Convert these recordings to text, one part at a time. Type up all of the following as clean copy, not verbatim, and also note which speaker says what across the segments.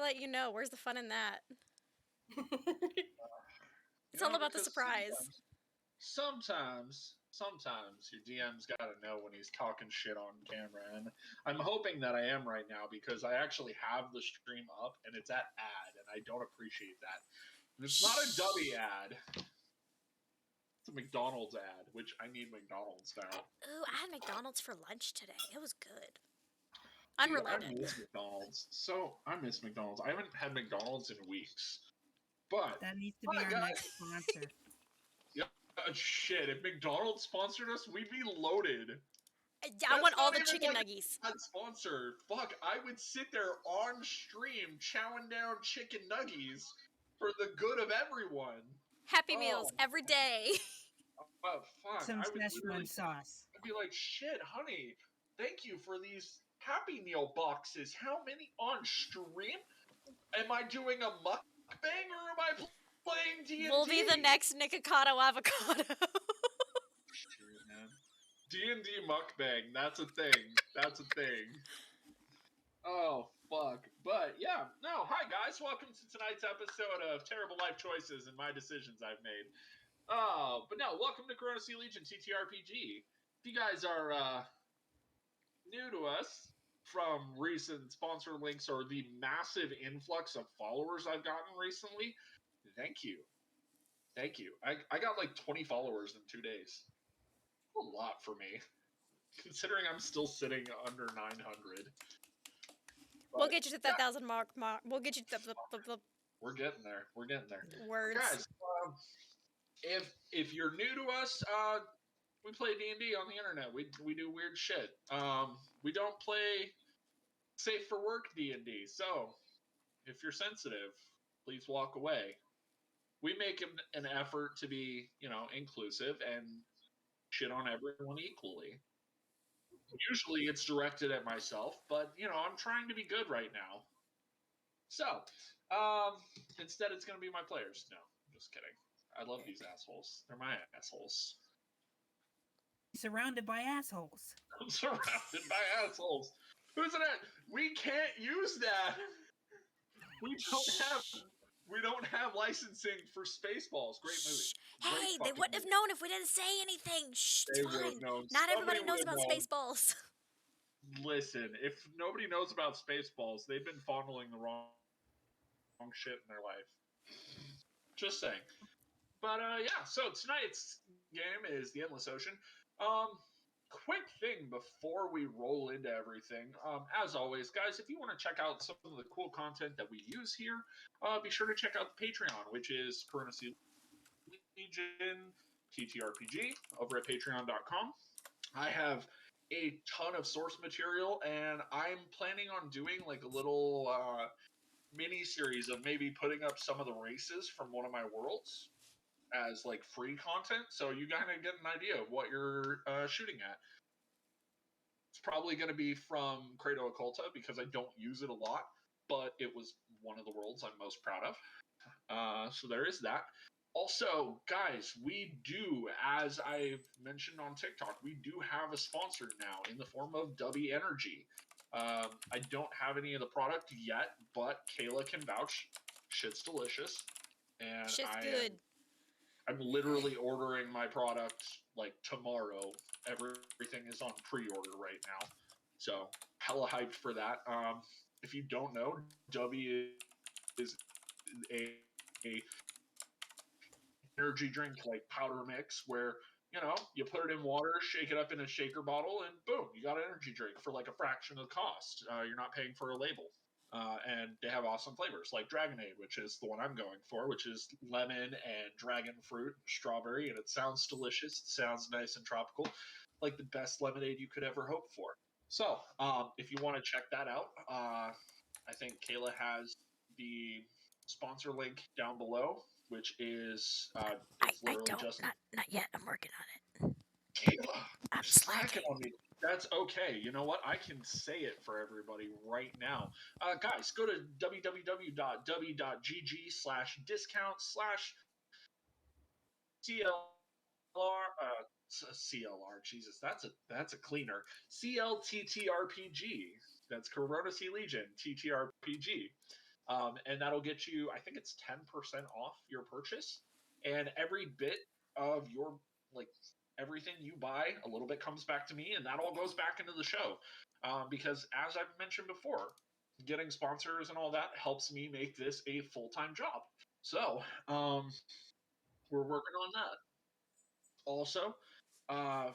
Speaker 1: let you know. Where's the fun in that? It's all about the
Speaker 2: because
Speaker 1: surprise.
Speaker 2: sometimes your DM's got to know when he's talking shit on camera, and I'm hoping that I am right now because I actually have the stream up and it's at ad, and I don't appreciate that. And it's not a dummy ad; it's a McDonald's ad, which I need McDonald's now.
Speaker 1: Ooh, I had McDonald's for lunch today. It was good.
Speaker 2: Dude, I
Speaker 1: Unrelated.
Speaker 2: miss McDonald's. I miss McDonald's. I haven't had McDonald's in weeks, but
Speaker 3: That needs to be
Speaker 2: my
Speaker 3: our
Speaker 2: God,
Speaker 3: next sponsor.
Speaker 2: yeah, shit. If McDonald's sponsored us, we'd be loaded.
Speaker 1: I want
Speaker 2: That's
Speaker 1: all
Speaker 2: not
Speaker 1: the
Speaker 2: even
Speaker 1: chicken
Speaker 2: like
Speaker 1: nuggies.
Speaker 2: a sponsor. Fuck, I would sit there on stream chowing down chicken nuggies for the good of everyone.
Speaker 1: Happy
Speaker 2: Oh,
Speaker 1: Meals every day.
Speaker 2: fuck.
Speaker 3: Some
Speaker 2: I would
Speaker 3: Szechuan sauce.
Speaker 2: I'd be like, shit, honey, thank you for these Happy Meal boxes. How many on stream? Am I doing a mukbang or am I playing D&D?
Speaker 1: We'll be the next Nikocado avocado.
Speaker 2: Shit, man. D&D mukbang. That's a thing. That's a thing. Oh, fuck. But, yeah. No, hi, guys. Welcome to tonight's episode of Terrible Life Choices and My Decisions I've Made. But no, welcome to Corona Sea Legion TTRPG. If you guys are new to us from recent sponsor links or the massive influx of followers I've gotten recently, thank you. Thank you. I got like 20 followers in 2 days. A lot for me, considering I'm still sitting under 900.
Speaker 1: We'll get you to that 1,000 mark. We'll get you to the
Speaker 2: We're getting there. We're getting there.
Speaker 1: words.
Speaker 2: Guys, if you're new to us, we play D&D on the internet. We do weird shit. We don't play safe for work D&D. So, if you're sensitive, please walk away. We make an effort to be, inclusive and shit on everyone equally. Usually it's directed at myself, but I'm trying to be good right now. So, instead it's going to be my players. No, I'm just kidding. I love these assholes. They're my assholes.
Speaker 3: Surrounded by assholes.
Speaker 2: I'm surrounded by assholes. Who's it at? We can't use that. We don't have licensing for Spaceballs. Great movie.
Speaker 1: Hey, they wouldn't have known if we didn't say anything. Shh, it's fine. Not everybody knows about Spaceballs.
Speaker 2: Listen, if nobody knows about Spaceballs, they've been fondling the wrong shit in their life. Just saying. But yeah, so tonight's game is The Endless Ocean. Quick thing before we roll into everything. As always, guys, if you want to check out some of the cool content that we use here, be sure to check out the Patreon, which is Corona Sea Legion TTRPG over at patreon.com. I have a ton of source material, and I'm planning on doing like a little mini series of maybe putting up some of the races from one of my worlds as like free content, so you kind of get an idea of what you're shooting at. It's probably going to be from Credo Occulta because I don't use it a lot, but it was one of the worlds I'm most proud of. So there is that. Also, guys, we do, as I've mentioned on TikTok, we do have a sponsor now in the form of Dubby Energy. I don't have any of the product yet, but Kayla can vouch. Shit's delicious. And
Speaker 1: Shit's good.
Speaker 2: I'm literally ordering my product like tomorrow. Everything is on pre-order right now. So, hella hyped for that. If you don't know, Dubby is a energy drink like powder mix where you put it in water, shake it up in a shaker bottle, and boom, you got an energy drink for like a fraction of the cost. You're not paying for a label. And they have awesome flavors like Dragonade, which is the one I'm going for, which is lemon and dragon fruit, strawberry, and it sounds delicious. It sounds nice and tropical, like the best lemonade you could ever hope for. So, if you want to check that out, I think Kayla has the sponsor link down below, which is it's literally just
Speaker 1: not yet. I'm working on it.
Speaker 2: Kayla.
Speaker 1: I'm slacking
Speaker 2: on me. That's okay. You know what? I can say it for everybody right now. Guys, go to www.w.gg/discount/CLR. CLR. Jesus, that's a cleaner. CLTTRPG. That's Corona Sea Legion TTRPG. and that'll get you, I think it's 10% off your purchase. And every bit of your, like, everything you buy, a little bit comes back to me, and that all goes back into the show. Because as I've mentioned before, getting sponsors and all that helps me make this a full-time job. So we're working on that. Also,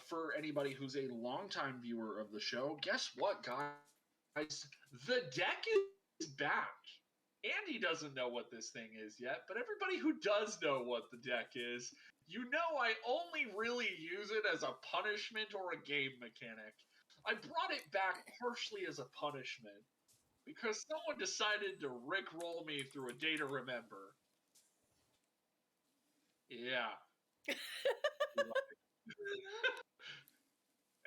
Speaker 2: for anybody who's a longtime viewer of the show, guess what, guys? The deck is back. Andy doesn't know what this thing is yet, but everybody who does know what the deck is, you know I only really use it as a punishment or a game mechanic. I brought it back partially as a punishment because someone decided to rickroll me through a day to remember. Yeah.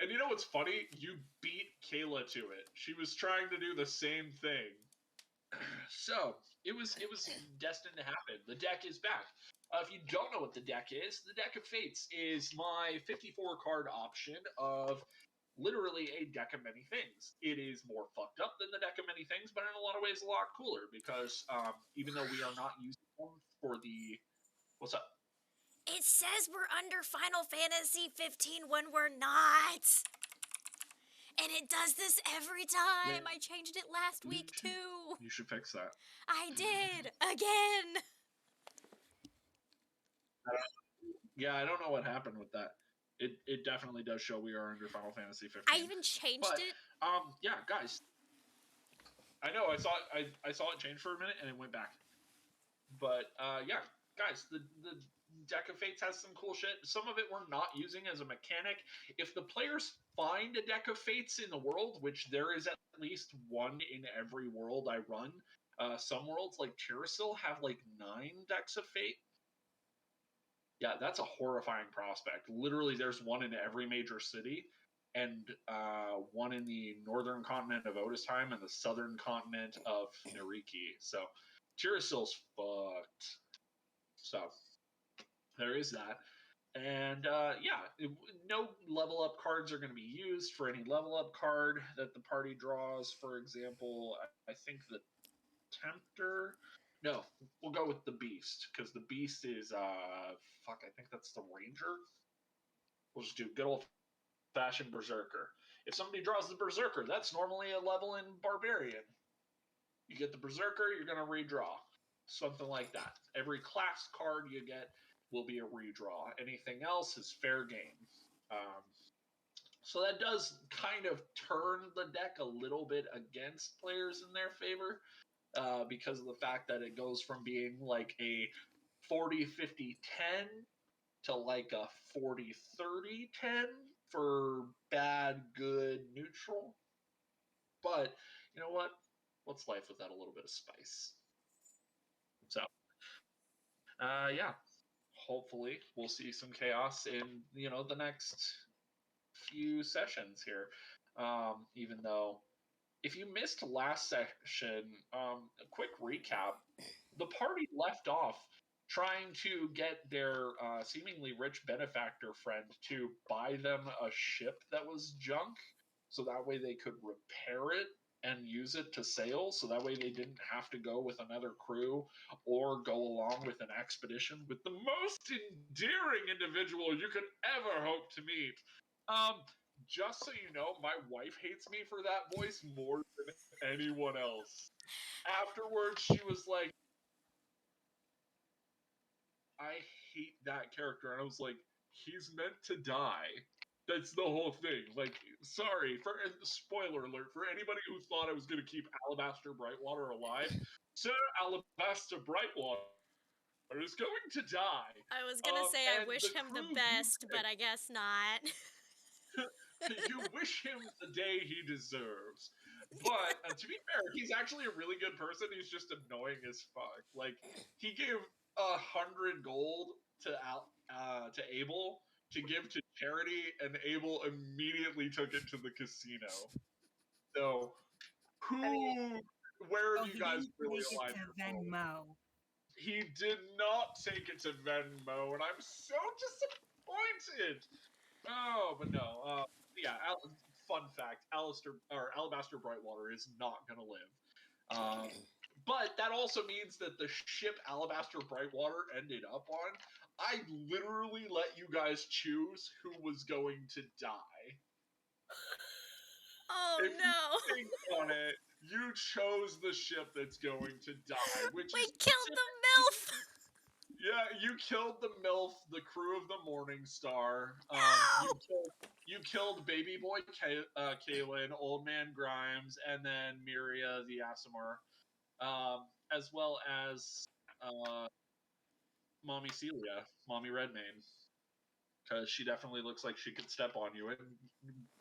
Speaker 2: And you know what's funny? You beat Kayla to it. She was trying to do the same thing. So it was destined to happen. The deck is back. If you don't know what the deck is, the Deck of Fates is my 54 card option of literally a deck of many things. It is more fucked up than the Deck of Many Things, but in a lot of ways a lot cooler because even though we are not using them for the what's up?
Speaker 1: It says we're under Final Fantasy 15 when we're not. And it does this every time. I changed it last week too.
Speaker 2: You should fix that.
Speaker 1: I did again.
Speaker 2: Yeah, I don't know what happened with that. It definitely does show we are under Final Fantasy 15.
Speaker 1: I even changed it.
Speaker 2: Yeah, guys. I know I saw it change for a minute and it went back. But yeah, guys, the Deck of Fates has some cool shit. Some of it we're not using as a mechanic. If the players find a Deck of Fates in the world, which there is at least one in every world I run, some worlds like Tyrasil have like 9 decks of Fate. Yeah, that's a horrifying prospect. Literally, there's one in every major city, and one in the northern continent of Otisheim and the southern continent of Nariki. So, Tyrasil's fucked. So, there is that. And yeah, no level up cards are going to be used for any level up card that the party draws. For example, I think the Tempter. No, we'll go with the Beast because the Beast is fuck. I think that's the Ranger. We'll just do good old fashioned Berserker. If somebody draws the Berserker, that's normally a level in Barbarian. You get the Berserker, you're gonna redraw, something like that. Every class card you get will be a redraw. Anything else is fair game. So that does kind of turn the deck a little bit against players in their favor. Because of the fact that it goes from being like a 40-50-10 to like a 40-30-10 for bad, good, neutral. But you know what? What's life without a little bit of spice? So, yeah. Hopefully, we'll see some chaos in the next few sessions here. Even though if you missed last session, a quick recap. The party left off trying to get their seemingly rich benefactor friend to buy them a ship that was junk, so that way they could repair it and use it to sail, so that way they didn't have to go with another crew or go along with an expedition with the most endearing individual you could ever hope to meet. Just so you know, my wife hates me for that voice more than anyone else. Afterwards, she was like, I hate that character. And I was like, he's meant to die. That's the whole thing. Like, sorry, for spoiler alert, for anybody who thought I was going to keep Alabaster Brightwater alive, Sir Alabaster Brightwater is going to die.
Speaker 1: I was going to say I wish him the best, but I guess not.
Speaker 2: You wish him the day he deserves. But to be fair, he's actually a really good person. He's just annoying as fuck. Like, he gave 100 gold to Abel to give to charity, and Abel immediately took it to the casino. So, where are you guys really aligned?
Speaker 3: Venmo.
Speaker 2: He did not take it to Venmo, and I'm so disappointed. Oh, but no. Yeah, fun fact: Alabaster Brightwater is not gonna live. But that also means that the ship Alabaster Brightwater ended up on, I literally let you guys choose who was going to die.
Speaker 1: Oh
Speaker 2: If
Speaker 1: no.
Speaker 2: you think on it, you chose the ship that's going to die, which
Speaker 1: We
Speaker 2: is
Speaker 1: killed the MILF!
Speaker 2: yeah, you killed the MILF, the crew of the Morning Star.
Speaker 1: No!
Speaker 2: You killed Baby Boy Kalen, Old Man Grimes, and then Miria the Asimar, as well as Mommy Celia, Mommy Redmayne, because she definitely looks like she could step on you, and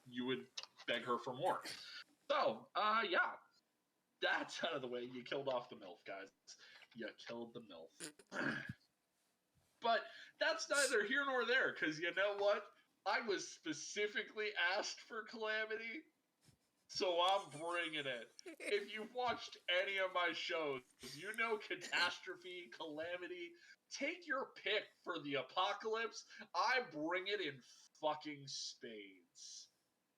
Speaker 2: you would beg her for more. So, yeah, that's out of the way. You killed off the MILF, guys. You killed the MILF. But that's neither here nor there, because you know what? I was specifically asked for Calamity, so I'm bringing it. If you've watched any of my shows, you know Catastrophe, Calamity. Take your pick for the apocalypse. I bring it in fucking spades.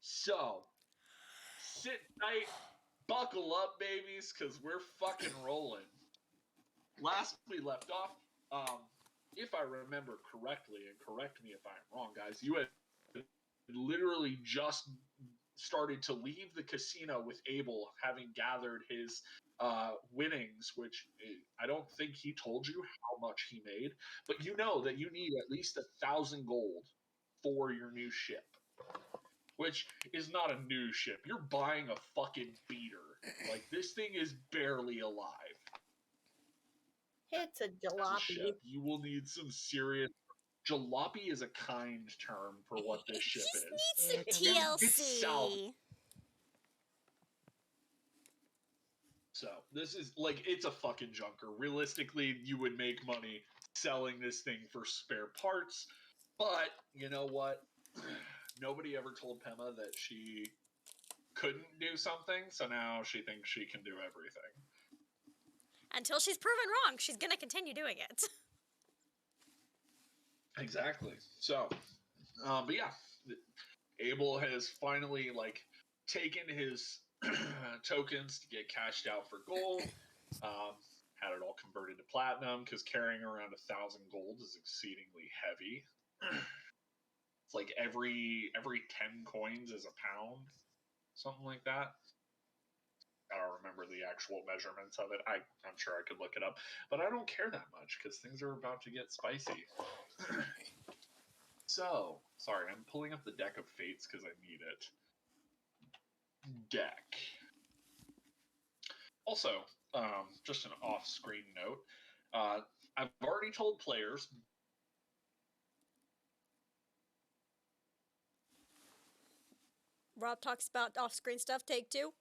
Speaker 2: So, sit tight, buckle up, babies, because we're fucking rolling. Last we left off, if I remember correctly, and correct me if I'm wrong, guys, you had literally just started to leave the casino with Abel, having gathered his winnings, which I don't think he told you how much he made, but you know that you need at least 1,000 gold for your new ship, which is not a new ship. You're buying a fucking beater. Like, this thing is barely alive.
Speaker 4: It's a jalopy.
Speaker 2: You will need some serious. Jalopy is a kind term for what this ship is.
Speaker 1: Needs some
Speaker 2: It's south.
Speaker 1: TLC.
Speaker 2: So this is like, it's a fucking junker. Realistically, you would make money selling this thing for spare parts, but you know what? Nobody ever told Pema that she couldn't do something, so now she thinks she can do everything.
Speaker 1: Until she's proven wrong, she's gonna continue doing it.
Speaker 2: Exactly. So, but yeah, Abel has finally taken his tokens to get cashed out for gold. Had it all converted to platinum because carrying around 1,000 gold is exceedingly heavy. It's like every 10 coins is a pound, something like that. I don't remember the actual measurements of it. I'm sure I could look it up, but I don't care that much because things are about to get spicy. So, sorry, I'm pulling up the deck of fates because I need it. Deck. Also, just an off-screen note, I've already told players.
Speaker 1: Rob talks about off-screen stuff, take 2.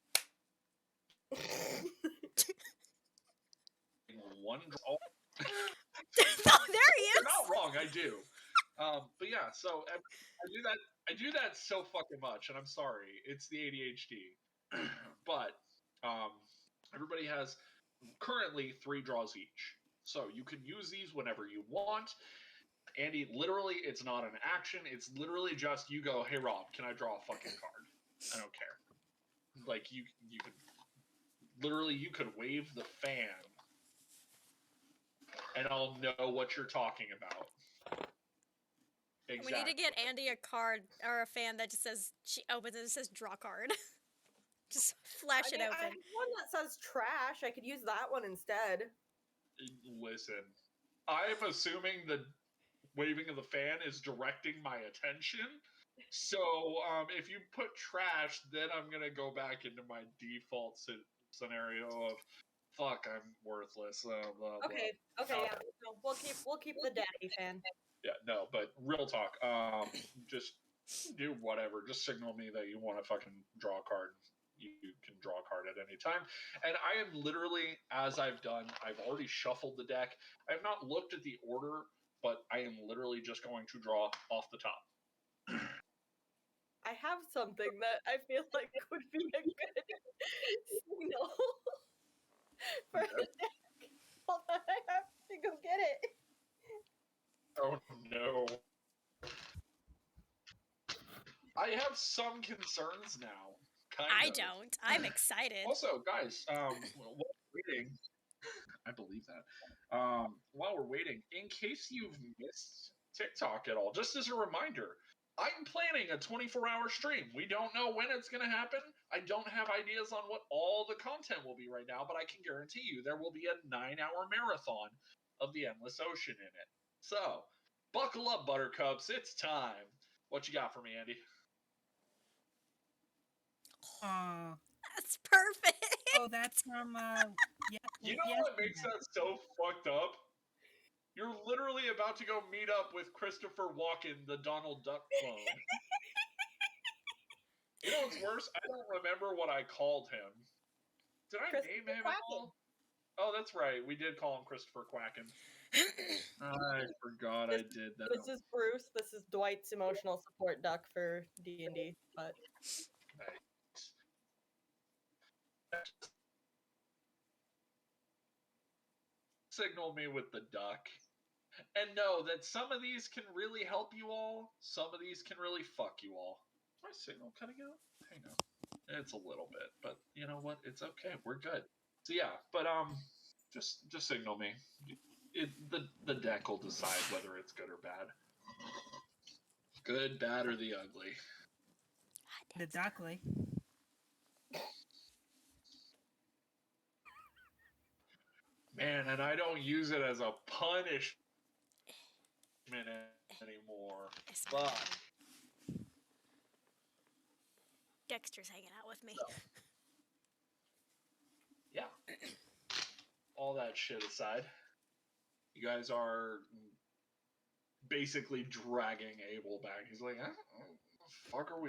Speaker 2: One draw.
Speaker 1: Oh, there he
Speaker 2: You're
Speaker 1: is!
Speaker 2: not wrong, I do. But yeah, so I do that so fucking much, and I'm sorry, it's the ADHD. But everybody has currently 3 draws each, so you can use these whenever you want. Andy, literally, it's not an action. It's literally just you go, hey Rob, can I draw a fucking card? I don't care. Like you could literally, you could wave the fan, and I'll know what you're talking about. Exactly.
Speaker 1: We need to get Andy a card or a fan that just says, she opens it and says draw card. Just flash it
Speaker 4: I
Speaker 1: open.
Speaker 4: have one that says trash. I could use that one instead.
Speaker 2: Listen, I'm assuming the waving of the fan is directing my attention. So if you put trash, then I'm gonna go back into my default scenario of fuck, I'm worthless. Blah, blah,
Speaker 4: Okay, yeah. No, we'll keep the daddy fan.
Speaker 2: Yeah, no, but real talk. Just do whatever. Just signal me that you want to fucking draw a card. You can draw a card at any time. And I am literally, as I've done, I've already shuffled the deck. I have not looked at the order, but I am literally just going to draw off the top.
Speaker 4: I have something that I feel like would be a good signal for the deck. Hold on, I have to go get it.
Speaker 2: Oh no. I have some concerns now. Kind
Speaker 1: I
Speaker 2: of.
Speaker 1: don't. I'm excited.
Speaker 2: Also, guys, while waiting, I believe that. While we're waiting, in case you've missed TikTok at all, just as a reminder, I'm planning a 24-hour stream. We don't know when it's going to happen. I don't have ideas on what all the content will be right now, but I can guarantee you there will be a 9-hour marathon of the Endless Ocean in it. So, buckle up, Buttercups. It's time. What you got for me, Andy?
Speaker 1: That's perfect.
Speaker 3: Oh, that's from yeah.
Speaker 2: You know what makes that so fucked up? You're literally about to go meet up with Christopher Walken, the Donald Duck clone. You know what's worse? I don't remember what I called him. Did I name him at all? Oh, that's right. We did call him Christopher Quacken. I forgot I did that.
Speaker 4: This is Bruce. This is Dwight's emotional support duck for D&D. But
Speaker 2: Nice. Signal me with the duck. And know that some of these can really help you all. Some of these can really fuck you all. Is my signal cutting out? Hang on. It's a little bit, but you know what? It's okay. We're good. So yeah, but just signal me. The deck will decide whether it's good or bad. Good, bad, or the ugly.
Speaker 3: The duckly.
Speaker 2: Man, and I don't use it as a punishment anymore. But
Speaker 1: Dexter's hanging out with me.
Speaker 2: Yeah. All that shit aside, you guys are basically dragging Abel back. He's like, the fuck are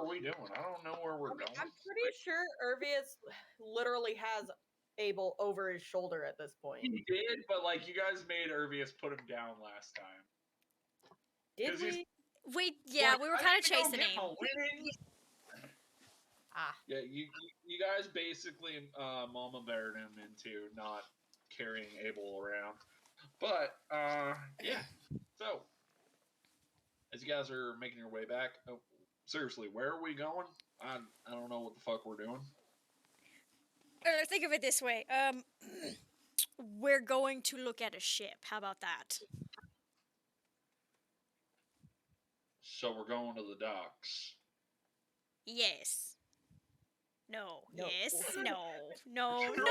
Speaker 2: we doing? I don't know where we're going.
Speaker 4: I'm pretty sure Irvius literally has Abel over his shoulder at this point.
Speaker 2: He did, but like you guys made Irvius put him down last time.
Speaker 4: Did we?
Speaker 1: We were kind of chasing him.
Speaker 2: Yeah, you guys basically mama beared him into not carrying Abel around. But yeah. So as you guys are making your way back, seriously, where are we going? I don't know what the fuck we're doing.
Speaker 1: Think of it this way. We're going to look at a ship. How about that?
Speaker 2: So we're going to the docks.
Speaker 1: Yes. No.
Speaker 4: No.
Speaker 1: Yes. No.
Speaker 2: You're on the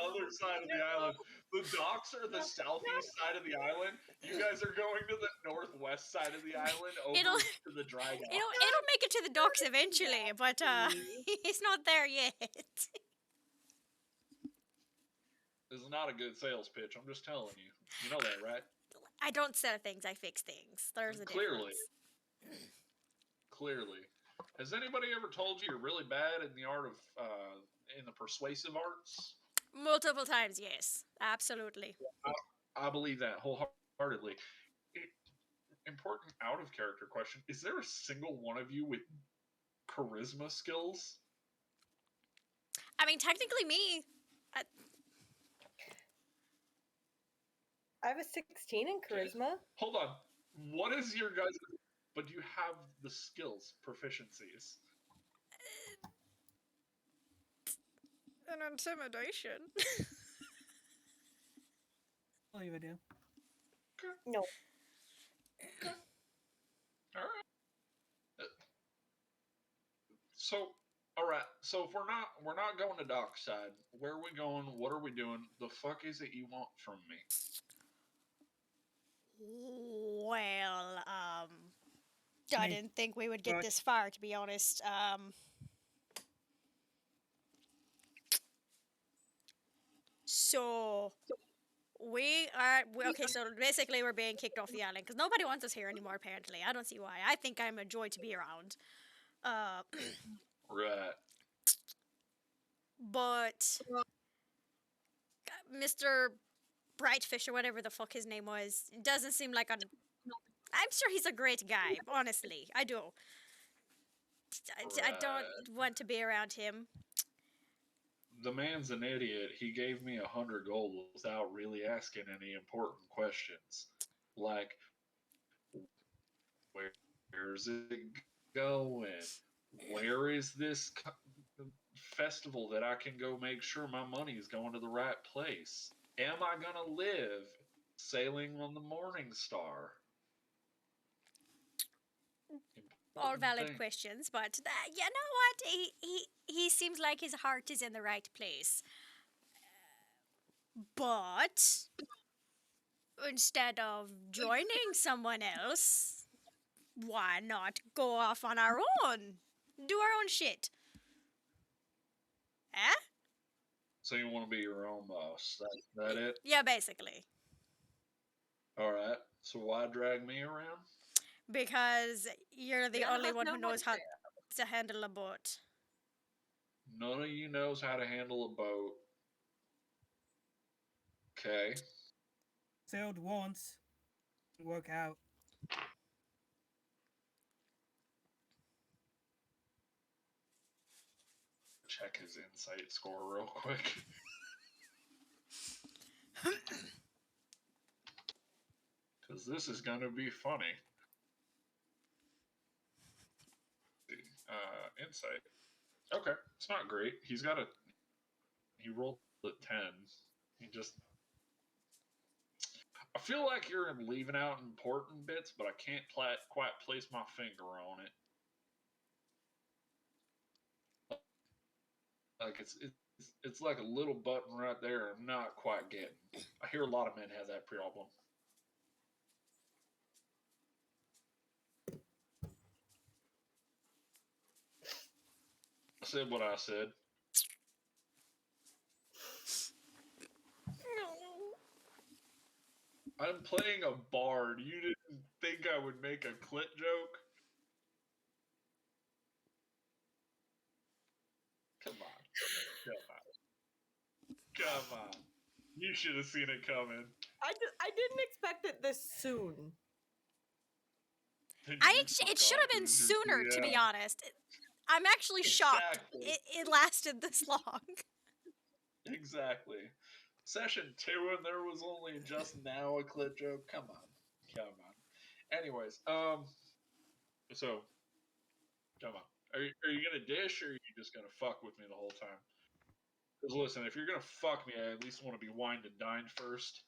Speaker 2: other side of the island. The docks are the southeast side of the island. You guys are going to the northwest side of the island over to the dry dock.
Speaker 1: It'll make it to the docks eventually, but it's not there yet.
Speaker 2: This is not a good sales pitch. I'm just telling you. You know that, right?
Speaker 1: I don't sell things. I fix things. There's a difference.
Speaker 2: Clearly. Has anybody ever told you you're really bad in the art of in the persuasive arts?
Speaker 1: Multiple times, yes. Absolutely.
Speaker 2: I believe that wholeheartedly. Important out of character question. Is there a single one of you with charisma skills?
Speaker 1: I mean, technically me.
Speaker 4: I have a 16 in charisma.
Speaker 2: Hold on. What is your guys' but do you have the skills, proficiencies?
Speaker 1: An intimidation.
Speaker 3: Oh, you would do.
Speaker 4: No.
Speaker 2: All right. So, all right. So if we're not going to dockside. Where are we going? What are we doing? The fuck is it you want from me?
Speaker 1: Well, I didn't think we would get this far, to be honest. So okay. So basically, we're being kicked off the island because nobody wants us here anymore. Apparently, I don't see why. I think I'm a joy to be around.
Speaker 2: Right.
Speaker 1: But Mr. Brightfish or whatever the fuck his name was doesn't seem like I'm sure he's a great guy. Honestly, I do. I don't want to be around him.
Speaker 2: The man's an idiot. He gave me 100 gold without really asking any important questions. Like, where's it going? Where is this festival that I can go make sure my money is going to the right place? Am I going to live sailing on the Morning Star?
Speaker 1: All
Speaker 2: Important
Speaker 1: valid
Speaker 2: thing.
Speaker 1: questions, but you know what? He seems like his heart is in the right place. But instead of joining someone else, why not go off on our own? Do our own shit. Eh?
Speaker 2: So you want to be your own boss? That it?
Speaker 1: Yeah, basically.
Speaker 2: All right. So why drag me around?
Speaker 1: Because you're the
Speaker 4: None of
Speaker 1: only
Speaker 4: us
Speaker 1: one
Speaker 4: know
Speaker 1: who
Speaker 4: how
Speaker 1: knows
Speaker 4: to
Speaker 1: how
Speaker 4: sail.
Speaker 1: to handle a boat.
Speaker 2: None of you knows how to handle a boat. Okay.
Speaker 3: Sailed once. Didn't work out.
Speaker 2: Check his insight score real quick. Because this is going to be funny. Insight. Okay. It's not great. He rolled a 10. He just. I feel like you're leaving out important bits, but I can't quite place my finger on it. Like it's like a little button right there. I'm not quite getting. I hear a lot of men have that problem. I said what I said. I'm playing a bard. You didn't think I would make a clit joke? Come on. Come on. You should have seen it coming.
Speaker 4: I didn't expect it this soon.
Speaker 1: It should have been sooner, to be honest. I'm actually shocked
Speaker 2: Exactly.
Speaker 1: it lasted this long.
Speaker 2: Exactly. Session 2 and there was only just now a clit joke. Come on. Anyways, so come on. Are you gonna dish or are you just gonna fuck with me the whole time? Because listen, if you're gonna fuck me, I at least want to be wined and dined first.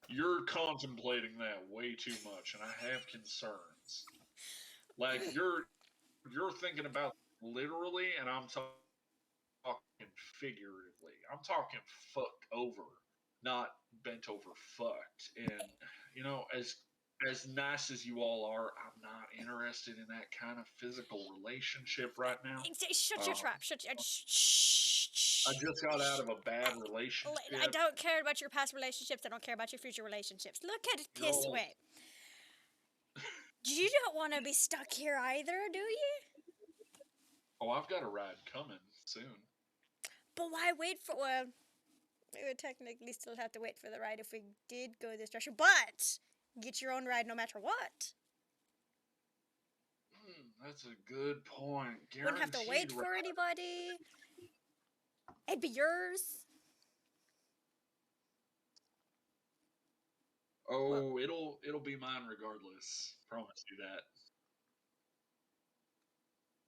Speaker 2: You're contemplating that way too much, and I have concerns. Like you're thinking about literally, and I'm talking figuratively. I'm talking fucked over, not bent over fucked. And as nice as you all are, I'm not interested in that kind of physical relationship right now.
Speaker 1: Shut your
Speaker 2: Um,
Speaker 1: trap. Shh.
Speaker 2: I just got out of a bad
Speaker 1: I
Speaker 2: relationship.
Speaker 1: don't care about your past relationships. I don't care about your future relationships. Look at it
Speaker 2: You
Speaker 1: this
Speaker 2: know,
Speaker 1: way. You don't want to be stuck here either, do you?
Speaker 2: oh, I've got a ride coming soon.
Speaker 1: But why wait for... Well, we would technically still have to wait for the ride if we did go this direction. But get your own ride no matter what.
Speaker 2: That's a good point.
Speaker 1: Wouldn't have to wait
Speaker 2: Guaranteed
Speaker 1: for
Speaker 2: ride.
Speaker 1: anybody. It'd be yours.
Speaker 2: Oh, it'll be mine regardless. Promise you that.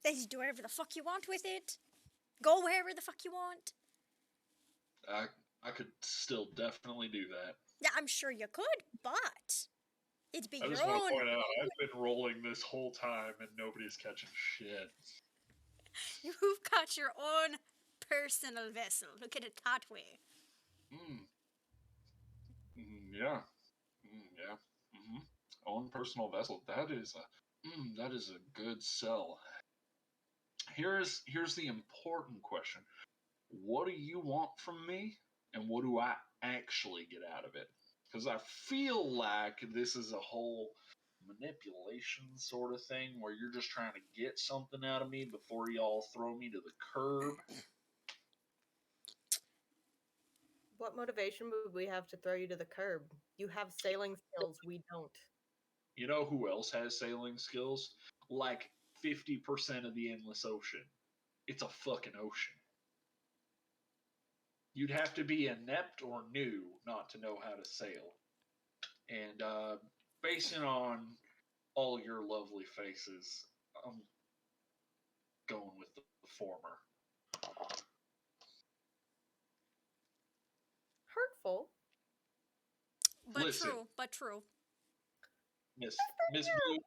Speaker 1: Then you do whatever the fuck you want with it. Go wherever the fuck you want.
Speaker 2: I could still definitely do that.
Speaker 1: Yeah, I'm sure you could, but it'd be
Speaker 2: I
Speaker 1: your
Speaker 2: just want to
Speaker 1: own.
Speaker 2: point out I've been rolling this whole time and nobody's catching shit.
Speaker 1: You've got your own personal vessel. Look at it that way.
Speaker 2: Yeah. Yeah. Own personal vessel. That is a good sell. Here's the important question. What do you want from me, and what do I actually get out of it? Because I feel like this is a whole manipulation sort of thing where you're just trying to get something out of me before y'all throw me to the curb.
Speaker 4: What motivation would we have to throw you to the curb? You have sailing skills, we don't.
Speaker 2: You know who else has sailing skills? Like 50% of the endless ocean. It's a fucking ocean. You'd have to be inept or new not to know how to sail. And basing on all your lovely faces, I'm going with the former.
Speaker 4: Hurtful.
Speaker 1: But
Speaker 2: Listen,
Speaker 1: true, but true.
Speaker 2: Miss Miss Blue,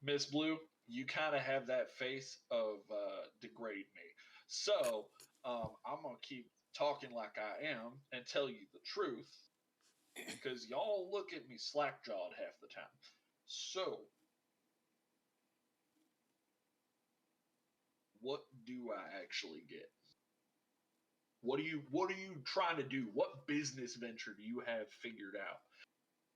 Speaker 2: Miss Blue, you kind of have that face of degrade me. So I'm gonna keep talking like I am and tell you the truth because y'all look at me slack jawed half the time. So, what do I actually get? What are you trying to do? What business venture do you have figured out?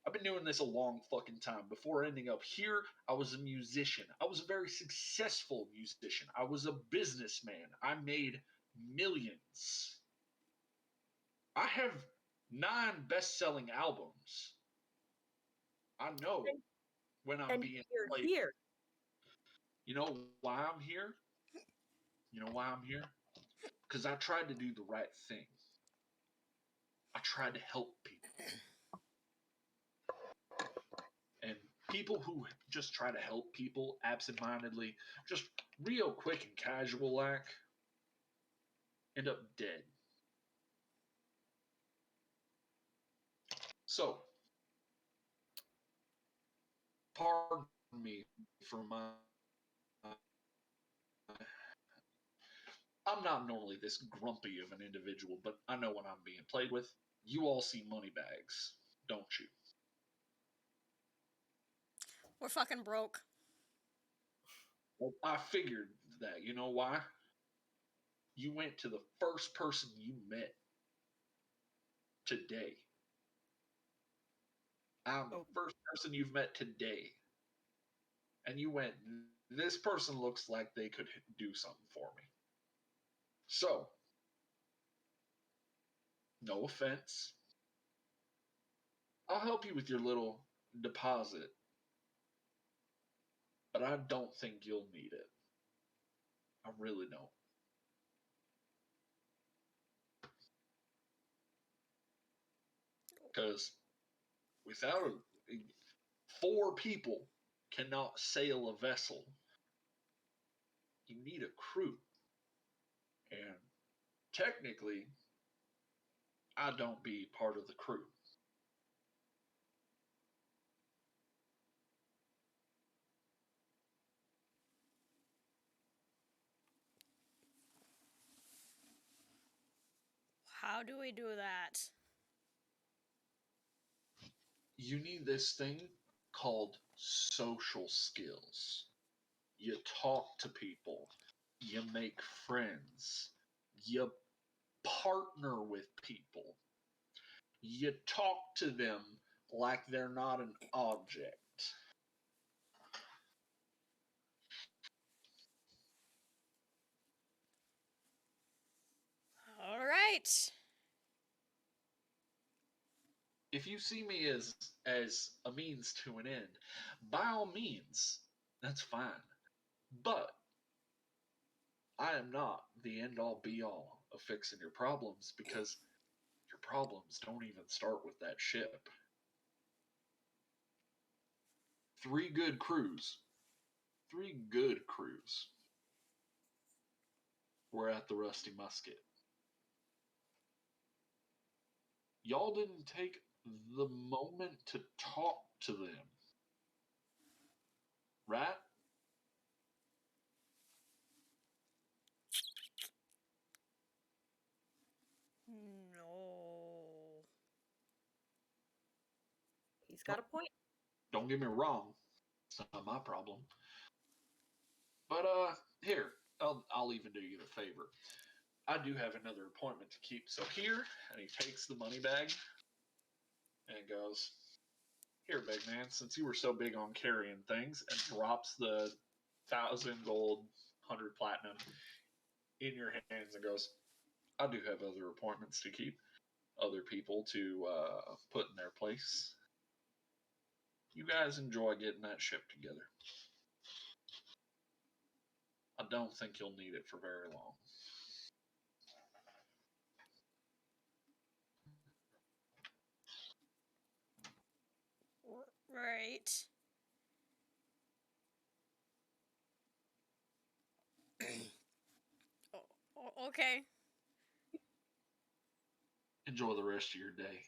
Speaker 2: I've been doing this a long fucking time. Before ending up here, I was a musician. I was a very successful musician. I was a businessman. I made millions. I have 9 best-selling albums. I know when I'm
Speaker 4: And
Speaker 2: being
Speaker 4: you're
Speaker 2: played.
Speaker 4: here.
Speaker 2: You know why I'm here? You know why I'm here? Because I tried to do the right thing. I tried to help people. And people who just try to help people absentmindedly, just real quick and casual like, end up dead. So, pardon me for my. I'm not normally this grumpy of an individual, but I know when I'm being played with. You all see money bags, don't you?
Speaker 1: We're fucking broke.
Speaker 2: Well, I figured that. You know why? You went to the first person you met today. I'm the
Speaker 3: Oh.
Speaker 2: first person you've met today. And you went, this person looks like they could do something for me. So, no offense. I'll help you with your little deposit, but I don't think you'll need it. I really don't. Because without 4 people cannot sail a vessel. You need a crew. And technically, I don't be part of the crew.
Speaker 1: How do we do that?
Speaker 2: You need this thing called social skills. You talk to people, you make friends, you partner with people, you talk to them like they're not an object.
Speaker 1: All right.
Speaker 2: If you see me as a means to an end, by all means, that's fine. But I am not the end all be all of fixing your problems because your problems don't even start with that ship. 3 good crews, 3 good crews were at the Rusty Musket. Y'all didn't take the moment to talk to them, right?
Speaker 1: No.
Speaker 4: He's got a point.
Speaker 2: Don't get me wrong, it's not my problem. But here, I'll even do you a favor. I do have another appointment to keep. So here, and he takes the money bag and goes, "Here, big man, since you were so big on carrying things," and drops the 1,000 gold, 100 platinum in your hands and goes, "I do have other appointments to keep, other people to put in their place. You guys enjoy getting that ship together. I don't think you'll need it for very long."
Speaker 1: Right. Okay.
Speaker 2: Enjoy the rest of your day.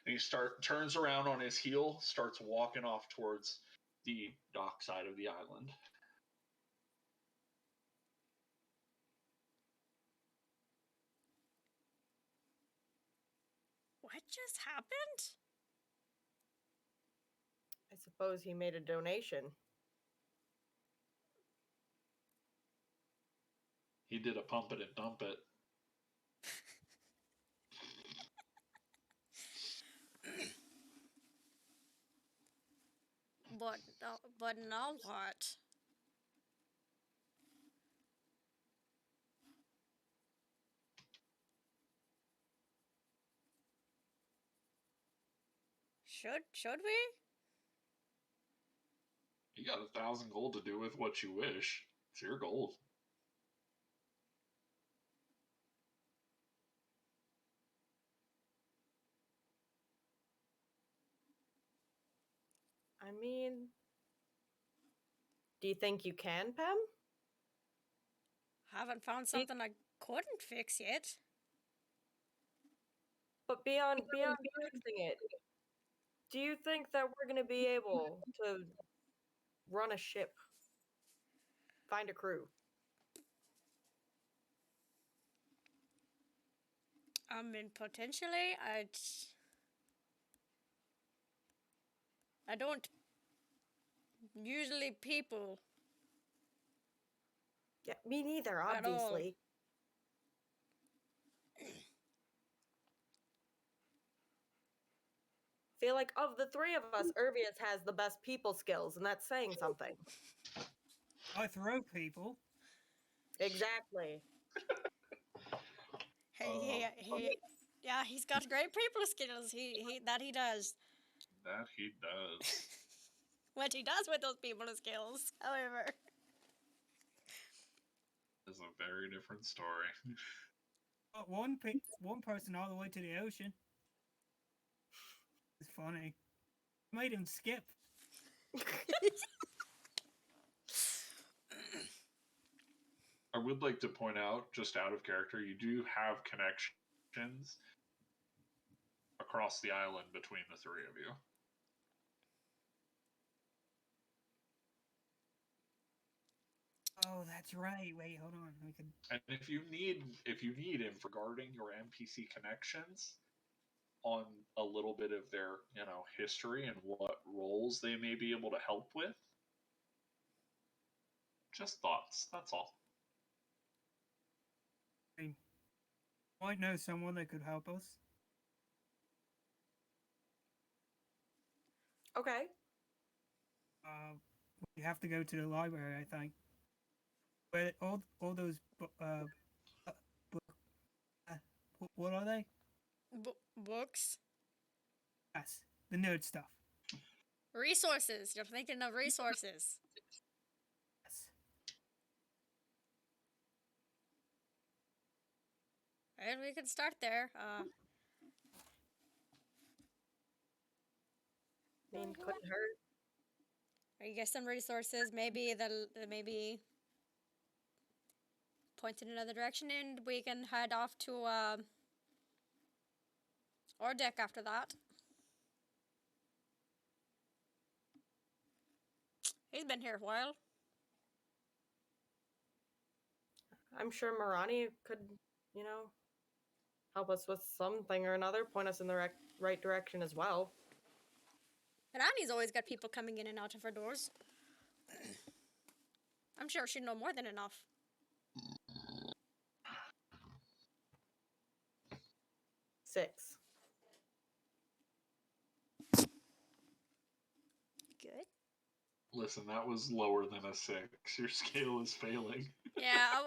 Speaker 2: And he turns around on his heel, starts walking off towards the dock side of the island.
Speaker 1: What just happened?
Speaker 4: I suppose he made a donation.
Speaker 2: He did a pump it and dump it.
Speaker 1: But now what? Should we?
Speaker 2: You got 1,000 gold to do with what you wish. It's your gold.
Speaker 4: I mean, do you think you can, Pam?
Speaker 1: Haven't found something I couldn't fix yet.
Speaker 4: But beyond fixing it, do you think that we're gonna be able to run a ship, find a crew?
Speaker 1: I mean, potentially, I don't usually people
Speaker 4: Yeah, me neither,
Speaker 1: at all.
Speaker 4: obviously. Feel like of the three of us, Urvius has the best people skills, and that's saying something.
Speaker 3: I throw people.
Speaker 4: Exactly.
Speaker 1: Yeah, he's got great people skills. He does.
Speaker 2: That he does.
Speaker 1: What he does with those people skills, however.
Speaker 2: Is a very different story.
Speaker 3: Got one person all the way to the ocean. It's funny. Made him skip.
Speaker 2: I would like to point out, just out of character, you do have connections across the island between the three of you.
Speaker 3: Oh, that's right. Wait, hold on. We could.
Speaker 2: And if you need him regarding your NPC connections on a little bit of their, history and what roles they may be able to help with, just thoughts. That's all.
Speaker 3: Might know someone that could help us.
Speaker 4: Okay.
Speaker 3: We have to go to the library, I think. Where all those what are they?
Speaker 1: Books,
Speaker 3: Yes, the nerd stuff.
Speaker 1: resources. You're thinking of resources.
Speaker 3: Yes.
Speaker 1: And we can start there.
Speaker 4: I mean, couldn't hurt.
Speaker 1: You get some resources. Maybe point in another direction, and we can head off to our deck after that. He's been here a while.
Speaker 4: I'm sure Marani could, help us with something or another, point us in the right direction as well.
Speaker 1: And Annie's always got people coming in and out of her doors. I'm sure she'd know more than enough.
Speaker 4: Six.
Speaker 1: Good.
Speaker 2: Listen, that was lower than a 6. Your scale is failing.
Speaker 1: Yeah.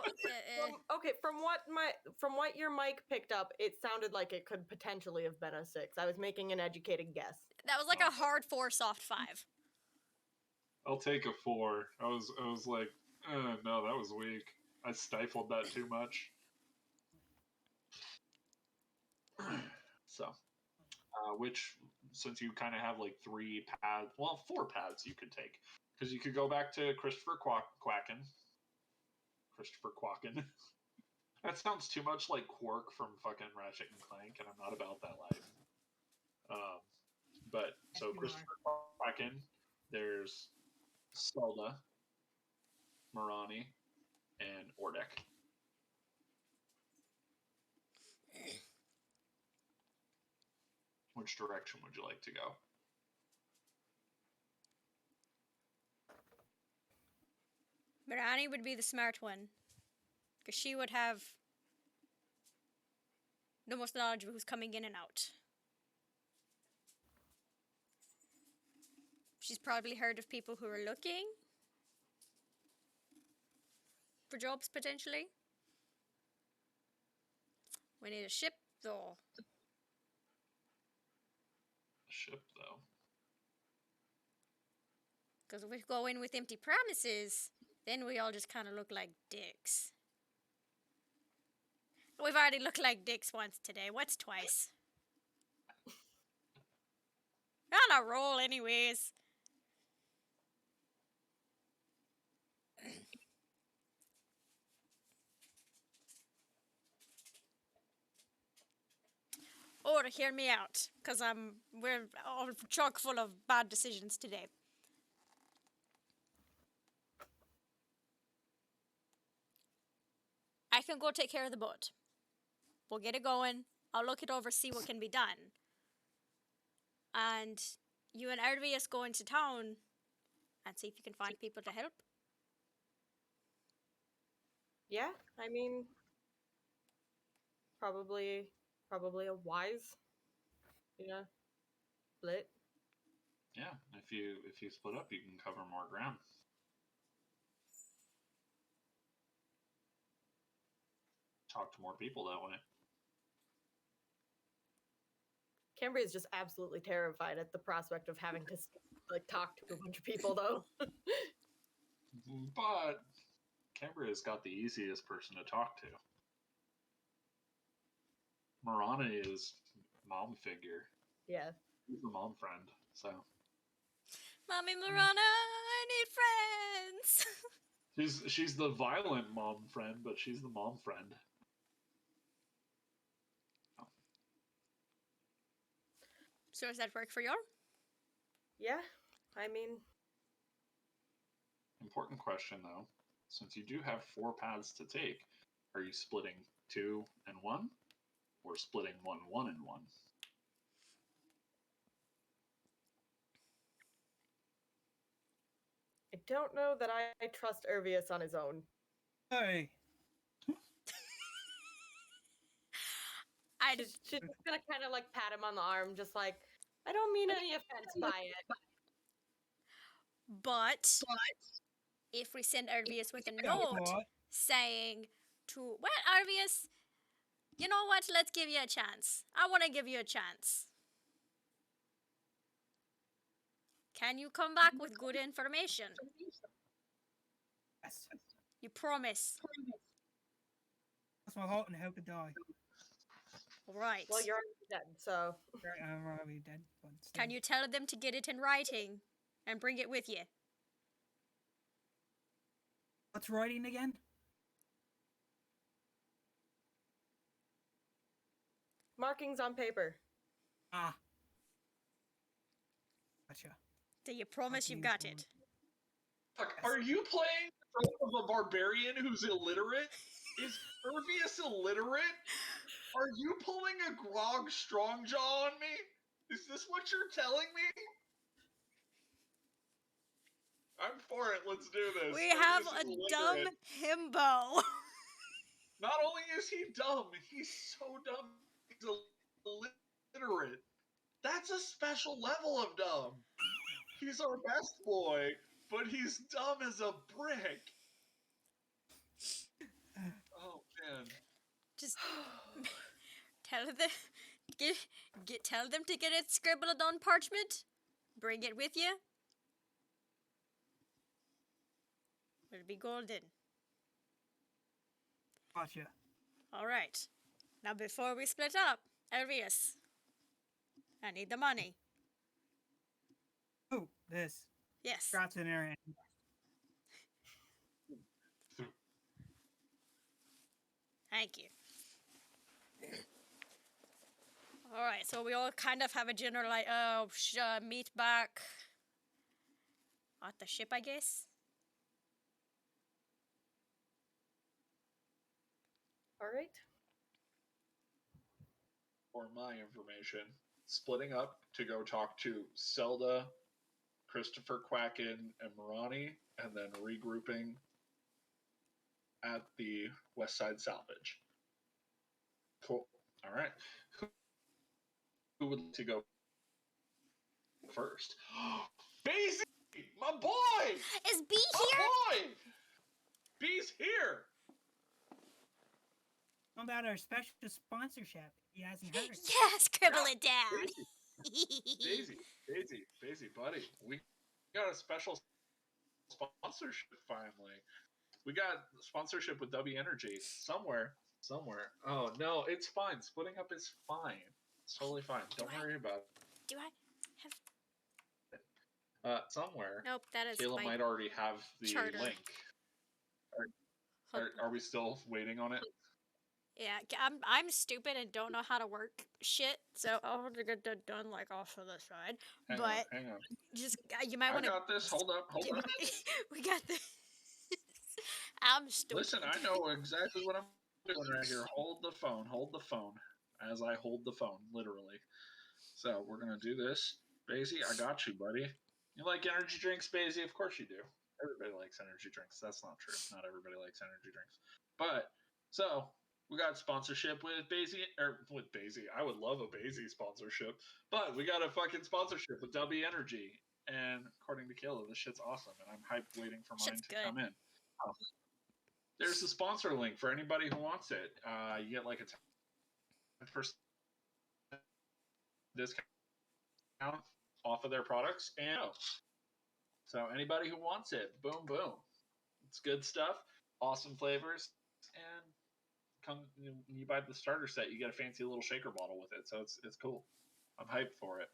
Speaker 4: Okay, from what your mic picked up, it sounded like it could potentially have been a 6. I was making an educated guess.
Speaker 1: That was like a hard 4, soft 5.
Speaker 2: I'll take a 4. I was like, no, that was weak. I stifled that too much. So, which, since you kind of have like 3 paths, well, 4 paths you could take. Because you could go back to Christopher Quacken. That sounds too much like Quark from fucking Ratchet and Clank, and I'm not about that life. Um, but so
Speaker 3: You are.
Speaker 2: Christopher Kraken, there's Zelda, Marani, and Ordek. Which direction would you like to go?
Speaker 1: Mirani would be the smart one. Because she would have the most knowledge of who's coming in and out. She's probably heard of people who are looking for jobs potentially. We need a ship, though.
Speaker 2: Ship, though.
Speaker 1: Because if we go in with empty promises, then we all just kind of look like dicks. We've already looked like dicks once today. What's twice? We're on a roll, anyways. Or hear me out, because we're all chock full of bad decisions today. I can go take care of the boat. We'll get it going. I'll look it over, see what can be done. And you and Arvius go into town and see if you can find people to help.
Speaker 4: Yeah, I mean, probably a wise, split.
Speaker 2: Yeah, if you split up, you can cover more ground. Talk to more people that way.
Speaker 4: Cambria is just absolutely terrified at the prospect of having to talk to a bunch of people, though.
Speaker 2: But Cambria's got the easiest person to talk to. Marana is mom figure.
Speaker 4: Yeah.
Speaker 2: He's the mom friend, so
Speaker 1: Mommy Marana, I need friends.
Speaker 2: she's the violent mom friend, but she's the mom friend.
Speaker 1: So does that work for you?
Speaker 4: Yeah, I mean,
Speaker 2: Important question though. Since you do have 4 paths to take, are you splitting 2 and 1? Or splitting 1, 1 and 1?
Speaker 4: I don't know that I trust Ervius on his own.
Speaker 3: Hey,
Speaker 4: She's just gonna kind of pat him on the arm, just like, I don't mean any offense by it.
Speaker 1: But if we send Arvius with a
Speaker 3: yeah,
Speaker 1: note
Speaker 3: what?
Speaker 1: saying to, well, Arvius, you know what? Let's give you a chance. I want to give you a chance. Can you come back with good information?
Speaker 3: Yes.
Speaker 1: You promise.
Speaker 3: That's my heart and I hope to die.
Speaker 1: Right.
Speaker 4: Well, you're already dead, so.
Speaker 3: Right, I'm already dead. But still.
Speaker 1: Can you tell them to get it in writing and bring it with you?
Speaker 3: What's writing again?
Speaker 4: Markings on paper.
Speaker 3: Ah. Gotcha.
Speaker 1: Do you promise you've got it?
Speaker 2: Fuck, are you playing the trope of a barbarian who's illiterate? Is Ervius illiterate? Are you pulling a Grog Strongjaw on me? Is this what you're telling me? I'm for it. Let's do this.
Speaker 1: We have
Speaker 2: Ervius
Speaker 1: a
Speaker 2: is
Speaker 1: dumb
Speaker 2: illiterate.
Speaker 1: himbo.
Speaker 2: Not only is he dumb, he's so dumb he's illiterate. That's a special level of dumb. He's our best boy, but he's dumb as a brick. Oh man.
Speaker 1: Just tell them, tell them to get it scribbled on parchment. Bring it with you. It'll be golden.
Speaker 3: Gotcha.
Speaker 1: All right. Now, before we split up, Elvius, I need the money.
Speaker 3: Oh, this.
Speaker 1: Yes.
Speaker 3: Scratch in there. And...
Speaker 1: Thank you. All right, so we all kind of have a general like, meet back at the ship, I guess.
Speaker 4: All right.
Speaker 2: For my information, splitting up to go talk to Zelda, Christopher Quacken, and Marani, and then regrouping at the West Side Salvage. Cool. All right. Who would like to go first? Basie, my boy,
Speaker 1: Is B
Speaker 2: my
Speaker 1: here?
Speaker 2: boy. B's here.
Speaker 3: How about our special sponsorship? He hasn't heard.
Speaker 1: Yeah, scribble
Speaker 2: Yeah,
Speaker 1: it down.
Speaker 2: Basie, buddy. We got a special sponsorship finally. We got sponsorship with W Energy somewhere. Oh no, it's fine. Splitting up is fine. It's totally fine. Don't worry about
Speaker 1: Do I have?
Speaker 2: it. Somewhere.
Speaker 1: Nope, that is
Speaker 2: Kayla
Speaker 1: my
Speaker 2: might already have the
Speaker 1: charter.
Speaker 2: link. Are we still waiting on it?
Speaker 1: Yeah, I'm stupid and don't know how to work shit, so I'll have to get that done like off to the side.
Speaker 2: Hang on.
Speaker 1: Just you might
Speaker 2: I
Speaker 1: want to.
Speaker 2: got this. Hold up.
Speaker 1: We got this. I'm stupid.
Speaker 2: Listen, I know exactly what I'm doing right here. Hold the phone. As I hold the phone, literally. So we're gonna do this. Basie, I got you, buddy. You like energy drinks, Basie? Of course you do. Everybody likes energy drinks. That's not true. Not everybody likes energy drinks. But so we got sponsorship with Basie with Basie. I would love a Basie sponsorship. But we got a fucking sponsorship with W Energy. And according to Kayla, this shit's awesome, and I'm hyped waiting for mine
Speaker 1: Shit's
Speaker 2: to
Speaker 1: good.
Speaker 2: come in. There's the sponsor link for anybody who wants it. You get like a 10% discount off of their products, and so anybody who wants it, boom, boom. It's good stuff, awesome flavors, and come you buy the starter set, you get a fancy little shaker bottle with it. So it's cool. I'm hyped for it.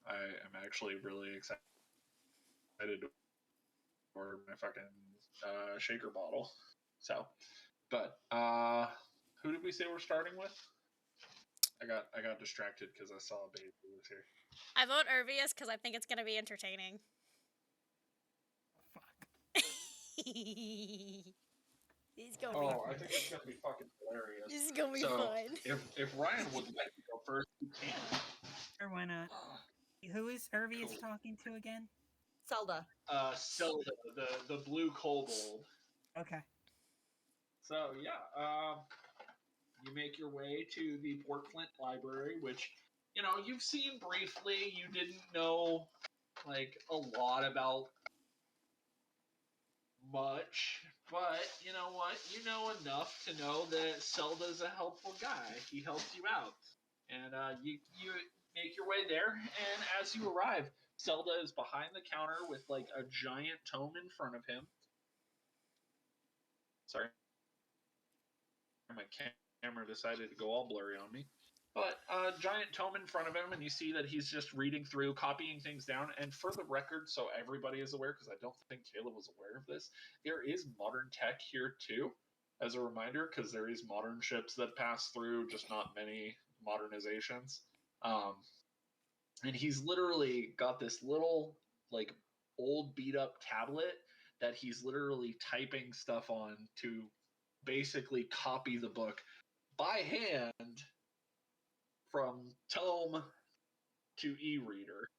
Speaker 2: I am actually really excited to order my fucking shaker bottle. So, but who did we say we're starting with? I got distracted because I saw a baby was here.
Speaker 1: I vote Ervius because I think it's gonna be entertaining.
Speaker 3: Fuck.
Speaker 1: He's gonna
Speaker 2: Oh, I think it's gonna be fucking
Speaker 1: be.
Speaker 2: hilarious.
Speaker 1: This is gonna be
Speaker 2: So
Speaker 1: fun.
Speaker 2: if Ryan would like to go first, he can.
Speaker 3: Sure, why not? Who is Irvius
Speaker 2: Cool.
Speaker 3: talking to again?
Speaker 4: Zelda.
Speaker 2: Zelda, the blue kobold.
Speaker 3: Okay.
Speaker 2: So yeah, you make your way to the Port Flint Library, which you've seen briefly. You didn't know like a lot about much, but you know what? You know enough to know that Zelda's a helpful guy. He helps you out, and you make your way there. And as you arrive, Zelda is behind the counter with like a giant tome in front of him. Sorry, my camera decided to go all blurry on me. But a giant tome in front of him, and you see that he's just reading through, copying things down. And for the record, so everybody is aware, because I don't think Kayla was aware of this, there is modern tech here too, as a reminder, because there is modern ships that pass through, just not many modernizations. And he's literally got this little, like, old beat up tablet that he's literally typing stuff on to basically copy the book by hand from tome to e-reader,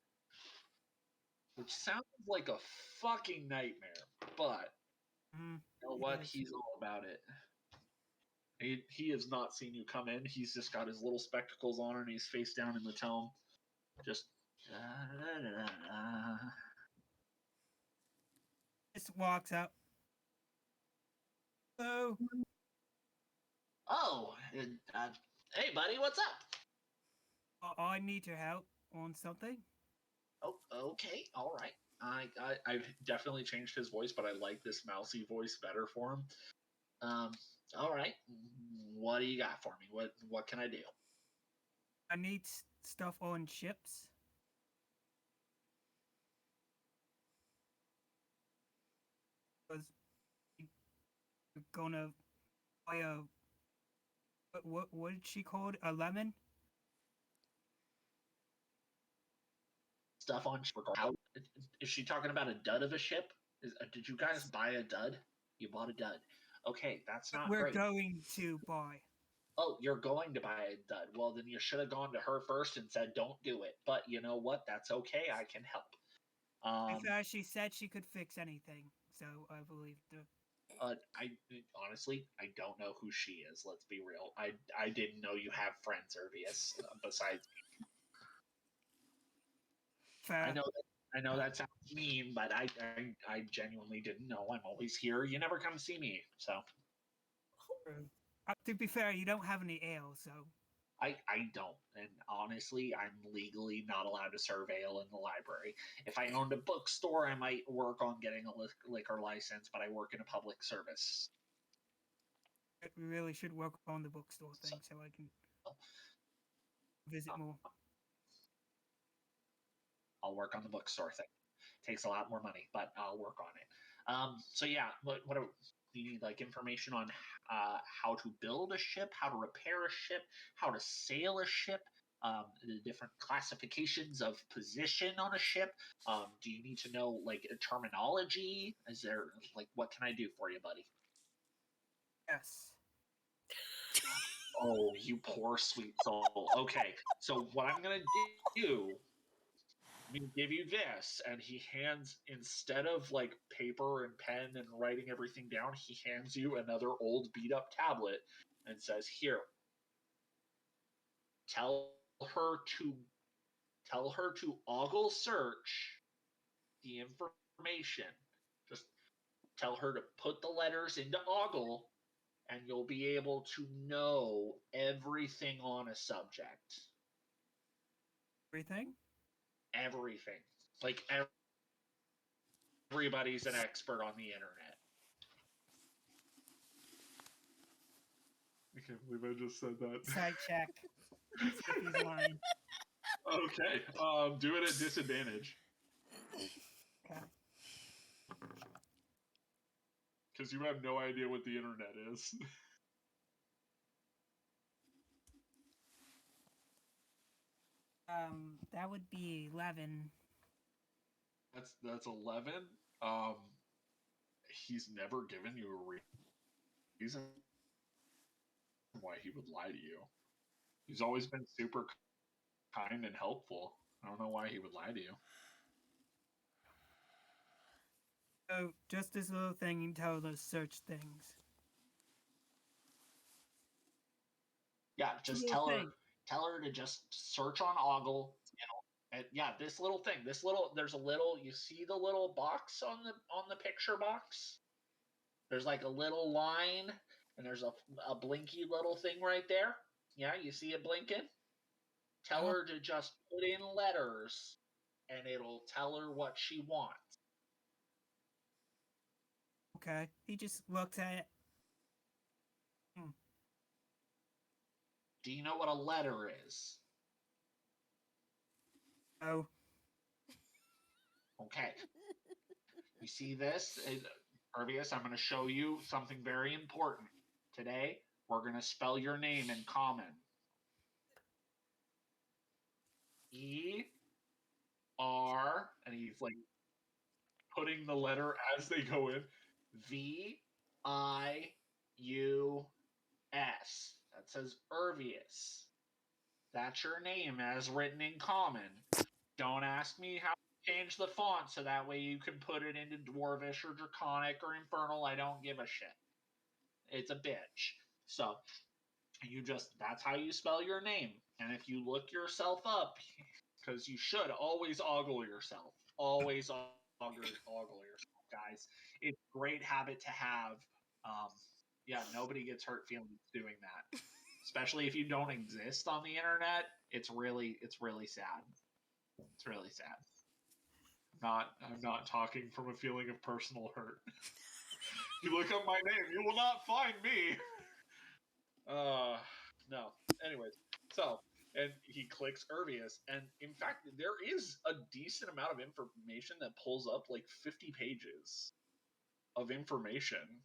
Speaker 2: which sounds like a fucking nightmare, but you know what?
Speaker 3: Yes.
Speaker 2: He's all about it. He has not seen you come in. He's just got his little spectacles on and he's face down in the tome. Just
Speaker 3: Just walks up. Hello.
Speaker 2: oh, hey buddy, what's up?
Speaker 3: I need your help on something.
Speaker 2: Oh, okay, all right. I've definitely changed his voice, but I like this mousy voice better for him. All right. What do you got for me? What can I do?
Speaker 3: I need stuff on ships. Because you're gonna buy a What did she call it? A lemon?
Speaker 2: Stuff on how is she talking about a dud of a ship? Did you guys buy a dud? You bought a dud. Okay, that's not
Speaker 3: We're
Speaker 2: great.
Speaker 3: going to buy.
Speaker 2: Oh, you're going to buy a dud. Well, then you should have gone to her first and said, "Don't do it." But you know what? That's okay. I can help.
Speaker 3: She said she could fix anything, so I believed her.
Speaker 2: I honestly, I don't know who she is. Let's be real. I didn't know you have friends, Ervius. Besides,
Speaker 3: Fair.
Speaker 2: I know that sounds mean, but I genuinely didn't know. I'm always here. You never come see me, so
Speaker 3: True. To be fair, you don't have any ale, so
Speaker 2: I don't. And honestly, I'm legally not allowed to serve ale in the library. If I owned a bookstore, I might work on getting a liquor license, but I work in a public service.
Speaker 3: we really should work on the bookstore thing so I can visit more.
Speaker 2: I'll work on the bookstore thing. Takes a lot more money, but I'll work on it. So yeah, what do you need? Like information on how to build a ship, how to repair a ship, how to sail a ship, the different classifications of position on a ship. Do you need to know like terminology? Is there like what can I do for you, buddy?
Speaker 3: Yes.
Speaker 2: Oh, you poor sweet soul. Okay, so what I'm gonna do, I'm gonna give you this, and he hands, instead of like paper and pen and writing everything down, he hands you another old beat up tablet and says, "Here, tell her to tell her to ogle search the information. Just tell her to put the letters into ogle, and you'll be able to know everything on a subject.
Speaker 3: Everything?
Speaker 2: Everything. Like everybody's an expert on the internet." I can't believe I just said that.
Speaker 3: Side check. See if he's lying.
Speaker 2: Okay, do it at disadvantage
Speaker 3: Okay.
Speaker 2: because you have no idea what the internet is.
Speaker 3: That would be 11.
Speaker 2: That's 11. He's never given you a reason why he would lie to you. He's always been super kind and helpful. I don't know why he would lie to you.
Speaker 3: So, just this little thing you tell us search things.
Speaker 2: Yeah, just
Speaker 3: Little
Speaker 2: tell
Speaker 3: thing.
Speaker 2: her to just search on Ogle. And yeah, this little thing, there's a little, you see the little box on the picture box? There's like a little line, and there's a blinky little thing right there. Yeah, you see it blinking? Tell her to just put in letters, and it'll tell her what she wants.
Speaker 3: Okay. He just looks at it.
Speaker 2: Do you know what a letter is?
Speaker 3: Oh.
Speaker 2: Okay. You see this? Ervius, I'm going to show you something very important. Today, we're going to spell your name in common. E-R, and he's like putting the letter as they go in. V-I-U-S. That says Ervius. That's your name as written in common. Don't ask me how to change the font so that way you can put it into Dwarvish or Draconic or Infernal. I don't give a shit. It's a bitch. So, that's how you spell your name. And if you look yourself up, because you should always ogle yourself. Always ogle yourself, guys. It's a great habit to have. Yeah, nobody gets hurt feelings doing that. Especially if you don't exist on the internet. It's really sad. It's really sad. I'm not talking from a feeling of personal hurt. You look up my name, you will not find me. No. Anyways, so, and he clicks Ervius, and in fact, there is a decent amount of information that pulls up like 50 pages of information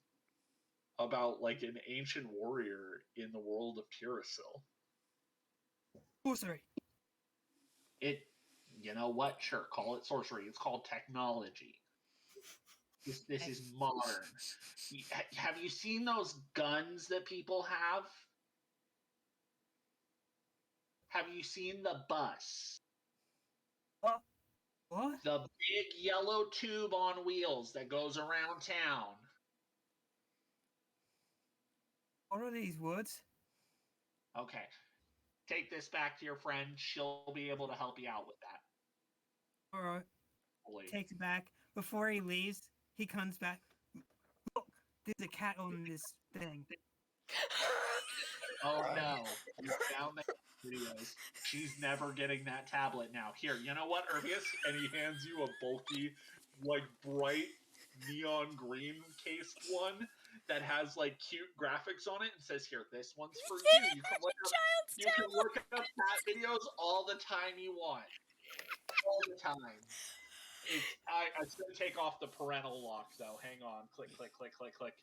Speaker 2: about like an ancient warrior in the world of Tirasil.
Speaker 3: Sorcery.
Speaker 2: You know what? Sure, call it sorcery. It's called technology. This is modern. Have you seen those guns that people have? Have you seen the bus?
Speaker 3: What?
Speaker 2: The big yellow tube on wheels that goes around town.
Speaker 3: What are these words?
Speaker 2: Okay. Take this back to your friend. She'll be able to help you out with that.
Speaker 3: Alright.
Speaker 2: Hopefully.
Speaker 3: Takes it back. Before he leaves, he comes back. Look, there's a cat on this thing.
Speaker 2: Oh no. You found the videos. She's never getting that tablet now. Here, you know what, Urbius? And he hands you a bulky, like bright neon green cased one that has like cute graphics on it and says, "Here, this one's for you. You can look up cat videos all the time you want. All the time." I should take off the parental lock though. Hang on. Click, click, click, click, click.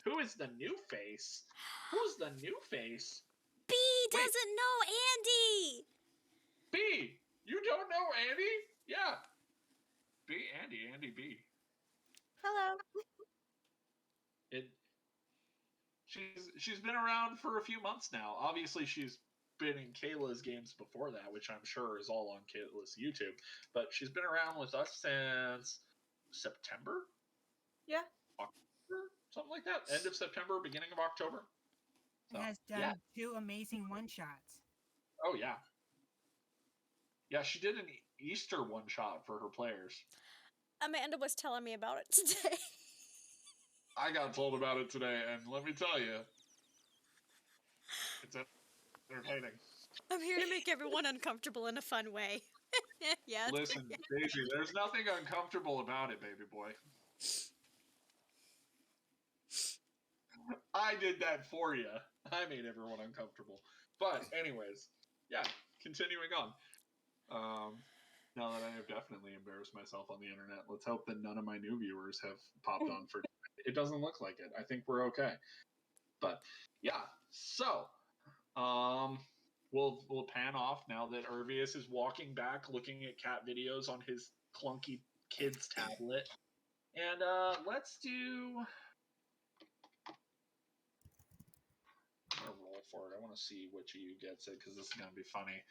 Speaker 2: Who is the new face? Who's the new face?
Speaker 1: B doesn't know Andy.
Speaker 2: B. You don't know Andy? Yeah. B. Andy B.
Speaker 4: Hello.
Speaker 2: She's been around for a few months now. Obviously, she's been in Kayla's games before that, which I'm sure is all on Kayla's YouTube. But she's been around with us since September?
Speaker 4: Yeah.
Speaker 2: October? Something like that. End of September, beginning of October.
Speaker 3: He has done 2 amazing one-shots.
Speaker 2: Oh, yeah. Yeah, she did an Easter one-shot for her players.
Speaker 1: Amanda was telling me about it today.
Speaker 2: I got told about it today, and let me tell you, it's entertaining.
Speaker 1: I'm here to make everyone uncomfortable in a fun way. Yeah.
Speaker 2: Listen, Daisy, there's nothing uncomfortable about it, baby boy. I did that for you. I made everyone uncomfortable. But anyways, yeah, continuing on. Now that I have definitely embarrassed myself on the internet, let's hope that none of my new viewers have popped on for it. Doesn't look like it. I think we're okay. But yeah, so we'll pan off now that Urvius is walking back looking at cat videos on his clunky kid's tablet. And let's do I'm gonna roll for it. I want to see which of you gets it because this is gonna be funny.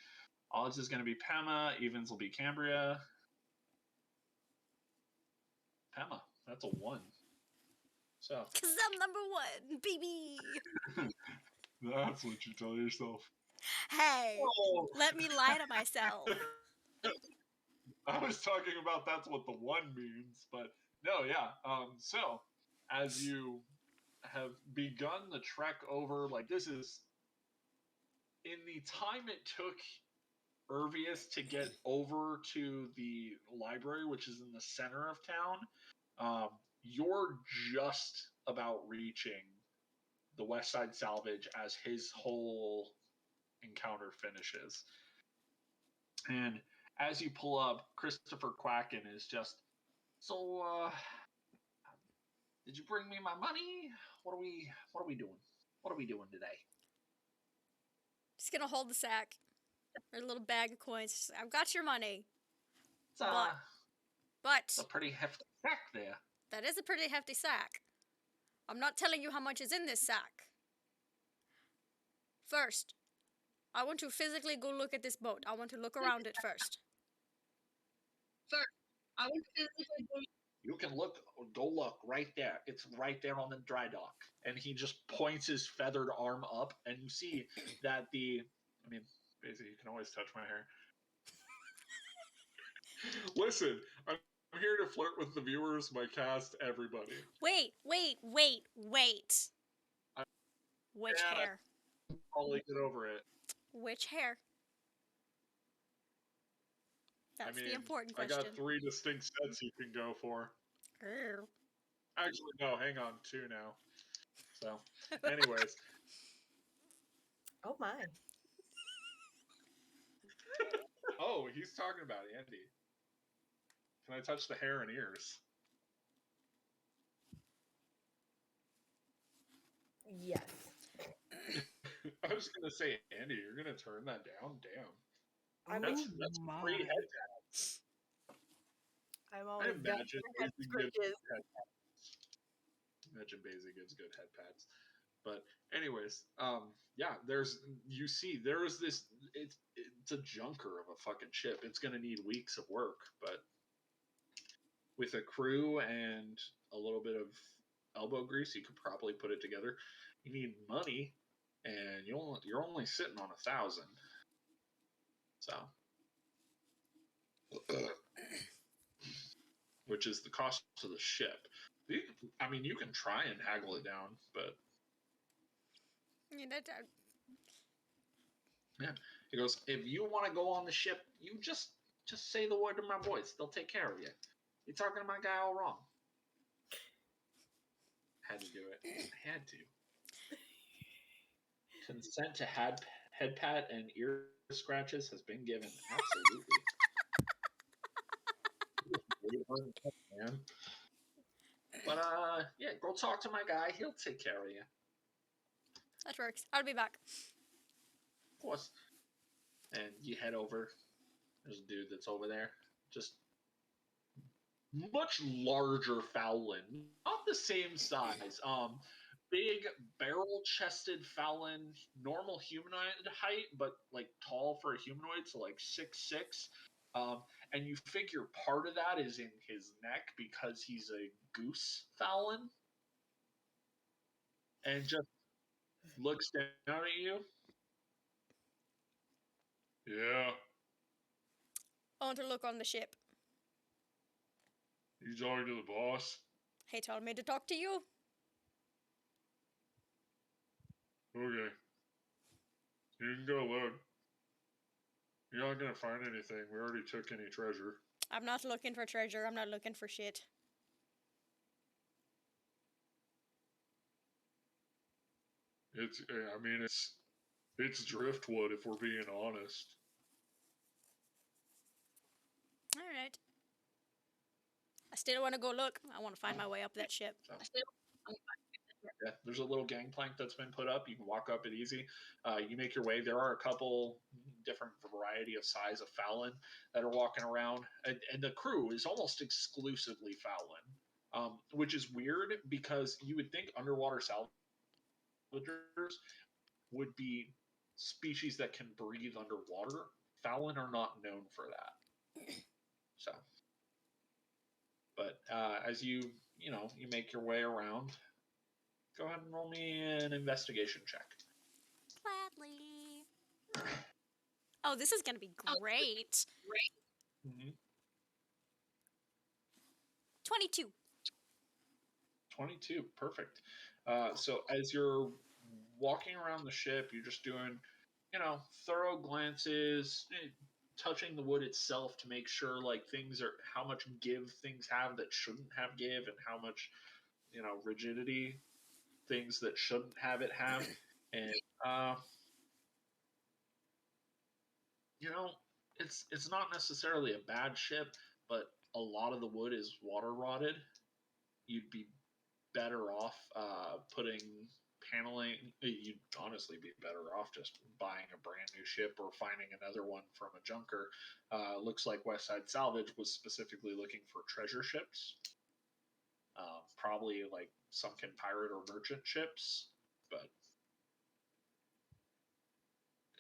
Speaker 2: Odds is gonna be Pema. Evens will be Cambria. Pema. That's a 1. So.
Speaker 1: Because I'm number 1, baby.
Speaker 2: That's what you tell yourself.
Speaker 1: Hey, let me lie to myself.
Speaker 2: I was talking about that's what the 1 means, but no, yeah. So as you have begun the trek over, like this is in the time it took Urvius to get over to the library, which is in the center of town, you're just about reaching the West Side Salvage as his whole encounter finishes. And as you pull up, Christopher Quacken is just, so, did you bring me my money? What are we doing? What are we doing today?
Speaker 1: Just gonna hold the sack. Or a little bag of coins. I've got your money.
Speaker 2: It's
Speaker 1: But
Speaker 2: a pretty hefty sack there.
Speaker 1: that is a pretty hefty sack. I'm not telling you how much is in this sack. First, I want to physically go look at this boat. I want to look around it first.
Speaker 2: You can go look right there. It's right there on the dry dock. And he just points his feathered arm up, and you see that basically, you can always touch my hair. Listen, I'm here to flirt with the viewers, my cast, everybody.
Speaker 1: Wait. Which hair?
Speaker 2: I'll get over it.
Speaker 1: Which hair? That's the important question.
Speaker 2: I got 3 distinct sets you can go for.
Speaker 1: Grr.
Speaker 2: Actually, no, hang on, 2 now. So, anyways.
Speaker 4: Oh my.
Speaker 2: Oh, he's talking about Andy. Can I touch the hair and ears?
Speaker 4: Yes.
Speaker 2: I was gonna say, Andy, you're gonna turn that down? Damn.
Speaker 3: Oh
Speaker 2: That's
Speaker 3: my.
Speaker 2: free head pads.
Speaker 4: I'm
Speaker 2: I
Speaker 4: always down
Speaker 2: imagine
Speaker 4: for head
Speaker 2: Basie gives
Speaker 4: scratches.
Speaker 2: head pads. Imagine Basie gives good head pads. But anyways, yeah, there is this. It's a junker of a fucking ship. It's gonna need weeks of work, but with a crew and a little bit of elbow grease, you could probably put it together. You need money, and you're only sitting on 1,000. So, which is the cost of the ship. I mean, you can try and haggle it down, but
Speaker 1: Yeah,
Speaker 2: yeah. He goes, if you want to go on the ship, you just say the word to my boys. They'll take care of you. You're talking to my guy all wrong. Had to do it. I had to. Consent to head pat and ear scratches has been given. Absolutely. Man. But yeah, go talk to my guy. He'll take care of you.
Speaker 1: that works. I'll be back.
Speaker 2: Of course. And you head over. There's a dude that's over there. Just much larger Fowlin. Not the same size. Big barrel-chested Fowlin, normal humanoid height, but like tall for a humanoid, so like 6'6". And you figure part of that is in his neck because he's a goose Fowlin, and just looks down at you. Yeah,
Speaker 1: I want to look on the ship.
Speaker 2: you talking to the boss?
Speaker 1: He told me to talk to you.
Speaker 2: Okay, you can go look. You're not gonna find anything. We already took any treasure.
Speaker 1: I'm not looking for treasure. I'm not looking for shit.
Speaker 2: I mean, it's driftwood if we're being honest.
Speaker 1: All right. I still want to go look. I want to find my way up that ship.
Speaker 2: So, yeah, there's a little gangplank that's been put up. You can walk up it easy. You make your way. There are a couple different variety of size of Fallon that are walking around, and the crew is almost exclusively Fallon, which is weird because you would think underwater salvagers would be species that can breathe underwater. Fallon are not known for that. So, but as you make your way around, go ahead and roll me an investigation check.
Speaker 1: Gladly. Oh, this is going to be great.
Speaker 2: Mm-hmm.
Speaker 1: 22.
Speaker 2: 22, perfect. So as you're walking around the ship, you're just doing, thorough glances, touching the wood itself to make sure like things are how much give things have that shouldn't have give, and how much rigidity things that shouldn't have it have, and you know, it's not necessarily a bad ship, but a lot of the wood is water rotted. You'd be better off putting paneling. You'd honestly be better off just buying a brand new ship or finding another one from a junker. Looks like Westside Salvage was specifically looking for treasure ships, probably like sunken pirate or merchant ships, but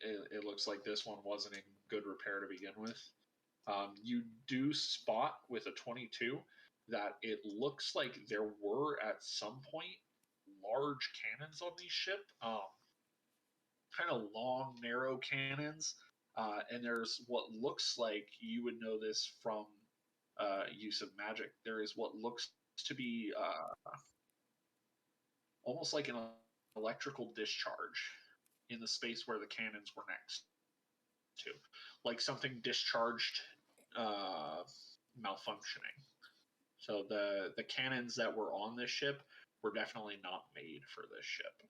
Speaker 2: it looks like this one wasn't in good repair to begin with. You do spot with a 22 that it looks like there were at some point large cannons on these ship, kind of long, narrow cannons. And there's what looks like, you would know this from use of magic, there is what looks to be almost like an electrical discharge in the space where the cannons were next to, like something discharged malfunctioning. So the cannons that were on this ship were definitely not made for this ship.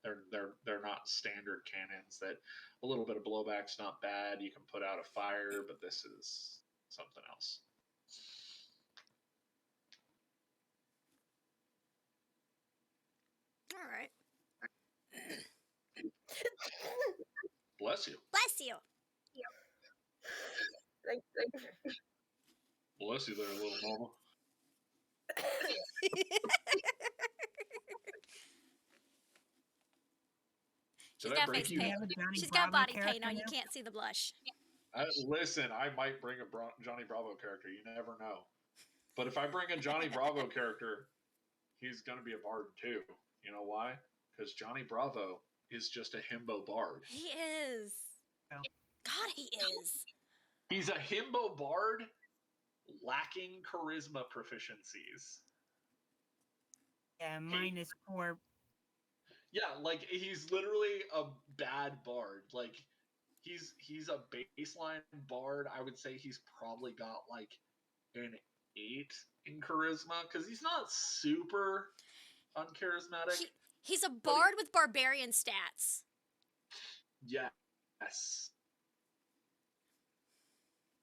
Speaker 2: They're not standard cannons that a little bit of blowback's not bad. You can put out a fire, but this is something else.
Speaker 1: All right.
Speaker 2: Bless you.
Speaker 1: Bless you.
Speaker 2: Bless you there, little mama.
Speaker 1: She's
Speaker 2: Did I
Speaker 1: got
Speaker 2: break
Speaker 1: face
Speaker 2: you?
Speaker 3: Do you
Speaker 1: paint.
Speaker 3: have a Johnny
Speaker 1: She's got
Speaker 3: Bravo
Speaker 1: body paint
Speaker 3: character
Speaker 1: on. You
Speaker 3: now?
Speaker 1: can't see the blush.
Speaker 2: Listen, I might bring a Johnny Bravo character. You never know. But if I bring a Johnny Bravo character, he's going to be a bard too. You know why? Because Johnny Bravo is just a himbo bard.
Speaker 1: He is.
Speaker 3: Oh.
Speaker 1: God, he is.
Speaker 2: He's a himbo bard lacking charisma proficiencies.
Speaker 3: Yeah, minus 4.
Speaker 2: Yeah, like he's literally a bad bard. Like he's a baseline bard. I would say he's probably got like an 8 in charisma because he's not super uncharismatic.
Speaker 1: He's a bard with barbarian stats.
Speaker 2: Yes.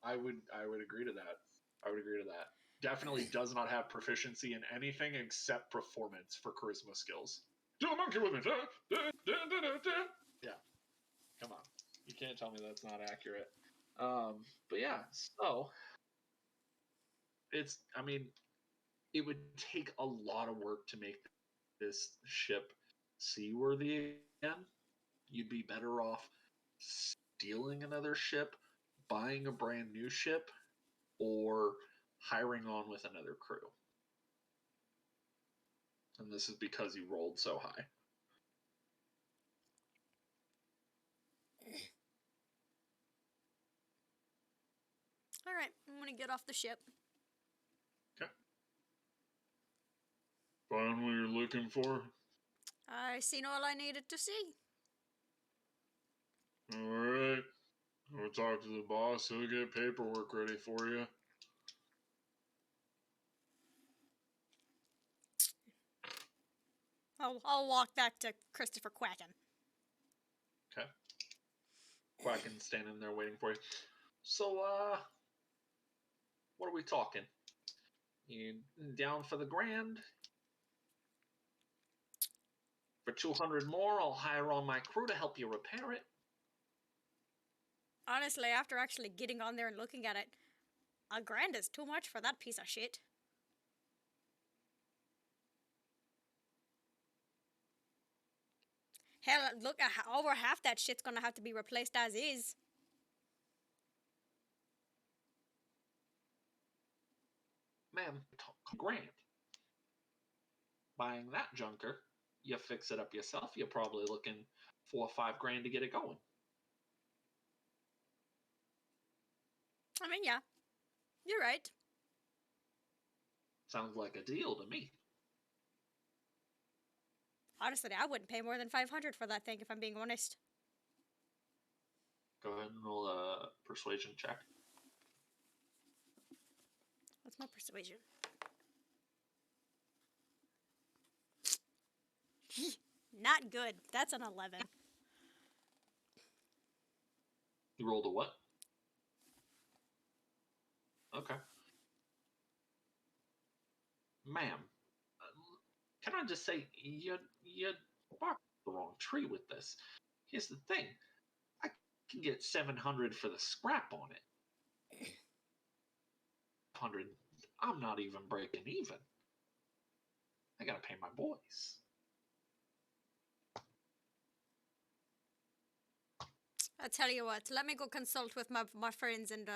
Speaker 2: I would agree to that. I would agree to that. Definitely does not have proficiency in anything except performance for charisma skills. Do a monkey with me. Yeah. Come on. You can't tell me that's not accurate. But yeah, so it would take a lot of work to make this ship seaworthy again. You'd be better off stealing another ship, buying a brand new ship, or hiring on with another crew. And this is because you rolled so high.
Speaker 1: All right, I'm gonna get off the ship.
Speaker 2: Okay. Find what you're looking for.
Speaker 1: I seen all I needed to see.
Speaker 2: All right. We'll talk to the boss. He'll get paperwork ready for you.
Speaker 1: I'll walk back to Christopher Quacken.
Speaker 2: Okay. Quacken's standing there waiting for you. So, what are we talking? You down for the grand? For 200 more, I'll hire on my crew to help you repair it.
Speaker 1: Honestly, after actually getting on there and looking at it, $1,000 is too much for that piece of shit. Hell, look, over half that shit's gonna have to be replaced as is.
Speaker 2: Ma'am, grand. Buying that junker, you fix it up yourself, you're probably looking 4 or 5 grand to get it going.
Speaker 1: I mean, yeah, you're right.
Speaker 2: Sounds like a deal to me.
Speaker 1: Honestly, I wouldn't pay more than 500 for that thing if I'm being honest.
Speaker 2: Go ahead and roll a persuasion check.
Speaker 1: What's my persuasion? Not good. That's an 11.
Speaker 2: You rolled a what? Okay. Ma'am, can I just say, you barked the wrong tree with this. Here's the thing. I can get 700 for the scrap on it. 100. I'm not even breaking even. I gotta pay my boys.
Speaker 1: I tell you what, let me go consult with my friends and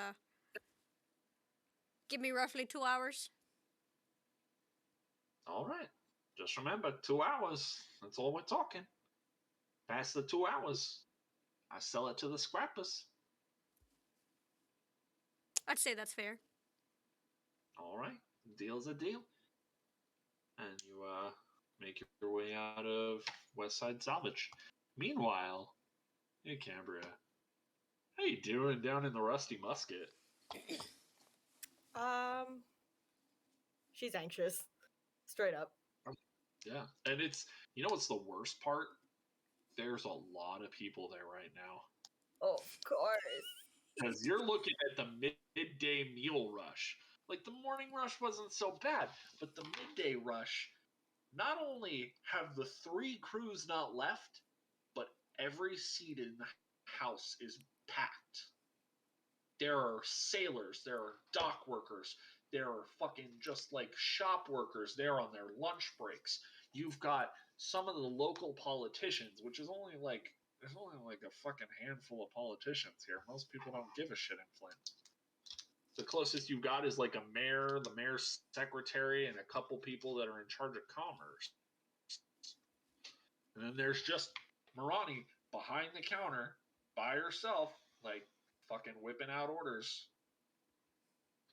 Speaker 1: give me roughly 2 hours.
Speaker 2: All right. Just remember, 2 hours. That's all we're talking. Past the 2 hours, I sell it to the scrappers.
Speaker 1: I'd say that's fair.
Speaker 2: All right. Deal's a deal. And you make your way out of West Side Salvage. Meanwhile, hey Cambria, how you doing down in the Rusty Musket?
Speaker 4: She's anxious. Straight up.
Speaker 2: Yeah, and it's, you know what's the worst part? There's a lot of people there right now.
Speaker 4: Oh, of course.
Speaker 2: Because you're looking at the midday meal rush. Like, the morning rush wasn't so bad, but the midday rush, not only have the 3 crews not left, but every seat in the house is packed. There are sailors, there are dock workers, there are fucking just like shop workers there on their lunch breaks. You've got some of the local politicians, which is only like there's only like a fucking handful of politicians here. Most people don't give a shit in Flint. The closest you got is like a mayor, the mayor's secretary, and a couple people that are in charge of commerce. And then there's just Marani behind the counter by herself, like fucking whipping out orders.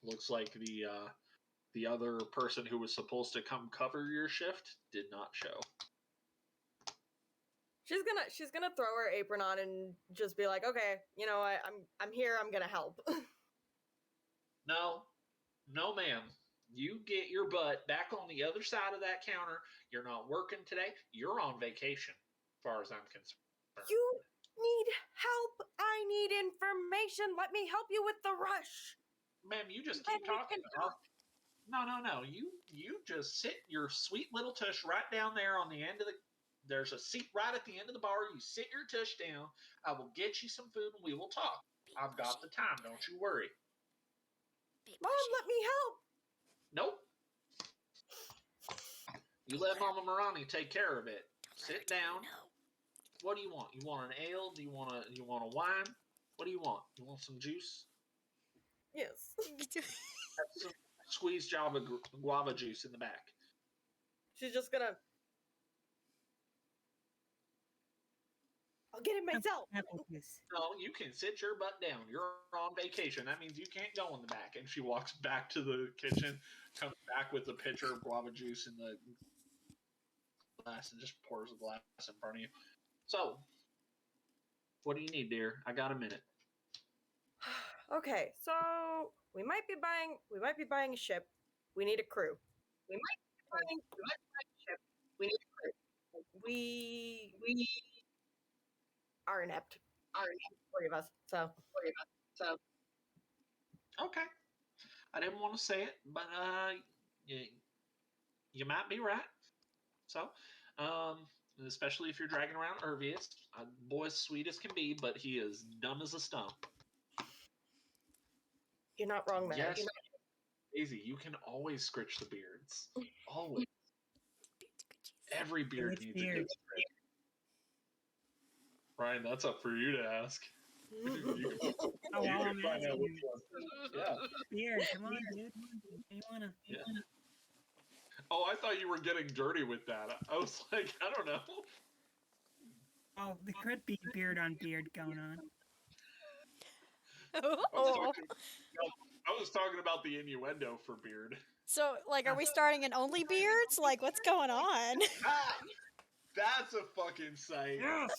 Speaker 2: Looks like the other person who was supposed to come cover your shift did not show.
Speaker 4: She's gonna throw her apron on and just be like, okay, you know what, I'm here, I'm gonna help.
Speaker 2: No, no, ma'am. You get your butt back on the other side of that counter. You're not working today. You're on vacation, as far as I'm concerned.
Speaker 4: You need help. I need information. Let me help you with the rush.
Speaker 2: Ma'am, you just
Speaker 4: Then
Speaker 2: keep
Speaker 4: we
Speaker 2: talking.
Speaker 4: can talk.
Speaker 2: No. You just sit your sweet little tush right down there on the end of the. There's a seat right at the end of the bar. You sit your tush down. I will get you some food and we will talk. I've got the time. Don't you worry.
Speaker 4: Mom, let me help.
Speaker 2: Nope. You let Mama Marani take care of it. Sit down. What do you want? You want an ale? Do you want a wine? What do you want? You want some juice?
Speaker 4: Yes.
Speaker 2: Have some squeezed guava juice in the back.
Speaker 4: She's just gonna. I'll get it myself.
Speaker 3: Apple juice.
Speaker 2: No, you can sit your butt down. You're on vacation. That means you can't go in the back. And she walks back to the kitchen, comes back with a pitcher of guava juice in the glass, and just pours a glass in front of you. So, what do you need, dear? I got a minute.
Speaker 4: Okay, so we might be buying a ship. We need a crew. We might be buying a ship. We need a crew. We are inept. Three of us. So
Speaker 2: Okay. I didn't want to say it, but you might be right. So, especially if you're dragging around Ervius. Boy's sweet as can be, but he is dumb as a stump.
Speaker 4: you're not wrong there.
Speaker 2: Yes, Daisy, you can always scritch the beards. Always. Every beard
Speaker 3: Which
Speaker 2: needs
Speaker 3: beard?
Speaker 2: a good scritch. Ryan, that's up for you to ask. You can
Speaker 3: Oh,
Speaker 2: you
Speaker 3: well,
Speaker 2: can
Speaker 3: I'm
Speaker 2: find out
Speaker 3: asking.
Speaker 2: which one. Yeah.
Speaker 3: Beard, come on, dude. You wanna?
Speaker 2: Yeah. Oh, I thought you were getting dirty with that. I was like, I don't know.
Speaker 3: Oh, the could be beard on beard going on.
Speaker 1: Oh.
Speaker 2: I was talking about the innuendo for beard.
Speaker 1: So, like, are we starting an only beards? Like, what's going on?
Speaker 2: Ah, that's a fucking site.
Speaker 3: Yes.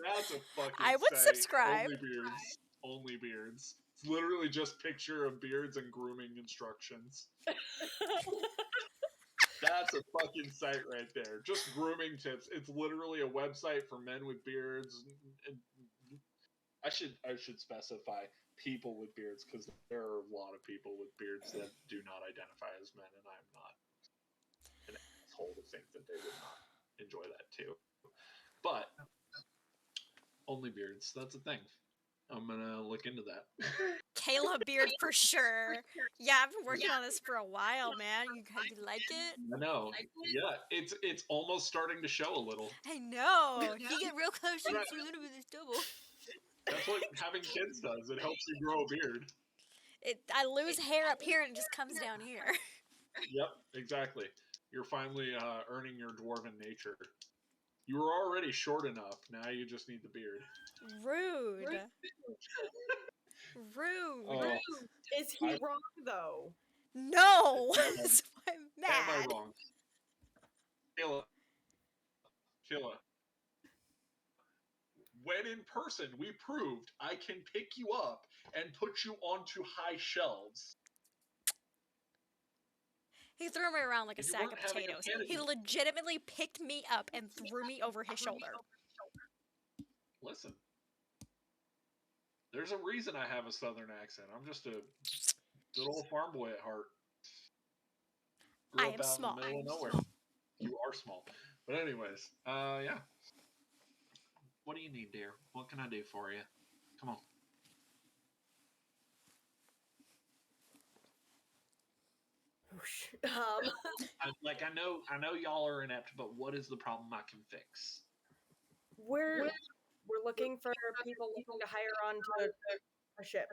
Speaker 2: That's a fucking
Speaker 1: I would
Speaker 2: site.
Speaker 1: subscribe.
Speaker 2: Only beards. Only beards. It's literally just picture of beards and grooming instructions. That's a fucking site right there. Just grooming tips. It's literally a website for men with beards. I should specify people with beards because there are a lot of people with beards that do not identify as men, and I'm not an asshole to think that they would not enjoy that too. But only beards. That's a thing. I'm gonna look into that.
Speaker 1: Kayla beard for sure. Yeah, I've been working on this for a while, man. You like it?
Speaker 2: I know. Yeah, it's almost starting to show a little.
Speaker 1: I know. If you get real close, you can see a little bit of this double.
Speaker 2: That's what having kids does. It helps you grow a beard.
Speaker 1: I lose hair up here and it just comes down here.
Speaker 2: Yep, exactly. You're finally earning your dwarven nature. You were already short enough. Now you just need the beard.
Speaker 1: Rude. Rude.
Speaker 2: Oh,
Speaker 4: Is he wrong though?
Speaker 1: No. That's why I'm
Speaker 2: am I
Speaker 1: mad.
Speaker 2: wrong? Killa. When in person, we proved I can pick you up and put you onto high shelves.
Speaker 1: He threw me around like a
Speaker 2: If you
Speaker 1: sack
Speaker 2: weren't
Speaker 1: of
Speaker 2: having a
Speaker 1: potatoes.
Speaker 2: kid,
Speaker 1: He legitimately picked me up and threw me over his shoulder.
Speaker 2: Listen, there's a reason I have a southern accent. I'm just a good old farm boy at heart. Grew
Speaker 1: I
Speaker 2: up
Speaker 1: am
Speaker 2: out
Speaker 1: small.
Speaker 2: in the middle of nowhere. You are small. But anyways, yeah. What do you need, dear? What can I do for you? Come on.
Speaker 4: Whoosh.
Speaker 2: I know y'all are inept, but what is the problem I can fix?
Speaker 4: we're looking for people looking to hire onto a ship.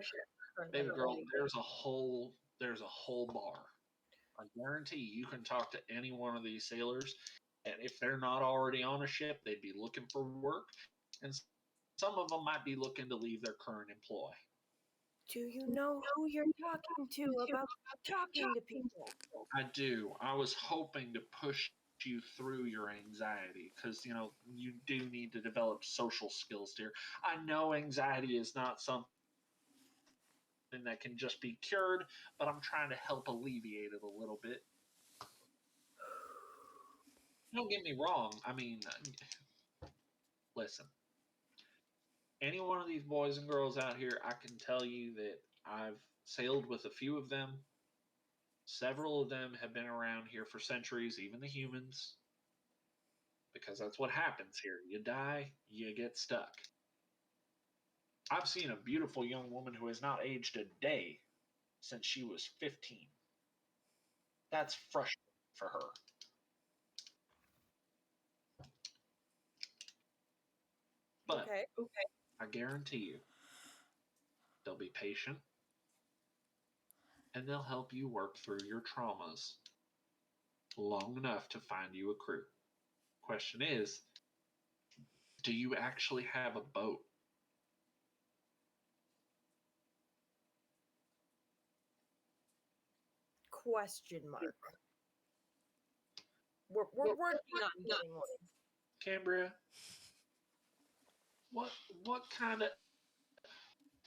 Speaker 2: Baby girl, there's a whole bar. I guarantee you can talk to any one of these sailors, and if they're not already on a ship, they'd be looking for work, and some of them might be looking to leave their current employ.
Speaker 4: Do you know who you're talking to about talking to people?
Speaker 2: I do. I was hoping to push you through your anxiety because you do need to develop social skills, dear. I know anxiety is not something that can just be cured, but I'm trying to help alleviate it a little bit. Don't get me wrong. I mean, listen, any one of these boys and girls out here, I can tell you that I've sailed with a few of them. Several of them have been around here for centuries, even the humans, because that's what happens here. You die, you get stuck. I've seen a beautiful young woman who has not aged a day since she was 15. That's frustrating for her. But
Speaker 4: Okay.
Speaker 2: I guarantee you, they'll be patient and they'll help you work through your traumas long enough to find you a crew. Question is, do you actually have a boat?
Speaker 4: Question mark. We're working on getting one.
Speaker 2: Cambria, what what kind of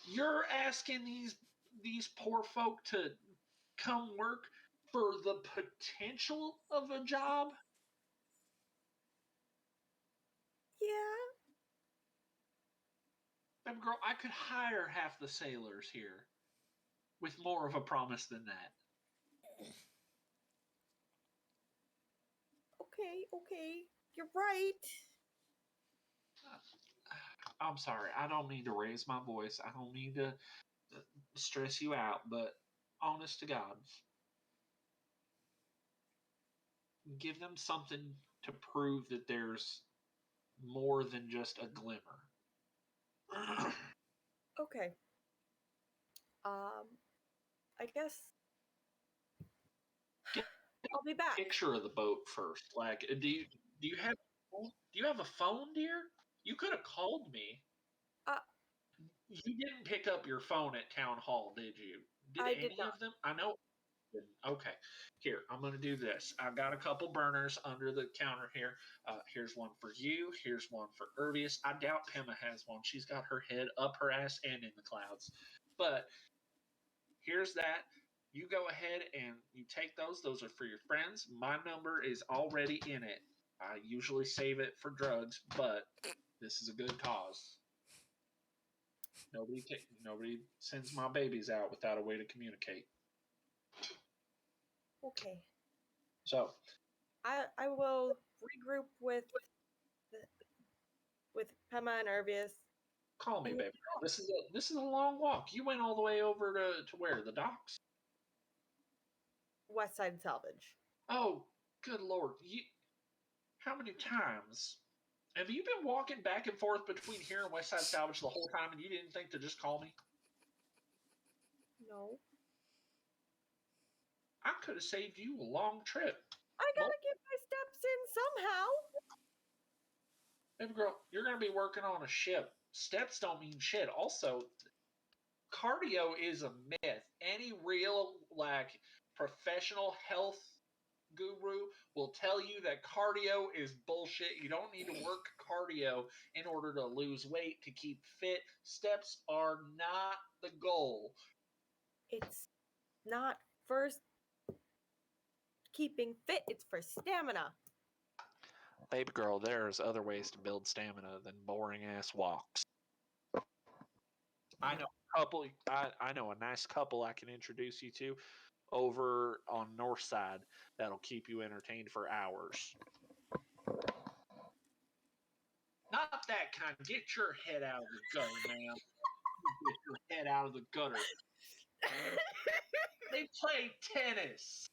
Speaker 2: you're asking these poor folk to come work for the potential of a job?
Speaker 4: Yeah.
Speaker 2: Baby girl, I could hire half the sailors here with more of a promise than that.
Speaker 4: Okay. You're right.
Speaker 2: I'm sorry. I don't mean to raise my voice. I don't mean to stress you out, but honest to God, give them something to prove that there's more than just a glimmer.
Speaker 4: Okay. I guess
Speaker 2: Get
Speaker 4: I'll be
Speaker 2: a
Speaker 4: back.
Speaker 2: picture of the boat first. Like, do you have a phone, dear? You could have called me.
Speaker 4: Uh,
Speaker 2: You didn't pick up your phone at town hall, did you? Did
Speaker 4: I did
Speaker 2: any
Speaker 4: not.
Speaker 2: of them? I know. Okay, here, I'm going to do this. I've got a couple burners under the counter here. Here's one for you. Here's one for Irvius. I doubt Pema has one. She's got her head up her ass and in the clouds. But here's that. You go ahead and you take those. Those are for your friends. My number is already in it. I usually save it for drugs, but this is a good cause. Nobody sends my babies out without a way to communicate.
Speaker 4: Okay.
Speaker 2: So
Speaker 4: I will regroup with Pema and Irvius.
Speaker 2: call me,
Speaker 4: And
Speaker 2: baby. This is a long walk. You went all the way over to where? The docks?
Speaker 4: West Side Salvage.
Speaker 2: Oh, good lord. How many times? Have you been walking back and forth between here and West Side Salvage the whole time and you didn't think to just call me?
Speaker 4: No.
Speaker 2: I could have saved you a long trip.
Speaker 4: I gotta get my steps in somehow.
Speaker 2: Baby girl, you're going to be working on a ship. Steps don't mean shit. Also, cardio is a myth. Any real, professional health guru will tell you that cardio is bullshit. You don't need to work cardio in order to lose weight, to keep fit. Steps are not the goal.
Speaker 4: It's not for keeping fit, it's for stamina.
Speaker 2: Baby girl, there's other ways to build stamina than boring ass walks. I know a couple. I know a nice couple I can introduce you to over on North Side that'll keep you entertained for hours. Not that kind. Get your head out of the gutter, man. Get your head out of the gutter. They play tennis.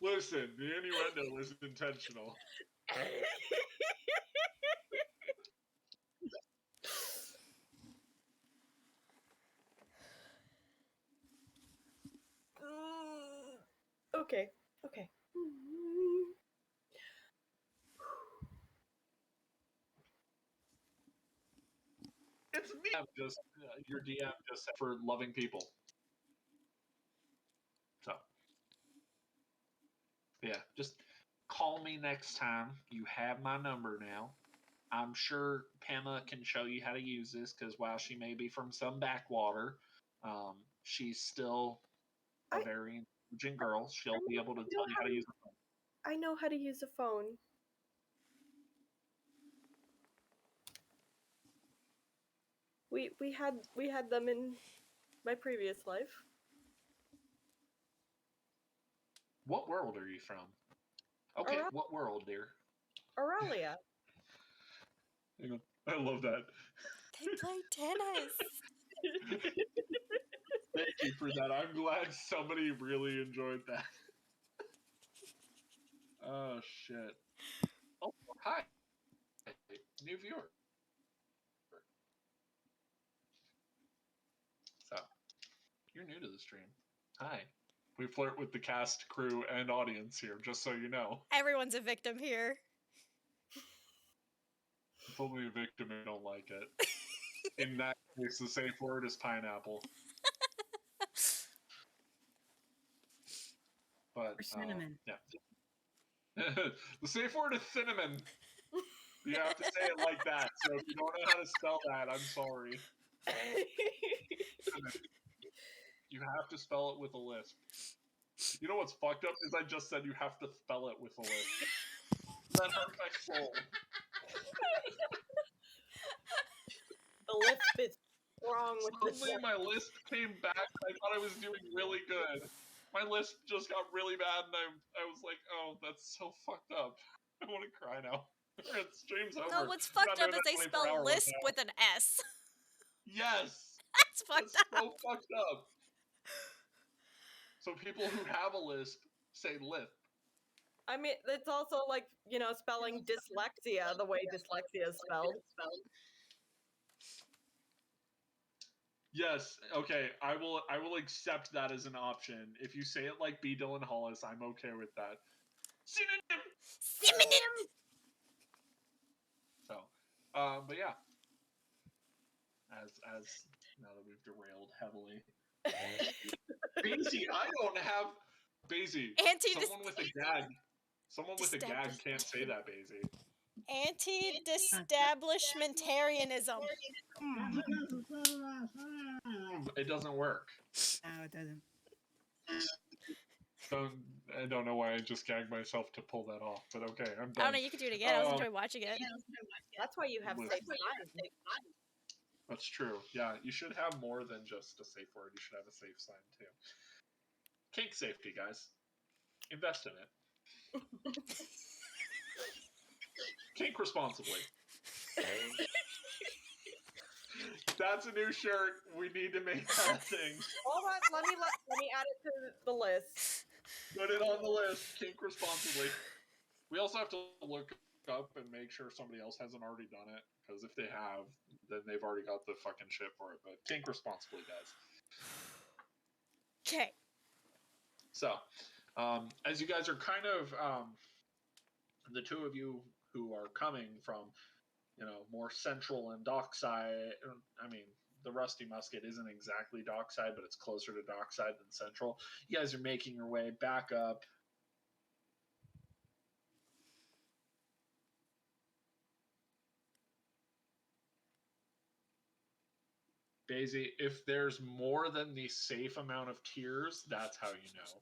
Speaker 2: Listen, the innuendo was intentional.
Speaker 4: Okay.
Speaker 2: It's me. Your DM just said for loving people. So, yeah, just call me next time. You have my number now. I'm sure Pema can show you how to use this because while she may be from some backwater, she's still a very intelligent girl. She'll be able to tell you how to use a phone.
Speaker 4: I know how to use a phone. We had them in my previous life.
Speaker 2: What world are you from? Okay, what world, dear?
Speaker 4: Aurelia.
Speaker 2: I love that.
Speaker 1: They play tennis.
Speaker 2: Thank you for that. I'm glad somebody really enjoyed that. Oh, shit. Oh, hi. New viewer. So, you're new to the stream. Hi. We flirt with the cast, crew, and audience here, just so you know.
Speaker 1: Everyone's a victim here.
Speaker 2: It's only a victim who don't like it. In that case, the safe word is pineapple. But,
Speaker 3: Or cinnamon.
Speaker 2: yeah. The safe word is cinnamon. You have to say it like that. So if you don't know how to spell that, I'm sorry. You have to spell it with a lisp. You know what's fucked up is I just said you have to spell it with a lisp. That hurt my soul.
Speaker 4: The lisp is wrong with
Speaker 2: Suddenly my lisp came back. I thought I was doing really good. My lisp just got really bad, and I was like, oh, that's so fucked up. I want to cry now. Stream's over.
Speaker 1: No, what's fucked up is they spell lisp with an S.
Speaker 2: Yes!
Speaker 1: That's fucked up.
Speaker 2: So fucked up. So people who have a lisp say lip.
Speaker 4: I mean, it's also like, spelling dyslexia the way dyslexia is spelled.
Speaker 2: Yes, okay, I will accept that as an option. If you say it like B. Dylan Hollis, I'm okay with that. Synonym! So, but yeah. As now that we've derailed heavily. Basie, I don't have Basie. Someone with a gag can't say that, Basie.
Speaker 1: Anti-establishmentarianism.
Speaker 2: It doesn't work.
Speaker 3: No, it doesn't.
Speaker 2: I don't know why I just gagged myself to pull that off, but okay, I'm done.
Speaker 1: I don't know, you could do it again. I was enjoying watching it.
Speaker 4: That's why you have safe sign.
Speaker 2: That's true. Yeah, you should have more than just a safe word. You should have a safe sign too. Kink safety, guys. Invest in it. Kink responsibly. That's a new shirt. We need to make that thing.
Speaker 4: Hold on, let me add it to the list.
Speaker 2: Put it on the list. Kink responsibly. We also have to look up and make sure somebody else hasn't already done it, because if they have, then they've already got the fucking shit for it. But kink responsibly, guys.
Speaker 1: Okay.
Speaker 2: So, as you guys are kind of the two of you who are coming from, more central and dockside. I mean, the Rusty Musket isn't exactly dockside, but it's closer to dockside than central. You guys are making your way back up. Daisy, if there's more than the safe amount of tears, that's how you know.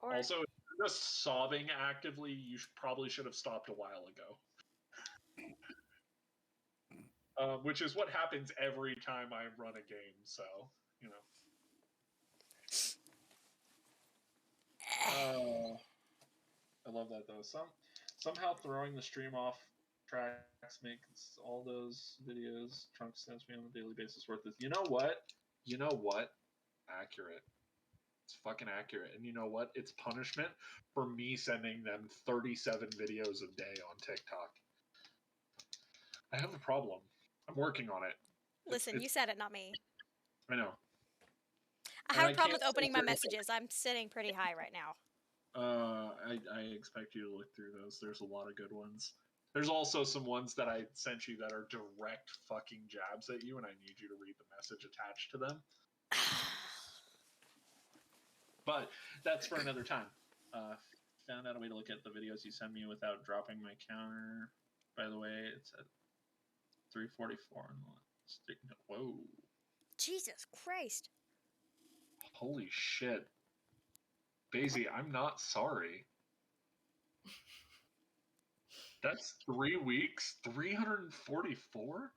Speaker 4: Or,
Speaker 2: also, if you're just sobbing actively, you probably should have stopped a while ago. Which is what happens every time I run a game, so, that though. Somehow throwing the stream off tracks makes all those videos Trunk sends me on a daily basis worth it. You know what? You know what? Accurate. It's fucking accurate. And you know what? It's punishment for me sending them 37 videos a day on TikTok. I have a problem. I'm working on it.
Speaker 1: Listen, you said it, not me.
Speaker 2: I know.
Speaker 1: I have a problem with opening my messages. I'm sitting pretty high right now.
Speaker 2: I expect you to look through those. There's a lot of good ones. There's also some ones that I sent you that are direct fucking jabs at you, and I need you to read the message attached to them. But that's for another time. Found out a way to look at the videos you send me without dropping my counter. By the way, it's at 344 on the list. Whoa.
Speaker 1: Jesus Christ.
Speaker 2: Holy shit. Basie, I'm not sorry. That's 3 weeks? 344?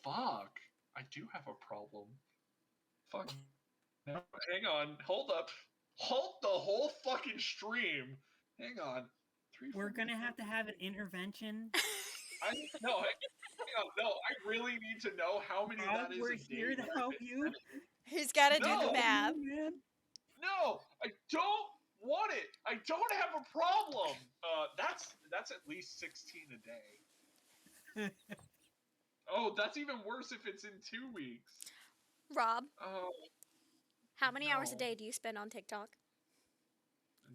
Speaker 2: Fuck. I do have a problem. Fuck. No, hang on. Hold up. Halt the whole fucking stream. Hang on.
Speaker 3: We're gonna have to have an intervention.
Speaker 2: Hang on. No, I really need to know how many that is
Speaker 3: We're
Speaker 2: a
Speaker 3: here
Speaker 2: day.
Speaker 3: to help you.
Speaker 1: He's got to do the
Speaker 2: No.
Speaker 1: math.
Speaker 3: Man.
Speaker 2: No, I don't want it. I don't have a problem. That's at least 16 a day. Oh, that's even worse if it's in 2 weeks.
Speaker 1: Rob,
Speaker 2: Oh,
Speaker 1: how many hours a
Speaker 2: no.
Speaker 1: day do you spend on TikTok?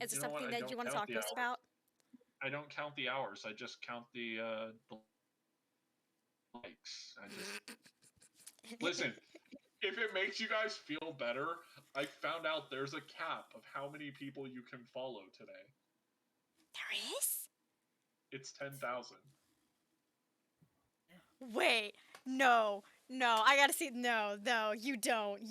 Speaker 1: Is it
Speaker 2: You know what?
Speaker 1: something
Speaker 2: I
Speaker 1: that you
Speaker 2: don't
Speaker 1: want to
Speaker 2: count
Speaker 1: talk
Speaker 2: the
Speaker 1: to us
Speaker 2: hours.
Speaker 1: about?
Speaker 2: I don't count the hours. I just count the likes. I just listen. If it makes you guys feel better, I found out there's a cap of how many people you can follow today.
Speaker 1: There is?
Speaker 2: It's 10,000.
Speaker 1: Wait, no, I gotta see. No, you don't.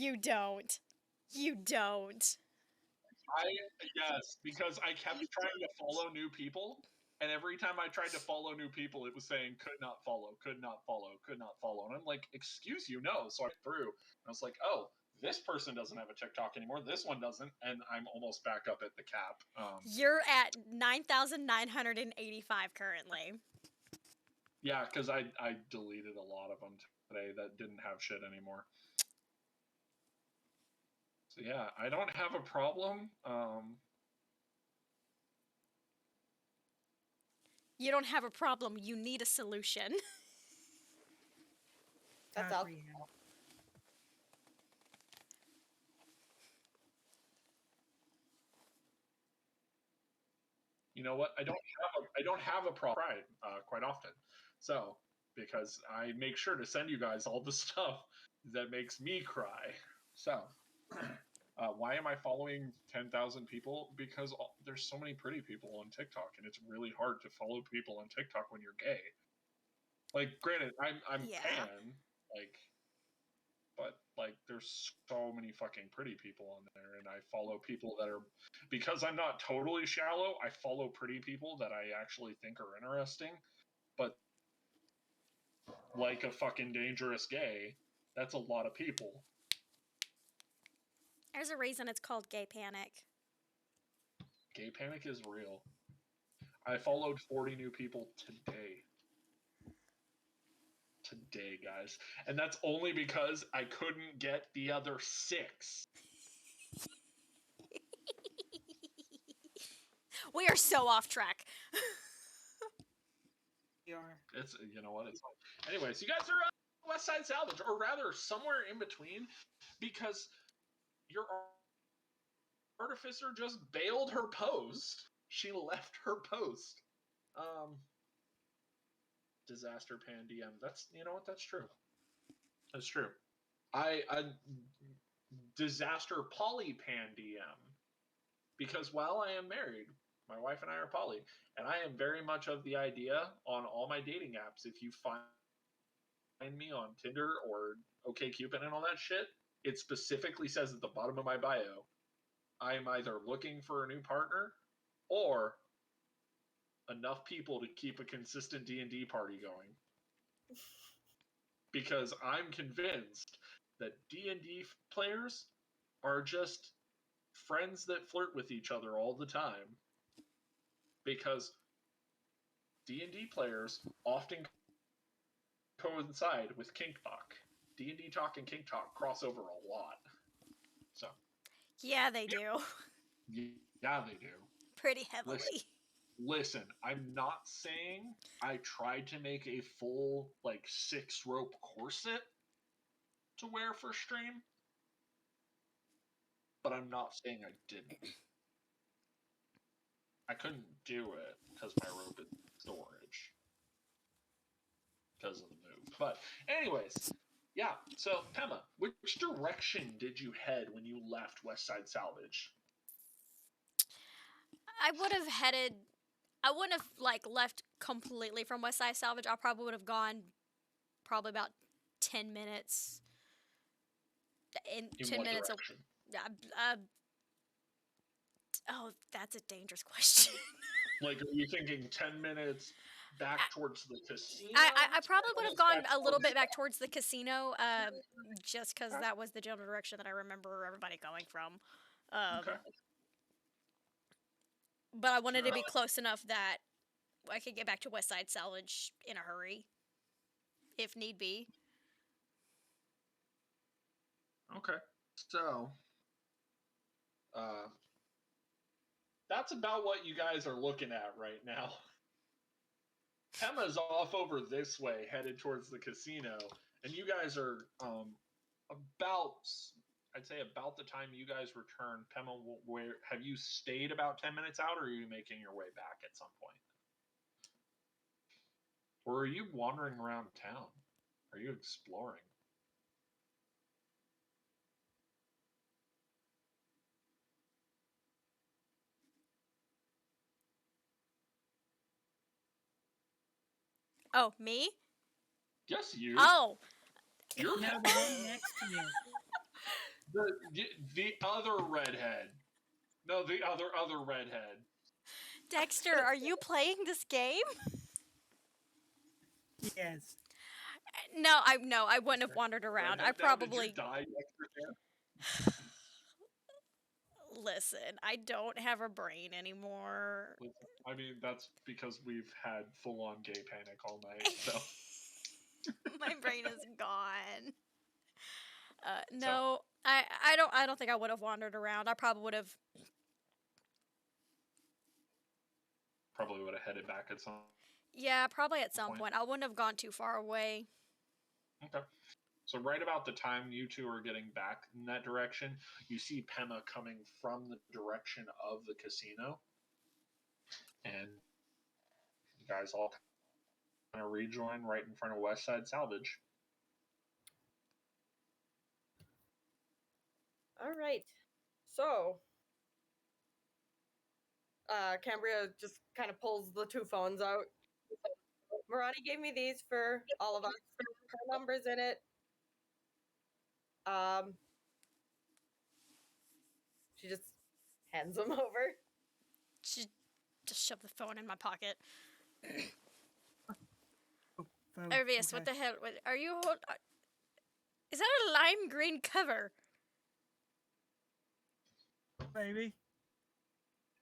Speaker 2: Yes, because I kept trying to follow new people, and every time I tried to follow new people, it was saying could not follow, could not follow, could not follow. And I'm like, excuse you, no. So I went through, and I was like, oh, this person doesn't have a TikTok anymore. This one doesn't, and I'm almost back up at the cap.
Speaker 1: You're at 9,985 currently.
Speaker 2: Yeah, because I deleted a lot of them today that didn't have shit anymore. So yeah, I don't have a problem.
Speaker 1: You don't have a problem. You need a solution.
Speaker 4: That's all.
Speaker 2: You know what? I don't have a problem quite often. So because I make sure to send you guys all the stuff that makes me cry. So why am I following 10,000 people? Because there's so many pretty people on TikTok, and it's really hard to follow people on TikTok when you're gay. Like, granted, I'm
Speaker 1: Yeah.
Speaker 2: pan, but there's so many fucking pretty people on there, and I follow people that are, because I'm not totally shallow, I follow pretty people that I actually think are interesting, but like a fucking dangerous gay, that's a lot of people.
Speaker 1: There's a reason it's called Gay Panic.
Speaker 2: Gay panic is real. I followed 40 new people today. Today, guys. And that's only because I couldn't get the other 6.
Speaker 1: We are so off track.
Speaker 3: We are.
Speaker 2: It's, you know what, it's fine. Anyways, you guys are West Side Salvage, or rather somewhere in between, because your artificer just bailed her post. She left her post. Disaster Pan DM. That's, you know what, that's true. That's true. I Disaster Poly Pan DM. Because while I am married, my wife and I are poly, and I am very much of the idea on all my dating apps, if you find me on Tinder or OkCupid and all that shit, it specifically says at the bottom of my bio, I am either looking for a new partner or enough people to keep a consistent D&D party going. Because I'm convinced that D&D players are just friends that flirt with each other all the time. because D&D players often coincide with Kink Talk. D&D Talk and Kink Talk cross over a lot. So,
Speaker 1: Yeah, they do.
Speaker 2: yeah, they do.
Speaker 1: Pretty heavily.
Speaker 2: Listen, I'm not saying I tried to make a full, 6-rope corset to wear for stream, but I'm not saying I didn't. I couldn't do it because my rope is storage. Because of the move. But, anyways, yeah. So, Pema, which direction did you head when you left Westside Salvage?
Speaker 1: I wouldn't have left completely from West Side Salvage. I probably would have gone probably about 10 minutes. In
Speaker 2: In
Speaker 1: 10
Speaker 2: what
Speaker 1: minutes.
Speaker 2: direction?
Speaker 1: Oh, that's a dangerous question.
Speaker 2: Are you thinking 10 minutes back towards the casino?
Speaker 1: I probably would have gone a little bit back towards the casino, just because that was the general direction that I remember everybody going from.
Speaker 2: Okay.
Speaker 1: But I wanted to be close enough that I could get back to West Side Salvage in a hurry, if need be.
Speaker 2: Okay. So, that's about what you guys are looking at right now. Pema's off over this way, headed towards the casino, and you guys are I'd say about the time you guys return. Pema, where have you stayed about 10 minutes out, or are you making your way back at some point? Or are you wandering around town? Are you exploring?
Speaker 1: Oh, me?
Speaker 2: Yes, you.
Speaker 1: Oh,
Speaker 2: You're
Speaker 3: No, the one next to you.
Speaker 2: the other redhead. No, the other redhead.
Speaker 1: Dexter, are you playing this game?
Speaker 3: Yes.
Speaker 1: No, I wouldn't have wandered around. I
Speaker 2: Redhead now, did you
Speaker 1: probably
Speaker 2: die yesterday?
Speaker 1: listen. I don't have a brain anymore.
Speaker 2: I mean, that's because we've had full-on gay panic all night. So
Speaker 1: My brain is gone. No, I don't think I would have wandered around. I probably would have.
Speaker 2: probably would have headed back at some
Speaker 1: Yeah, probably at some
Speaker 2: point.
Speaker 1: point. I wouldn't have gone too far away.
Speaker 2: Okay. So right about the time you two are getting back in that direction, you see Pema coming from the direction of the casino, and you guys all kind of rejoin right in front of West Side Salvage.
Speaker 4: All right. So, Cambria just kind of pulls the two phones out. Marani gave me these for all of us. Her number's in it. She just hands them over.
Speaker 1: Just shove the phone in my pocket.
Speaker 3: Oh, phone.
Speaker 1: Ervius, what
Speaker 3: Okay.
Speaker 1: the hell? Are you hold? Is that a lime green cover?
Speaker 3: Baby.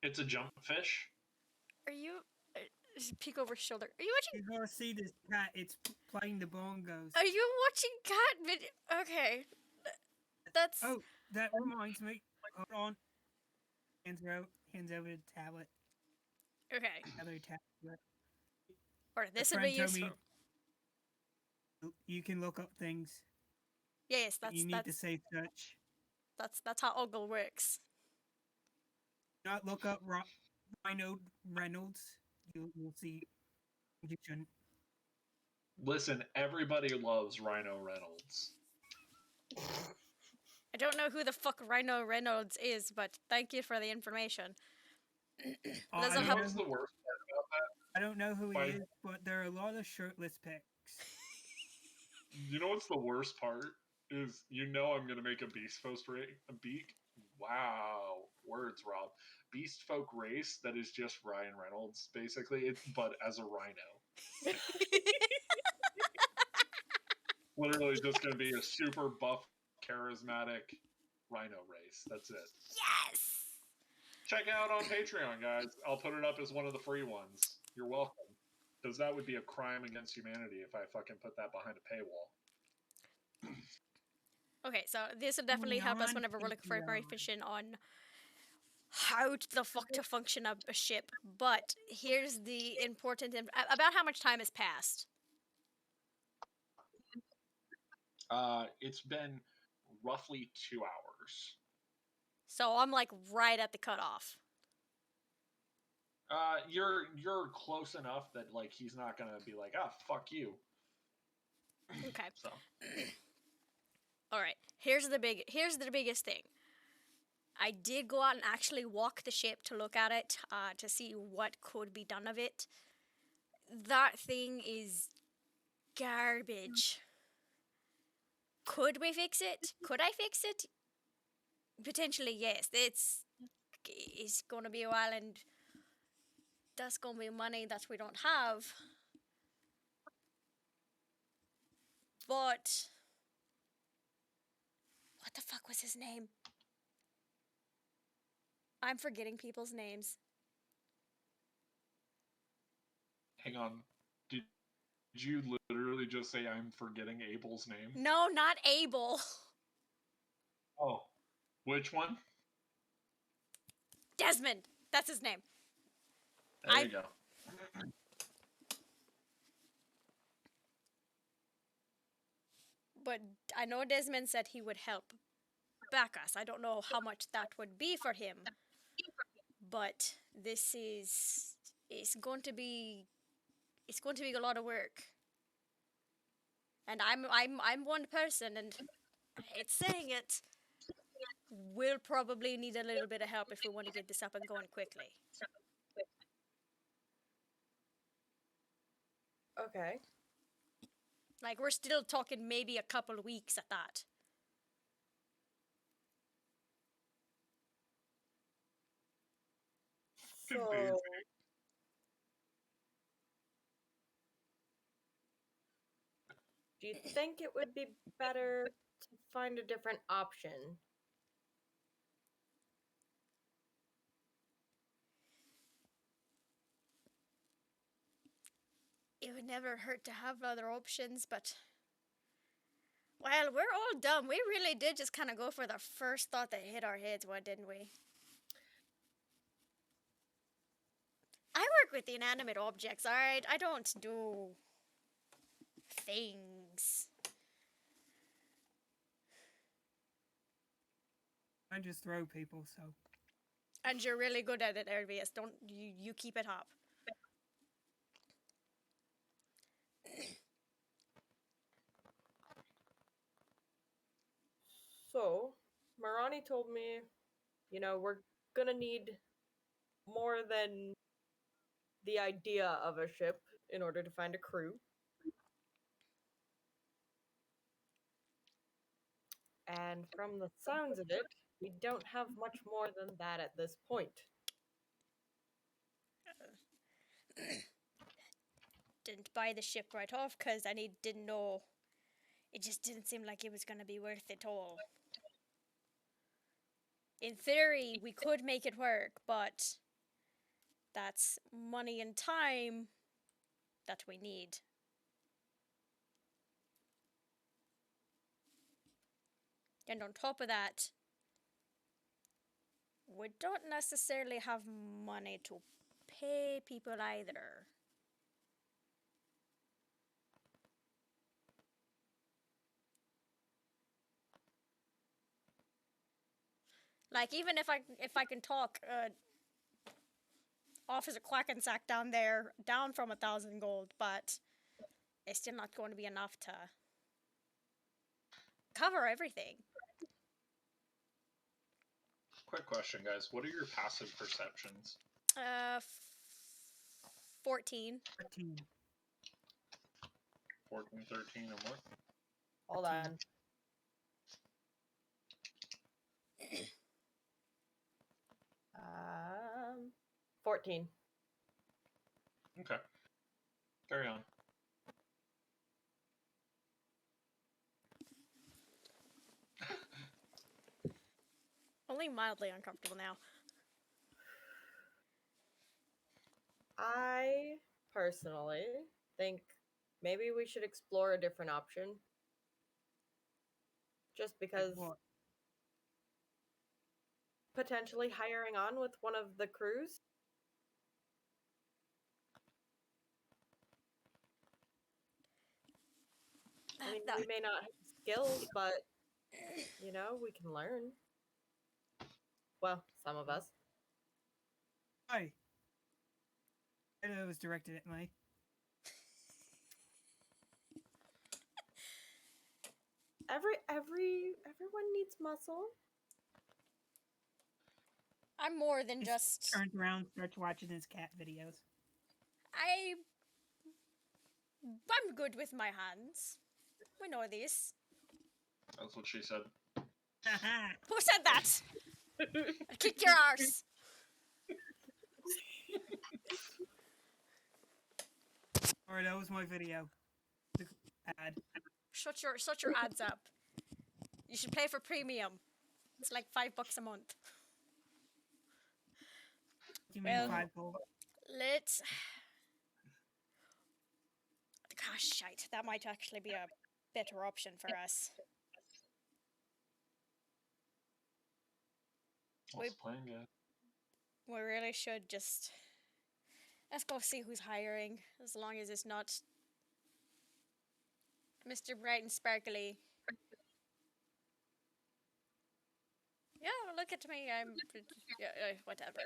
Speaker 2: It's a jump fish.
Speaker 1: Are you? Just peek over his shoulder. Are you watching?
Speaker 3: You gotta see this cat. It's playing the bongos.
Speaker 1: Are you watching cat video? Okay, that's.
Speaker 3: Oh, that reminds me. Hold on. Hands over the tablet.
Speaker 1: Okay.
Speaker 3: Other tablet.
Speaker 1: Or
Speaker 3: A
Speaker 1: this would be
Speaker 3: friend told
Speaker 1: useful.
Speaker 3: me you can look up things.
Speaker 1: Yes,
Speaker 3: But you need to say search.
Speaker 1: that's how Ogle works.
Speaker 3: Not look up Rhino Reynolds. You'll see. You shouldn't.
Speaker 2: Listen, everybody loves Rhino Reynolds.
Speaker 1: I don't know who the fuck Rhino Reynolds is, but thank you for the information.
Speaker 3: I
Speaker 1: Doesn't
Speaker 3: don't
Speaker 2: You
Speaker 1: have-
Speaker 2: know what's the worst part about that?
Speaker 3: I don't know who he
Speaker 2: Why-
Speaker 3: is, but there are a lot of shirtless pics.
Speaker 2: You know what's the worst part? Is I'm gonna make a beast beak. Wow, words, Rob. Beast folk race that is just Ryan Reynolds, basically, but as a rhino. Literally just gonna be a super buff, charismatic rhino race. That's it.
Speaker 1: Yes.
Speaker 2: check out on Patreon, guys. I'll put it up as one of the free ones. You're welcome. Because that would be a crime against humanity if I fucking put that behind a paywall.
Speaker 1: Okay, so this will definitely help us
Speaker 3: on
Speaker 1: whenever we're looking for
Speaker 3: Patreon.
Speaker 1: information on how the fuck to function a ship. But here's the important about how much time has passed.
Speaker 2: It's been roughly 2 hours.
Speaker 1: So I'm like right at the cutoff.
Speaker 2: You're close enough that like he's not gonna be like, ah, fuck you.
Speaker 1: Okay.
Speaker 2: So
Speaker 1: All right. Here's the biggest thing. I did go out and actually walk the ship to look at it, to see what could be done of it. That thing is garbage. Could we fix it? Could I fix it? Potentially, yes. It's going to be a while, and that's going to be money that we don't have. But what the fuck was his name? I'm forgetting people's names.
Speaker 2: hang on. Did you literally just say I'm forgetting Abel's name?
Speaker 1: No, not Abel.
Speaker 2: Oh. Which one?
Speaker 1: Desmond. That's his name.
Speaker 2: There you go.
Speaker 1: But I know Desmond said he would help back us. I don't know how much that would be for him. But this is it's going to be a lot of work. And I'm one person, and it's saying it. We'll probably need a little bit of help if we want to get this up and going quickly.
Speaker 4: Okay.
Speaker 1: Like, we're still talking maybe a couple of weeks at that.
Speaker 4: So, do you think it would be better to find a different option?
Speaker 1: It would never hurt to have other options, but... Well, we're all dumb. We really did just kind of go for the first thought that hit our heads, why didn't we? I work with inanimate objects, alright? I don't do... things.
Speaker 3: I just throw people, so
Speaker 1: And you're really good at it, Ervius. Don't... You keep it up.
Speaker 4: So, Marani told me, we're gonna need more than the idea of a ship in order to find a crew. And from the sounds of it, we don't have much more than that at this point.
Speaker 1: Didn't buy the ship right off because I didn't know. It just didn't seem like it was going to be worth it all. In theory, we could make it work, but that's money and time that we need. And on top of that, we don't necessarily have money to pay people either. Like, even if I can talk Officer Quackensack down there, down from 1,000 gold, but it's still not going to be enough to cover everything.
Speaker 2: Quick question, guys. What are your passive perceptions?
Speaker 1: 14.
Speaker 3: 13.
Speaker 2: 14, 13, and what?
Speaker 4: Hold on. 14.
Speaker 2: Okay. Carry on.
Speaker 1: Only mildly uncomfortable now.
Speaker 4: I personally think maybe we should explore a different option. Just because
Speaker 3: What?
Speaker 4: potentially hiring on with one of the crews. I mean, we may not have skills, but we can learn. Well, some of us.
Speaker 3: Hi. I know it was directed at me.
Speaker 4: Everyone needs muscle.
Speaker 1: I'm more than
Speaker 3: He
Speaker 1: just.
Speaker 3: turns around, starts watching his cat videos.
Speaker 1: I'm good with my hands. We know this.
Speaker 2: That's what she said.
Speaker 3: Haha.
Speaker 1: Who said that? I'll kick your arse.
Speaker 3: Alright, that was my video. The ad.
Speaker 1: Shut your ads up. You should pay for premium. It's like $5 a month.
Speaker 3: What do you mean
Speaker 1: Well,
Speaker 3: 5 gold?
Speaker 1: let's. Gosh, shite. That might actually be a better option for us.
Speaker 2: What's the plan, guys?
Speaker 1: We really should just. Let's go see who's hiring. As long as it's not Mr. Bright and Sparkly. Yeah, look at me. I'm. Whatever.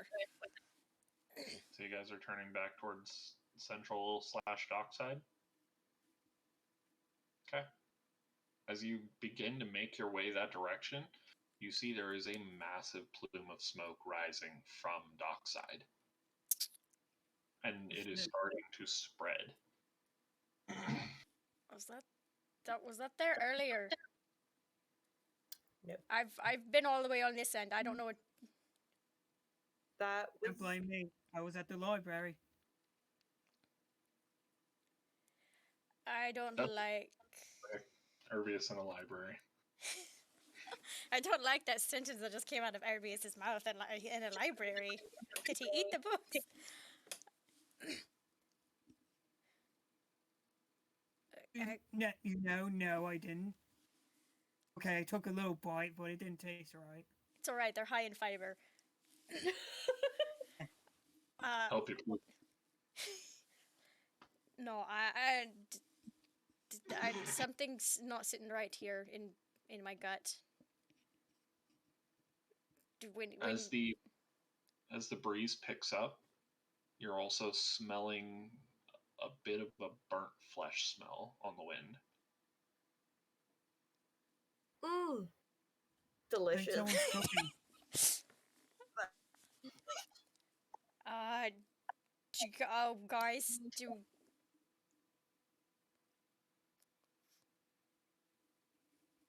Speaker 2: So you guys are turning back towards Central / Dockside? Okay. As you begin to make your way that direction, you see there is a massive plume of smoke rising from Dockside. And it is starting to spread.
Speaker 1: Was that there earlier?
Speaker 4: Nope.
Speaker 1: I've been all the way on this end. I don't know what.
Speaker 4: That was
Speaker 3: Don't blame me. I was at the library.
Speaker 1: I don't
Speaker 2: That's-
Speaker 1: like.
Speaker 2: Erbius in a library.
Speaker 1: I don't like that sentence that just came out of Arbius's mouth in a library. Did he eat the books?
Speaker 3: No, I didn't. Okay, I took a little bite, but it didn't taste right.
Speaker 1: It's alright, they're high in fiber.
Speaker 2: Help you.
Speaker 1: No, something's not sitting right here in my gut.
Speaker 2: As the breeze picks up, you're also smelling a bit of a burnt flesh smell on the wind.
Speaker 4: mmm,
Speaker 3: I think
Speaker 4: delicious.
Speaker 3: someone's cooking.
Speaker 1: Guys,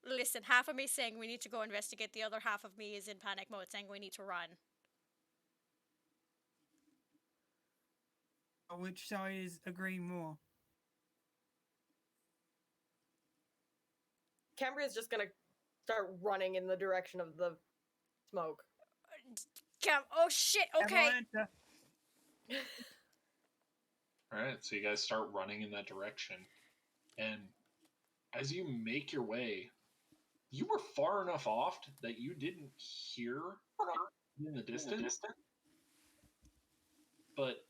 Speaker 1: listen, half of me saying we need to go investigate, the other half of me is in panic mode saying we need to run.
Speaker 3: Which side is agreeing more?
Speaker 4: Cambria's just gonna start running in the direction of the smoke.
Speaker 1: Oh shit, okay.
Speaker 3: Atlanta.
Speaker 2: Alright, so you guys start running in that direction. And as you make your way, you were far enough off that you didn't hear in the distance. But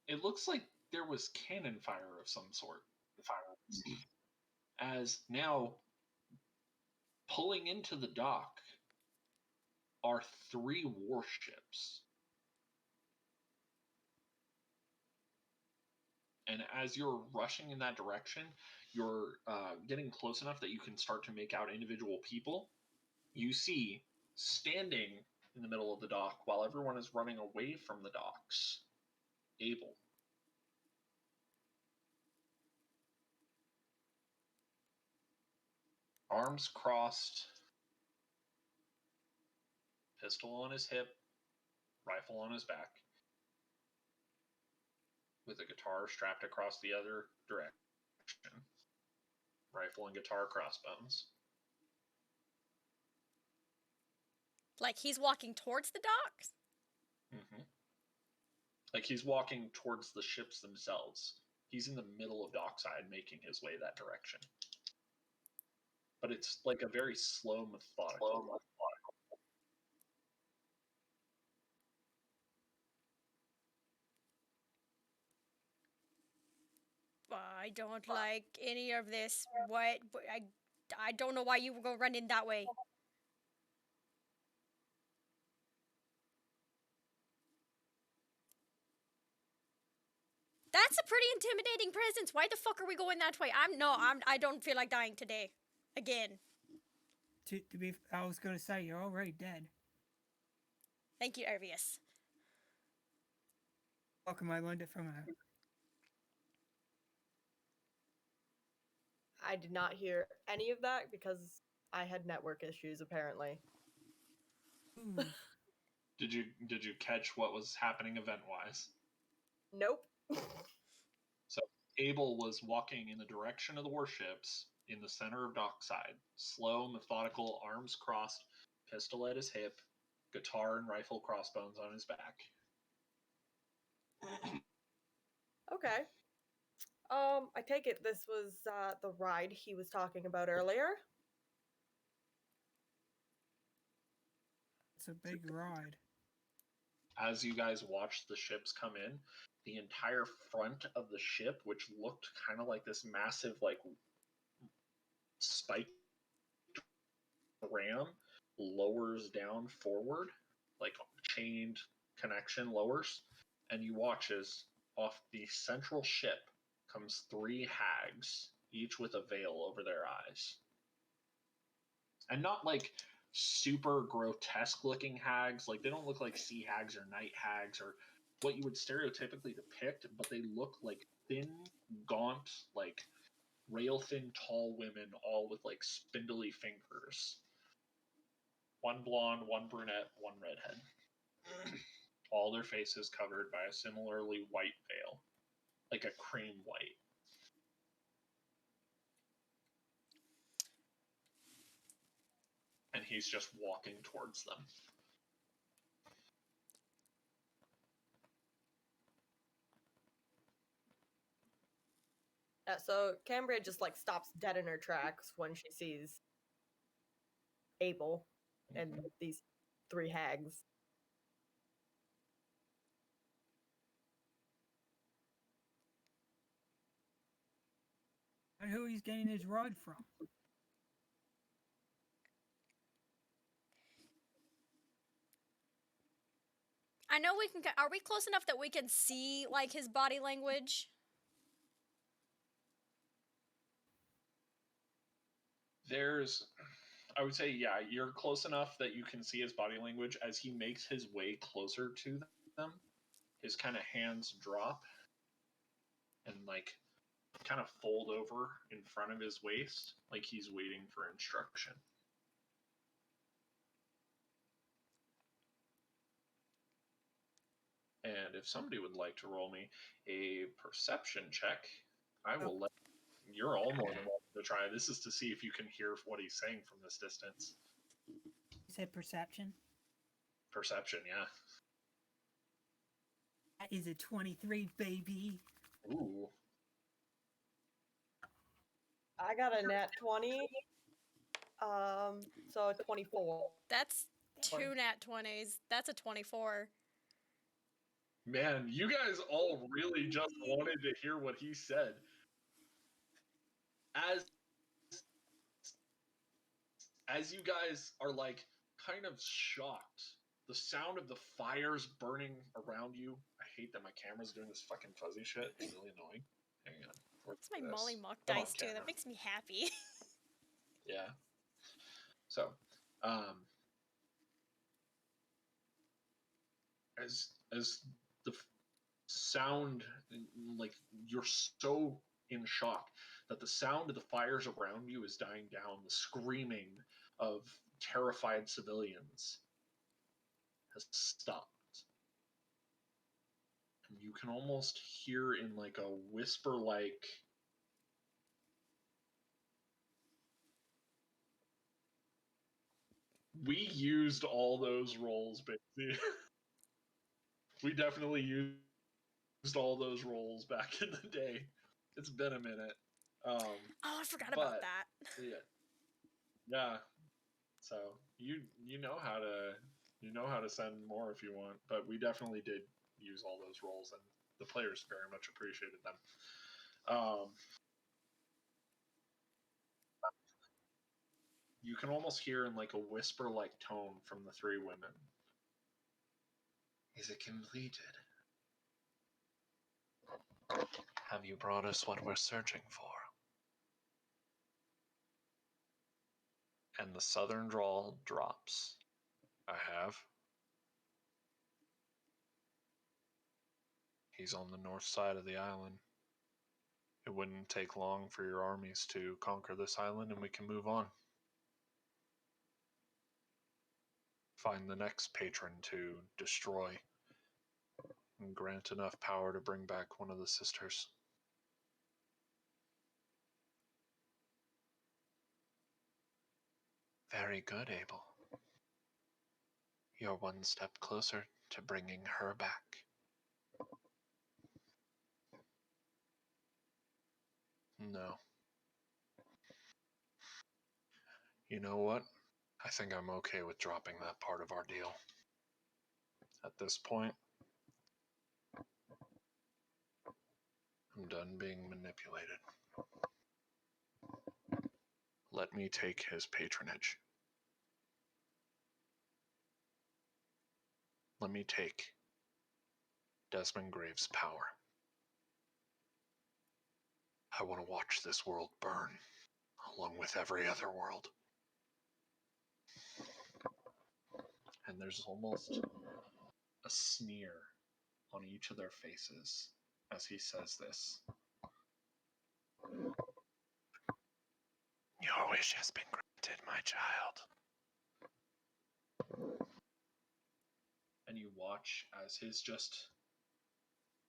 Speaker 2: it looks like there was cannon fire of some sort. As now, pulling into the dock are 3 warships. And as you're rushing in that direction, you're getting close enough that you can start to make out individual people. You see, standing in the middle of the dock while everyone is running away from the docks, Abel. Arms crossed, pistol on his hip, rifle on his back, with a guitar strapped across the other direction. Rifle and guitar crossbones.
Speaker 1: Like he's walking towards the docks?
Speaker 2: Mm-hmm. Like he's walking towards the ships themselves. He's in the middle of dockside making his way that direction. But it's like a very slow, methodical.
Speaker 1: I don't like any of this. What? I don't know why you were going running that way. That's a pretty intimidating presence. Why the fuck are we going that way? I don't feel like dying today. Again.
Speaker 3: I was gonna say you're already dead.
Speaker 1: Thank you, Arvius.
Speaker 3: Welcome, I learned it from her.
Speaker 4: I did not hear any of that because I had network issues apparently.
Speaker 3: Ooh.
Speaker 2: Did you catch what was happening event wise?
Speaker 4: Nope.
Speaker 2: So Abel was walking in the direction of the warships in the center of dockside, slow, methodical, arms crossed, pistol at his hip, guitar and rifle crossbones on his back.
Speaker 4: Okay. I take it this was the ride he was talking about earlier.
Speaker 3: It's a big ride.
Speaker 2: As you guys watched the ships come in, the entire front of the ship, which looked kind of like this massive, like, spiked ram, lowers down forward, like chained connection lowers, and you watch as off the central ship comes three hags, each with a veil over their eyes. And not like super grotesque looking hags, like they don't look like sea hags or night hags or what you would stereotypically depict, but they look like thin, gaunt, like rail thin, tall women, all with like spindly fingers. One blonde, one brunette, one redhead. All their faces covered by a similarly white veil, like a cream white. And he's just walking towards them.
Speaker 4: So Cambria just like stops dead in her tracks when she sees Abel and these three hags.
Speaker 3: And who he's getting his ride from?
Speaker 1: I know we can. Are we close enough that we can see like his body language?
Speaker 2: I would say, yeah, you're close enough that you can see his body language as he makes his way closer to them. His kind of hands drop and like kind of fold over in front of his waist, like he's waiting for instruction. And if somebody would like to roll me a perception check, I will let. You're all more than welcome to try. This is to see if you can hear what he's saying from this distance.
Speaker 3: You said perception?
Speaker 2: Perception, yeah.
Speaker 3: That is a 23, baby.
Speaker 2: Ooh.
Speaker 4: I got a nat 20. So 24.
Speaker 1: That's two nat 20s. That's a 24.
Speaker 2: Man, you guys all really just wanted to hear what he said. As you guys are like kind of shocked, the sound of the fires burning around you. I hate that my camera's doing this fucking fuzzy shit. It's really annoying. Hang on.
Speaker 1: That's my Molly Mock
Speaker 2: Come on,
Speaker 1: dice too.
Speaker 2: camera.
Speaker 1: That makes me happy.
Speaker 2: Yeah. So, as the sound, like you're so in shock that the sound of the fires around you is dying down, the screaming of terrified civilians has stopped. And you can almost hear in like a whisper like we used all those rolls, baby. We definitely used all those rolls back in the day. It's been a minute.
Speaker 1: Oh, I forgot about that.
Speaker 2: Yeah. So you know how to send more if you want, but we definitely did use all those rolls, and the players very much appreciated them. You can almost hear in like a whisper-like tone from the three women. Is it completed? Have you brought us what we're searching for? And the southern drawl drops. I have. He's on the north side of the island. It wouldn't take long for your armies to conquer this island and we can move on. Find the next patron to destroy and grant enough power to bring back one of the sisters. Very good, Abel. You're one step closer to bringing her back. No. You know what? I think I'm okay with dropping that part of our deal. At this point, I'm done being manipulated. Let me take his patronage. Let me take Desmond Graves' power. I want to watch this world burn, along with every other world. And there's almost a sneer on each of their faces as he says this. Your wish has been granted, my child. And you watch as his just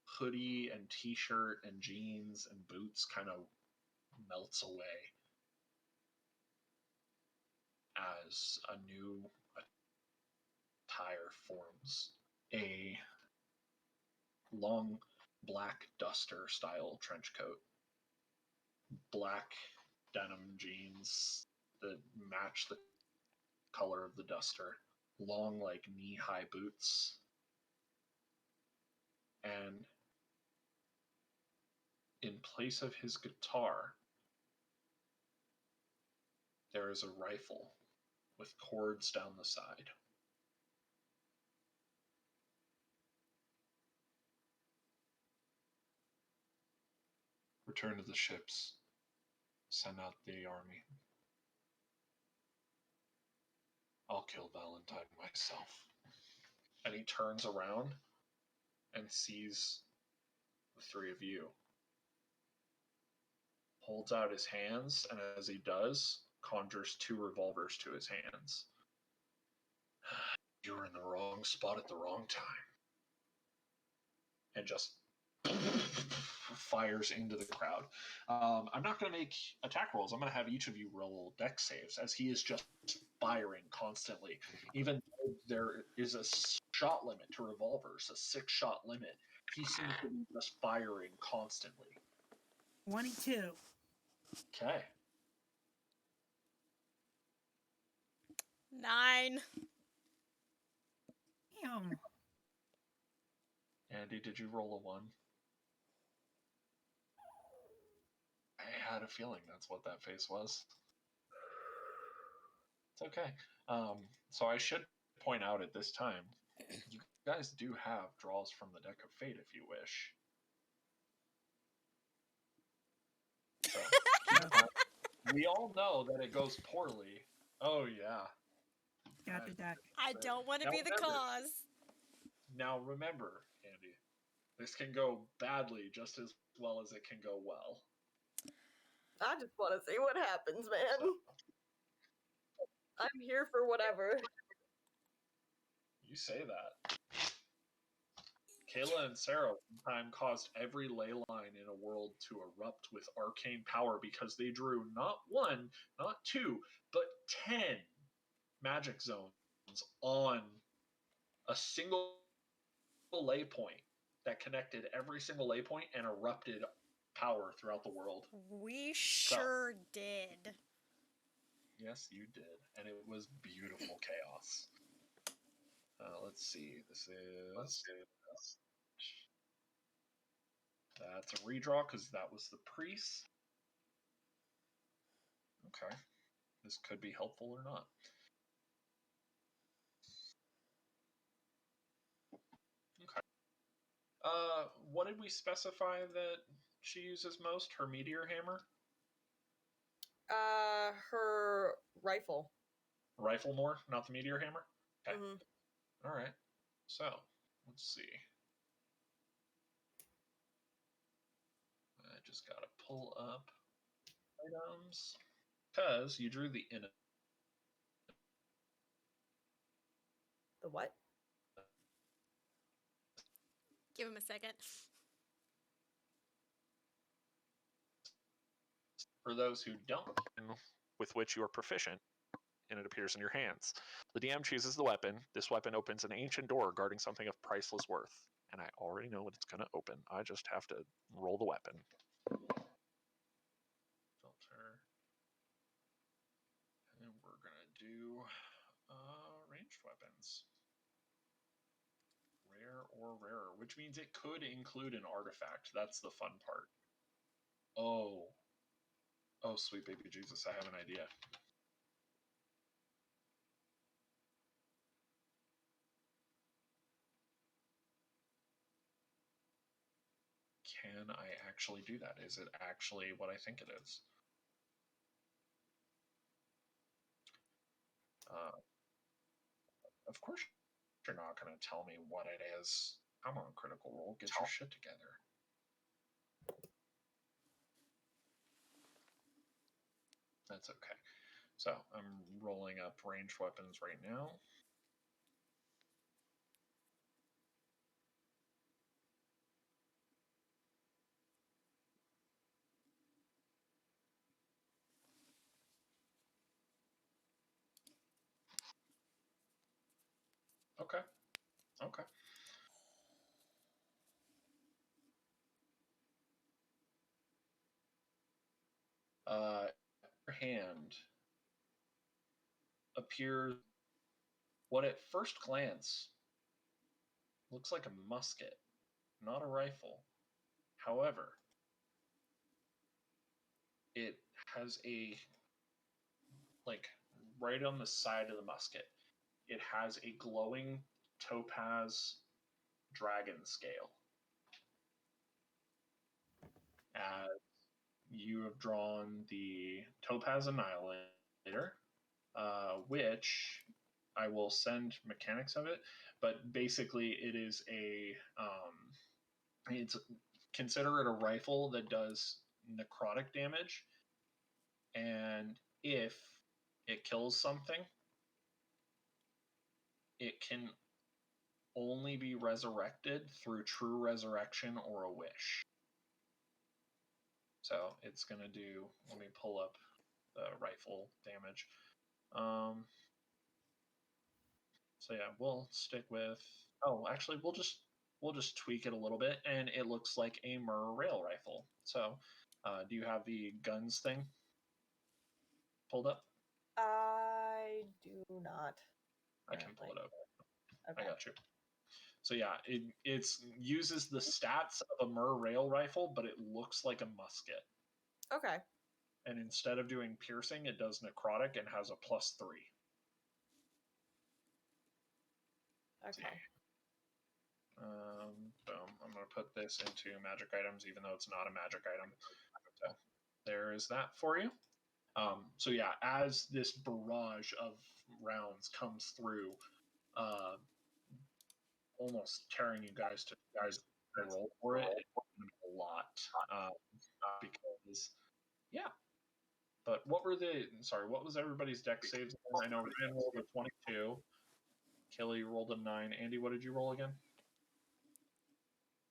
Speaker 2: hoodie and t-shirt and jeans and boots kind of melts away as a new attire forms. A long black duster style trench coat, black denim jeans that match the color of the duster, long like knee-high boots, and in place of his guitar, there is a rifle with cords down the side. Return to the ships. Send out the army. I'll kill Valentine myself. And he turns around and sees the three of you. Holds out his hands, and as he does, conjures two revolvers to his hands. You were in the wrong spot at the wrong time. And just fires into the crowd. I'm not going to make attack rolls. I'm going to have each of you roll dex saves as he is just firing constantly. Even though there is a shot limit to revolvers, a 6-shot limit, he seems to be just firing constantly.
Speaker 3: 22.
Speaker 2: Okay.
Speaker 1: 9.
Speaker 3: Damn.
Speaker 2: Andy, did you roll a 1? I had a feeling that's what that face was. It's okay. So I should point out at this time, you guys do have draws from the deck of fate if you wish. So, we all know that it goes poorly. Oh yeah.
Speaker 3: Got the deck.
Speaker 1: I don't want to
Speaker 2: Now
Speaker 1: be the
Speaker 2: remember-
Speaker 1: cause.
Speaker 2: Now remember, Andy, this can go badly just as well as it can go well.
Speaker 4: I just want to see what happens, man. I'm here for whatever.
Speaker 2: You say that. Kayla and Sarah one time caused every ley line in a world to erupt with arcane power because they drew not 1, not 2, but 10 magic zones on a single ley point. that connected every single lay point and erupted power throughout the world.
Speaker 1: We sure did.
Speaker 2: Yes, you did. And it was beautiful chaos. Let's see. This is... That's a redraw because that was the priest. Okay. This could be helpful or not. Okay. What did we specify that she uses most? Her meteor hammer?
Speaker 4: Her rifle.
Speaker 2: Rifle more, not the meteor hammer? Okay.
Speaker 4: Mm-hmm.
Speaker 2: All right. So, let's see. I just got to pull up items. Because you drew the in.
Speaker 4: The what?
Speaker 1: Give him a second.
Speaker 2: For those who don't, with which you are proficient, and it appears in your hands. The DM chooses the weapon. This weapon opens an ancient door guarding something of priceless worth. And I already know what it's going to open. I just have to roll the weapon. Filter. And we're going to do ranged weapons. Rare or rarer, which means it could include an artifact. That's the fun part. Oh, sweet baby Jesus, I have an idea. Can I actually do that? Is it actually what I think it is? Of course, you're not going to tell me what it is. Come on, Critical Role, get your shit together. That's okay. So I'm rolling up ranged weapons right now. Okay. Okay. Your hand appears what at first glance looks like a musket, not a rifle. However, it has a, like, right on the side of the musket, it has a glowing topaz dragon scale. As you have drawn the Topaz Annihilator, which I will send mechanics of it, but basically it is it's consider it a rifle that does necrotic damage, and if it kills something, it can only be resurrected through true resurrection or a wish. So it's going to do, let me pull up the rifle damage. So yeah, we'll stick with, actually we'll just tweak it a little bit, and it looks like a Mur rail rifle. So do you have the guns thing pulled up?
Speaker 4: I do not.
Speaker 2: I can pull it up.
Speaker 4: Okay.
Speaker 2: I got you. So yeah, it uses the stats of a Mur rail rifle, but it looks like a musket.
Speaker 4: Okay.
Speaker 2: And instead of doing piercing, it does necrotic and has a +3.
Speaker 4: Okay.
Speaker 2: Boom. I'm going to put this into magic items, even though it's not a magic item. So there is that for you. So yeah, as this barrage of rounds comes through, almost tearing you guys to roll for it, it's a lot. Because, yeah. But what was everybody's deck saves? I know Ryan rolled a 22. Kelly rolled a 9. Andy, what did you roll again?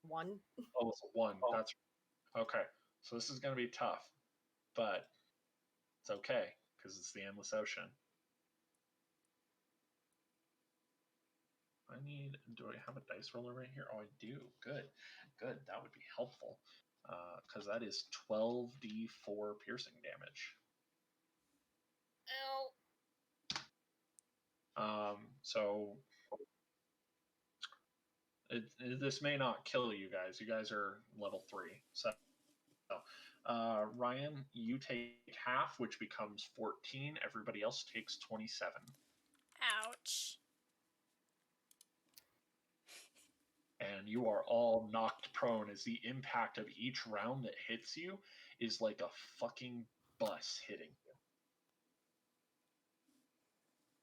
Speaker 4: 1.
Speaker 2: Oh, it's a 1. That's okay. So this is going to be tough, but it's okay because it's the Endless Ocean. Do I have a dice roller right here? Oh, I do. Good. That would be helpful. Because that is 12d4 piercing damage.
Speaker 4: Ow.
Speaker 2: So this may not kill you guys. You guys are level 3. So, Ryan, you take half, which becomes 14. Everybody else takes 27.
Speaker 1: Ouch.
Speaker 2: And you are all knocked prone as the impact of each round that hits you is like a fucking bus hitting you.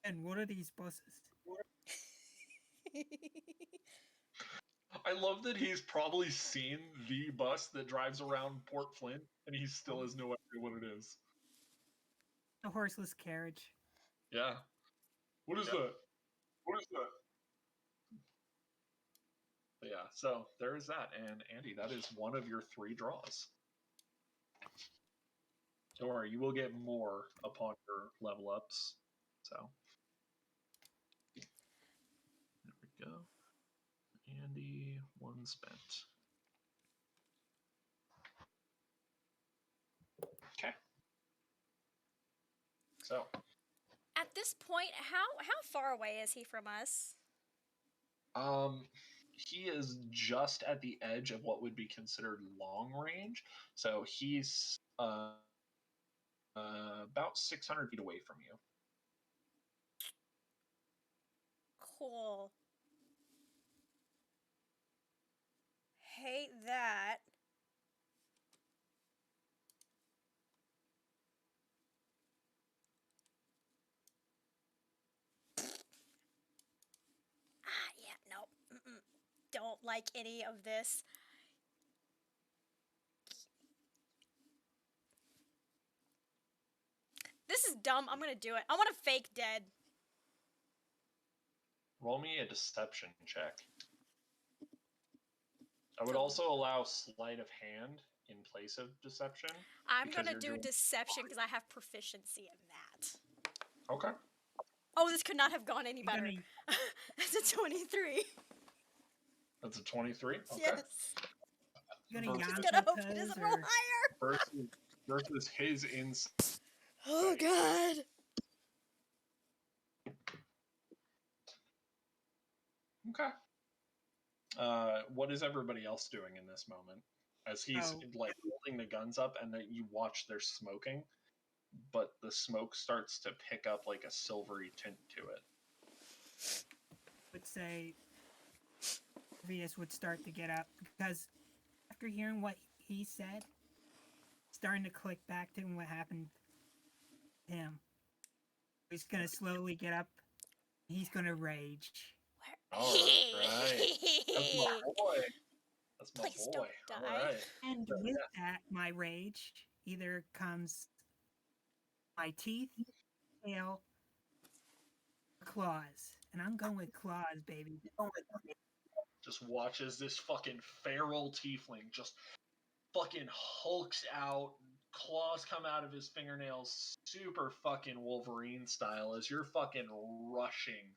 Speaker 3: And what are these buses?
Speaker 2: I love that he's probably seen the bus that drives around Port Flint, and he still has no idea what it is.
Speaker 3: A horseless carriage.
Speaker 2: Yeah. What is that? What is that? But yeah, so there is that. And Andy, that is one of your 3 draws. Don't worry, you will get more upon your level ups. So there we go. Andy, 1 spent. Okay. So
Speaker 1: At this point, how far away is he from us?
Speaker 2: he is just at the edge of what would be considered long range. So he's about 600 feet away from you.
Speaker 1: Cool. Hate that. Yeah, nope. Mm-mm. Don't like any of this. This is dumb. I'm gonna do it. I want to fake dead.
Speaker 2: Roll me a deception check. I would also allow sleight of hand in place of deception.
Speaker 1: I'm gonna do deception because I have proficiency in that.
Speaker 2: Okay.
Speaker 1: Oh, this could not have gone any better.
Speaker 3: Gonna-
Speaker 1: That's a 23.
Speaker 2: That's a 23? Okay.
Speaker 1: Yes.
Speaker 3: You gonna
Speaker 2: Versus-
Speaker 1: Just
Speaker 3: yawn
Speaker 1: gonna hope he
Speaker 3: pose
Speaker 1: doesn't roll
Speaker 3: or
Speaker 1: higher.
Speaker 2: Versus his insight.
Speaker 1: Oh god.
Speaker 2: Okay. What is everybody else doing in this moment? As he's like holding the guns up, and then you watch they're smoking, but the smoke starts to pick up like a silvery tint to it.
Speaker 3: would say Venus would start to get up because after hearing what he said, starting to click back to what happened to him. He's gonna slowly get up. He's gonna rage.
Speaker 2: All right. That's my boy. That's my
Speaker 1: Please
Speaker 2: boy.
Speaker 1: don't die.
Speaker 2: All right.
Speaker 3: And with that, my rage either comes my teeth, tail, or claws. And I'm going with claws, baby.
Speaker 2: Just watches this fucking feral tiefling just fucking hulks out, claws come out of his fingernails, super fucking Wolverine style, as you're fucking rushing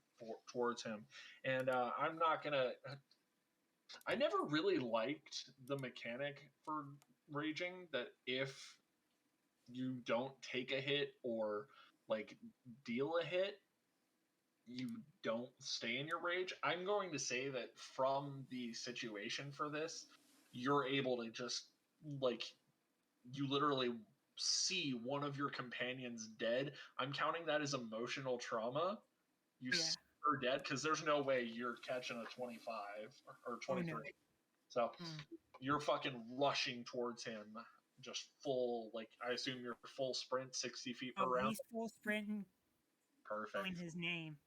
Speaker 2: towards him. And I'm not gonna. I never really liked the mechanic for raging that if you don't take a hit or like deal a hit, you don't stay in your rage. I'm going to say that from the situation for this, you're able to just like you literally see one of your companions dead. I'm counting that as emotional trauma. You see her dead because there's no way you're catching a 25 or 23.
Speaker 3: Oh, no.
Speaker 2: So you're fucking rushing towards him, just full, like, I assume you're full sprint, 60 feet per round.
Speaker 3: He's full sprinting,
Speaker 2: Perfect.
Speaker 3: calling his name.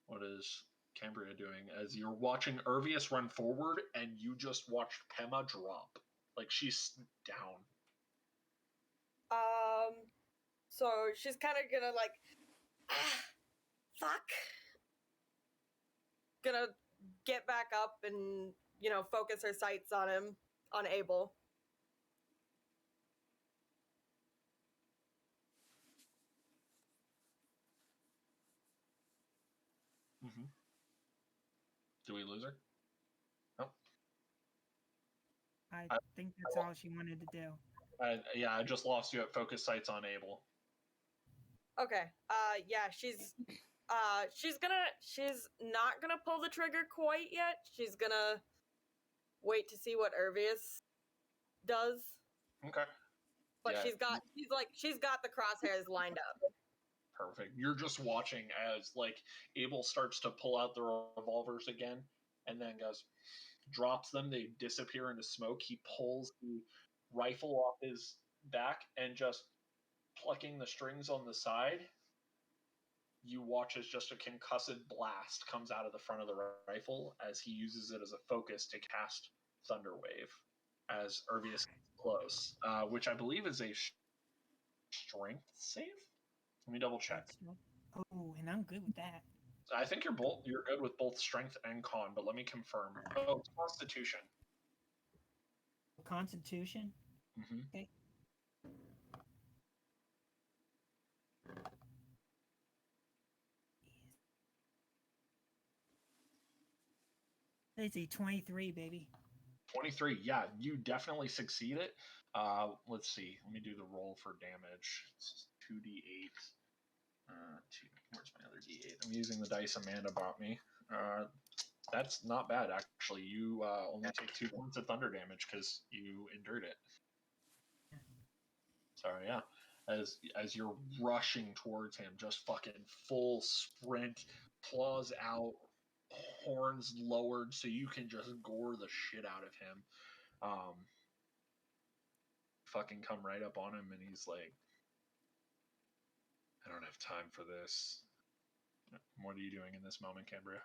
Speaker 2: What is Cambria doing as you're watching Ervius run forward and you just watched Pema drop? Like, she's down.
Speaker 4: So she's kind of gonna like, fuck. Gonna get back up and, you know, focus her sights on him, on Abel.
Speaker 2: Mm-hmm. Do we lose her? Nope.
Speaker 3: I think that's all she wanted to do.
Speaker 2: Yeah, I just lost you at focus sites on Abel.
Speaker 4: Okay. Yeah, she's not gonna pull the trigger quite yet. She's gonna wait to see what Irvius does.
Speaker 2: Okay.
Speaker 4: But
Speaker 2: Yeah.
Speaker 4: she's got the crosshairs lined up.
Speaker 2: Perfect. You're just watching as like Abel starts to pull out the revolvers again, and then drops them. They disappear into smoke. He pulls the rifle off his back and just plucking the strings on the side. You watch as just a concussive blast comes out of the front of the rifle as he uses it as a focus to cast Thunderwave as Irvius close, which I believe is a strength save. Let me double check.
Speaker 3: Oh, and I'm good with that.
Speaker 2: I think you're good with both strength and con, but let me confirm. Oh, it's Constitution.
Speaker 3: Constitution?
Speaker 2: Mm-hmm.
Speaker 3: Okay. Let's see, 23, baby.
Speaker 2: 23. Yeah, you definitely succeed it. Let's see. Let me do the roll for damage. It's 2d8. Where's my other d8? I'm using the dice Amanda bought me. That's not bad, actually. You only take 2 points of thunder damage because you endured it. So yeah, as you're rushing towards him, just fucking full sprint, claws out, horns lowered, so you can just gore the shit out of him. Fucking come right up on him, and he's like, "I don't have time for this." What are you doing in this moment, Cambria?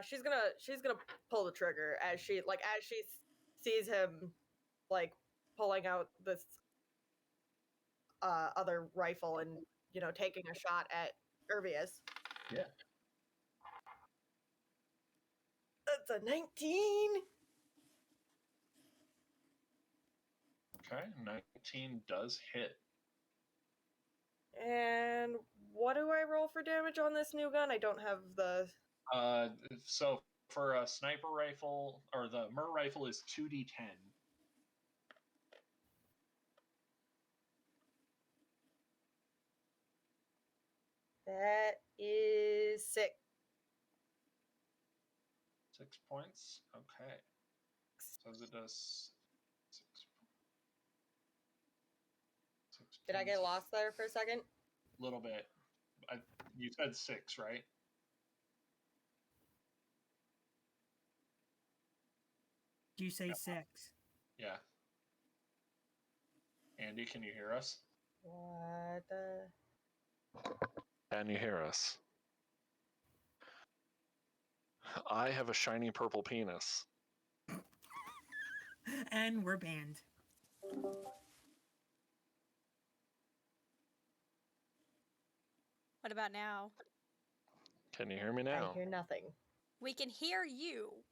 Speaker 4: She's gonna pull the trigger as she sees him like pulling out this other rifle and taking a shot at Irvius.
Speaker 2: Yeah.
Speaker 4: That's a 19.
Speaker 2: Okay, 19 does hit.
Speaker 4: And what do I roll for damage on this new gun? I don't have the.
Speaker 2: So for a sniper rifle, or the Mer rifle is 2d10.
Speaker 4: That is 6.
Speaker 2: 6 points. Okay. Says it does 6.
Speaker 4: Did I get lost there for a second?
Speaker 2: Little bit. You said 6, right?
Speaker 3: Did you say 6?
Speaker 2: Yeah. Andy, can you hear us?
Speaker 4: What the?
Speaker 2: Can you hear us? I have a shiny purple penis.
Speaker 3: And we're banned.
Speaker 1: What about now?
Speaker 2: Can you hear me now?
Speaker 4: I hear nothing.
Speaker 1: We can hear you.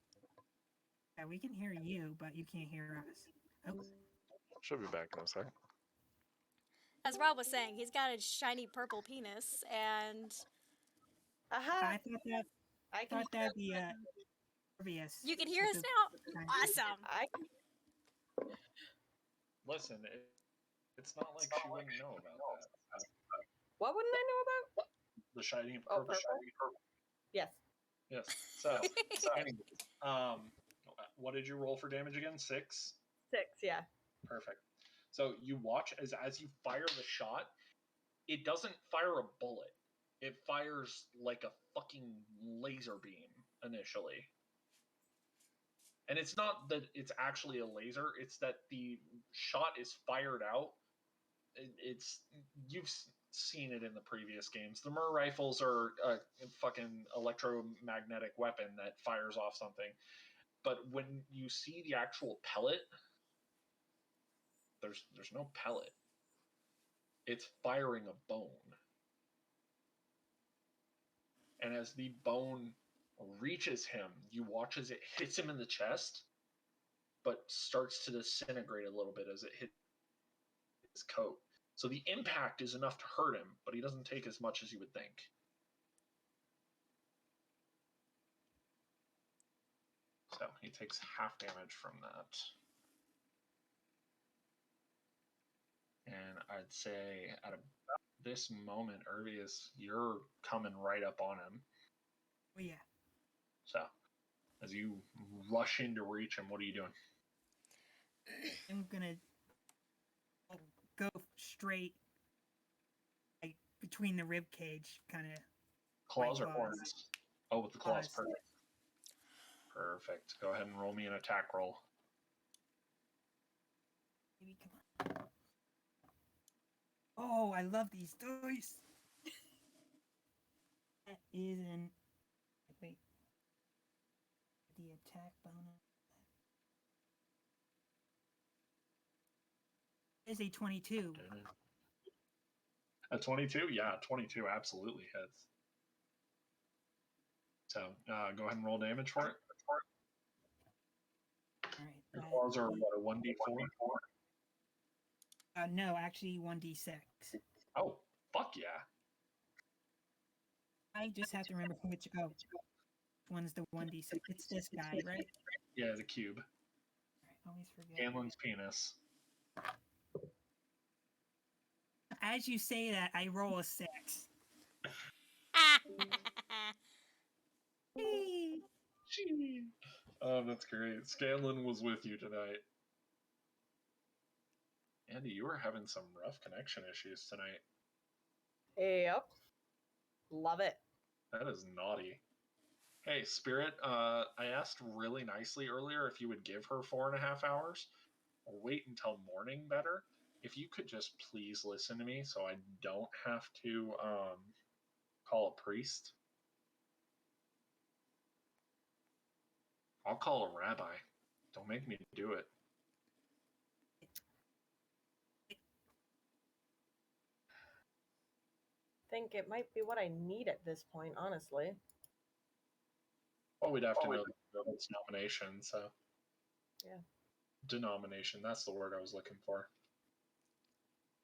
Speaker 3: Yeah, we can hear you, but you can't hear us. Oh.
Speaker 2: Should be back in a sec.
Speaker 1: As Rob was saying, he's got a shiny purple penis, and
Speaker 4: Aha!
Speaker 3: I thought that'd be obvious.
Speaker 1: you can hear us now. Awesome.
Speaker 2: Listen, it's not like she wouldn't know about that.
Speaker 4: What wouldn't I know about?
Speaker 2: The shiny
Speaker 4: Oh,
Speaker 2: purple.
Speaker 4: purple? Yes.
Speaker 2: Yes. So anyway, what did you roll for damage again? 6?
Speaker 4: 6, yeah.
Speaker 2: Perfect. So you watch as you fire the shot, it doesn't fire a bullet. It fires like a fucking laser beam initially. And it's not that it's actually a laser, it's that the shot is fired out. You've seen it in the previous games. The Mer rifles are a fucking electromagnetic weapon that fires off something. But when you see the actual pellet, there's no pellet. It's firing a bone. And as the bone reaches him, you watch as it hits him in the chest, but starts to disintegrate a little bit as it hits his coat. So the impact is enough to hurt him, but he doesn't take as much as you would think. So he takes half damage from that. And I'd say at this moment, Urvius, you're coming right up on him.
Speaker 3: Oh, yeah.
Speaker 2: So as you rush in to reach him, what are you doing?
Speaker 3: I'm gonna go straight, like, between the rib cage, kind of.
Speaker 2: Claws or
Speaker 3: claws.
Speaker 2: horns? Oh, with the claws.
Speaker 3: Claws.
Speaker 2: Perfect. Perfect. Go ahead and roll me an attack roll.
Speaker 3: Maybe, come on. Oh, I love these dice. That is an. Wait. The attack bonus. Is a 22.
Speaker 2: A 22? Yeah, 22 absolutely hits. So go ahead and roll damage for it.
Speaker 3: All right.
Speaker 2: Your claws are what, a 1d4?
Speaker 3: No, actually 1d6.
Speaker 2: Oh, fuck yeah.
Speaker 3: I just have to remember which. Oh, one's the 1d6. It's this guy, right?
Speaker 2: Yeah, the cube.
Speaker 3: I always forget.
Speaker 2: Ganlin's penis.
Speaker 3: As you say that, I roll a 6.
Speaker 2: Oh, that's great. Scanlon was with you tonight. Andy, you were having some rough connection issues tonight.
Speaker 4: Yep. Love it.
Speaker 2: That is naughty. Hey, Spirit, I asked really nicely earlier if you would give her 4.5 hours or wait until morning better. If you could just please listen to me so I don't have to call a priest. I'll call a rabbi. Don't make me do it.
Speaker 4: Think it might be what I need at this point, honestly.
Speaker 2: Well, we'd have to know its denomination, so.
Speaker 4: Yeah.
Speaker 2: Denomination, that's the word I was looking for.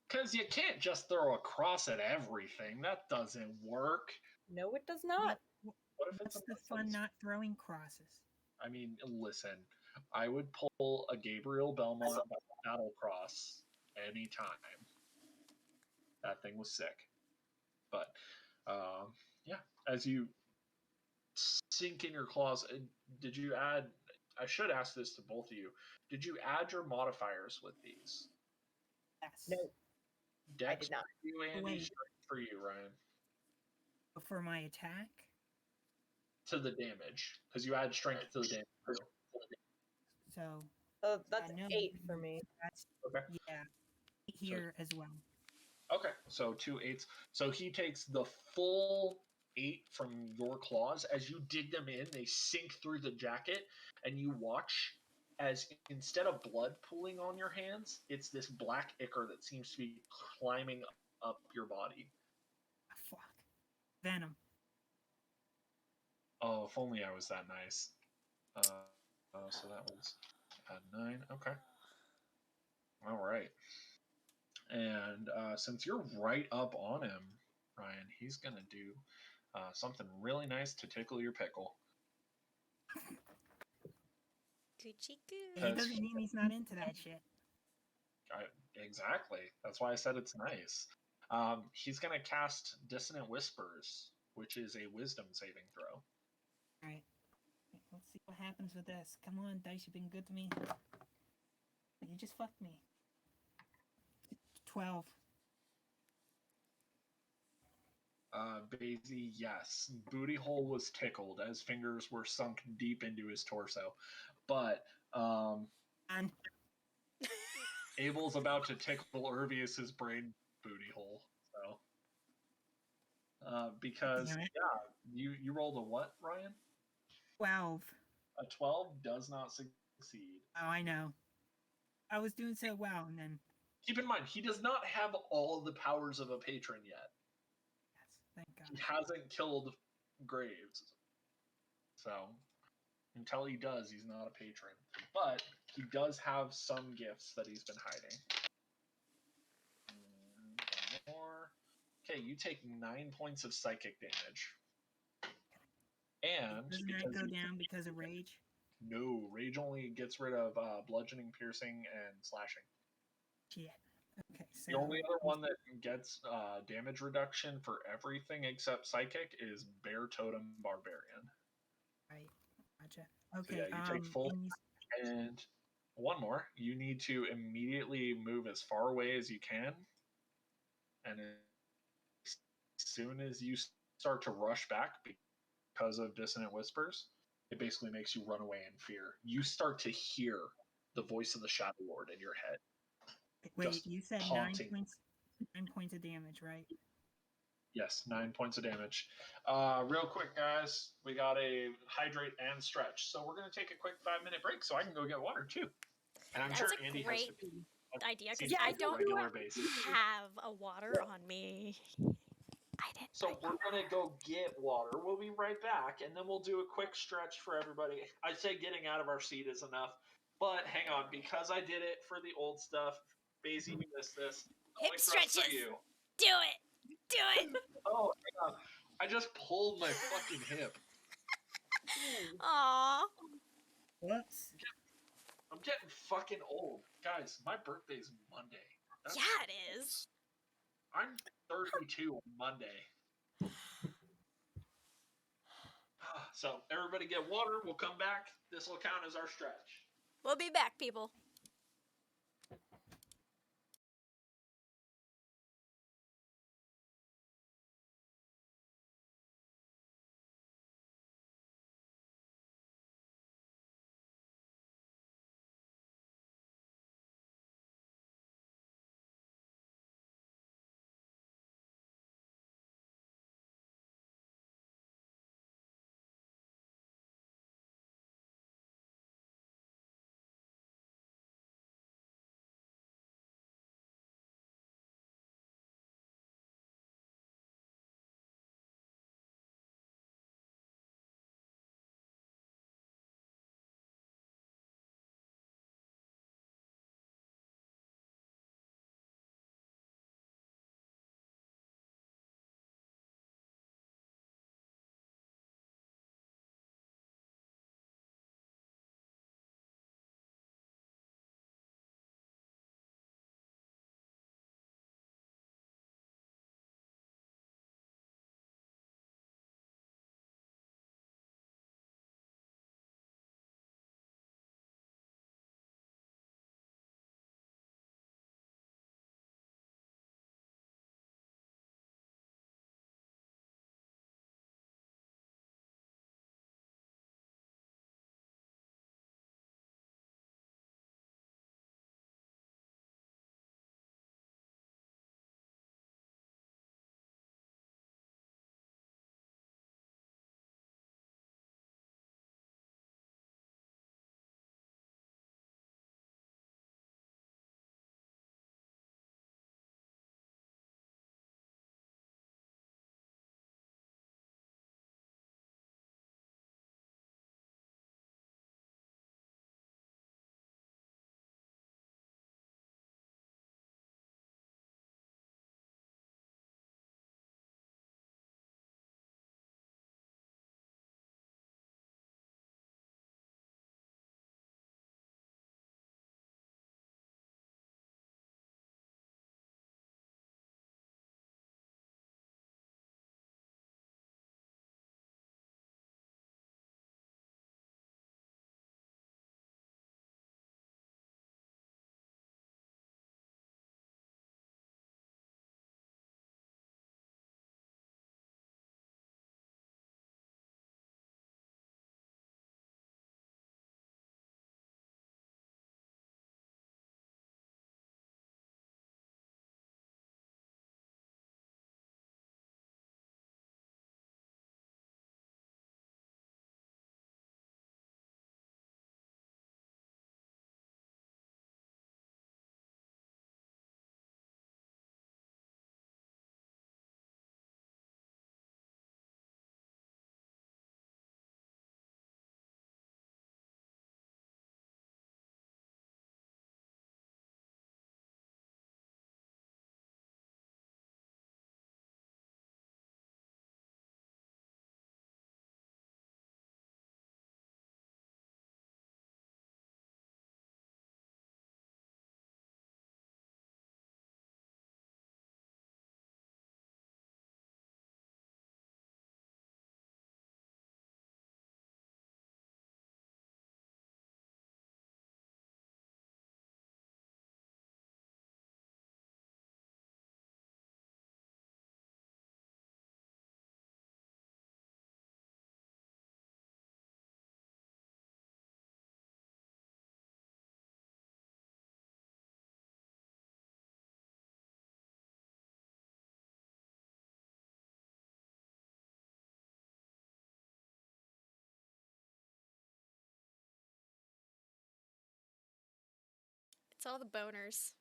Speaker 2: Because you can't just throw a cross at everything. That doesn't work.
Speaker 4: No, it does not.
Speaker 2: What if
Speaker 3: What's
Speaker 2: it's
Speaker 3: the fun not throwing crosses?
Speaker 2: I mean, listen, I would pull a Gabriel Belmont battle cross anytime. That thing was sick. But, yeah, as you sink in your claws, did you add, I should ask this to both of you, did you add your modifiers with these?
Speaker 3: Yes.
Speaker 4: No,
Speaker 2: Dex
Speaker 4: I did not.
Speaker 2: for you, Andy,
Speaker 3: Wait.
Speaker 2: strength for you, Ryan.
Speaker 3: For my attack?
Speaker 2: To the damage, because you add strength to the damage.
Speaker 3: So.
Speaker 4: That's
Speaker 3: no,
Speaker 4: 8 for me.
Speaker 3: That's,
Speaker 2: Okay.
Speaker 3: yeah. Here as well.
Speaker 2: Okay, so 2 8s. So he takes the full 8 from your claws. As you dig them in, they sink through the jacket, and you watch as instead of blood pooling on your hands, it's this black ichor that seems to be climbing up your body.
Speaker 3: Oh, fuck. Venom.
Speaker 2: Oh, if only I was that nice. So that was 9. Okay. All right. And since you're right up on him, Ryan, he's going to do something really nice to tickle your pickle.
Speaker 1: Coochie
Speaker 3: It
Speaker 1: coo.
Speaker 3: doesn't mean he's not into that shit.
Speaker 2: Exactly. That's why I said it's nice. He's going to cast Dissonant Whispers, which is a wisdom saving throw.
Speaker 3: Alright. Let's see what happens with this. Come on, dice, you've been good to me. You just fucked me. 12.
Speaker 2: Basie, yes. Booty hole was tickled as fingers were sunk deep into his torso. But
Speaker 3: And
Speaker 2: Abel's about to tickle Urvius's brain booty hole. So, because
Speaker 3: damn it.
Speaker 2: yeah, you rolled a what, Ryan?
Speaker 3: 12.
Speaker 2: A 12 does not succeed.
Speaker 3: Oh, I know. I was doing so well, and then.
Speaker 2: Keep in mind, he does not have all the powers of a patron yet.
Speaker 3: Yes, thank God.
Speaker 2: He hasn't killed Graves. So, until he does, he's not a patron. But he does have some gifts that he's been hiding. And one more. Okay, you take 9 points of psychic damage. And
Speaker 3: Doesn't that go down because of rage?
Speaker 2: No, rage only gets rid of bludgeoning, piercing, and slashing.
Speaker 3: Shit. Okay, so
Speaker 2: The only other one that gets damage reduction for everything except psychic is Bear Totem Barbarian.
Speaker 3: right, gotcha.
Speaker 2: So
Speaker 3: Okay,
Speaker 2: yeah, you take full.
Speaker 3: and
Speaker 2: And one more, you need to immediately move as far away as you can, and as soon as you start to rush back because of dissonant whispers, it basically makes you run away in fear. You start to hear the voice of the Shadow Lord in your head.
Speaker 3: wait,
Speaker 2: Just
Speaker 3: you said
Speaker 2: haunting.
Speaker 3: 9 points of damage, right?
Speaker 2: Yes, 9 points of damage. Real quick, guys, we got a hydrate and stretch, so we're gonna take a quick 5-minute break so I can go get water too. And I'm
Speaker 1: That's
Speaker 2: sure
Speaker 1: a
Speaker 2: Andy has
Speaker 1: great
Speaker 2: to pee.
Speaker 1: idea because
Speaker 2: Seems
Speaker 1: I
Speaker 2: like a
Speaker 1: don't
Speaker 2: regular basis.
Speaker 1: have a water on me. I didn't.
Speaker 2: So we're gonna go get water. We'll be right back, and then we'll do a quick stretch for everybody. I'd say getting out of our seat is enough, but hang on, because I did it for the old stuff. Basie, you missed this.
Speaker 1: Hip
Speaker 2: Only thrust for
Speaker 1: stretches.
Speaker 2: you.
Speaker 1: Do it. Do it.
Speaker 2: Oh, hang on. I just pulled my fucking hip.
Speaker 1: Aww.
Speaker 3: Whoops.
Speaker 2: I'm getting fucking old, guys. My birthday's Monday. That's
Speaker 1: Yeah, it is.
Speaker 2: I'm 32 on Monday. So everybody get water. We'll come back. This will count as our stretch.
Speaker 1: We'll be back, people. It's all the boners.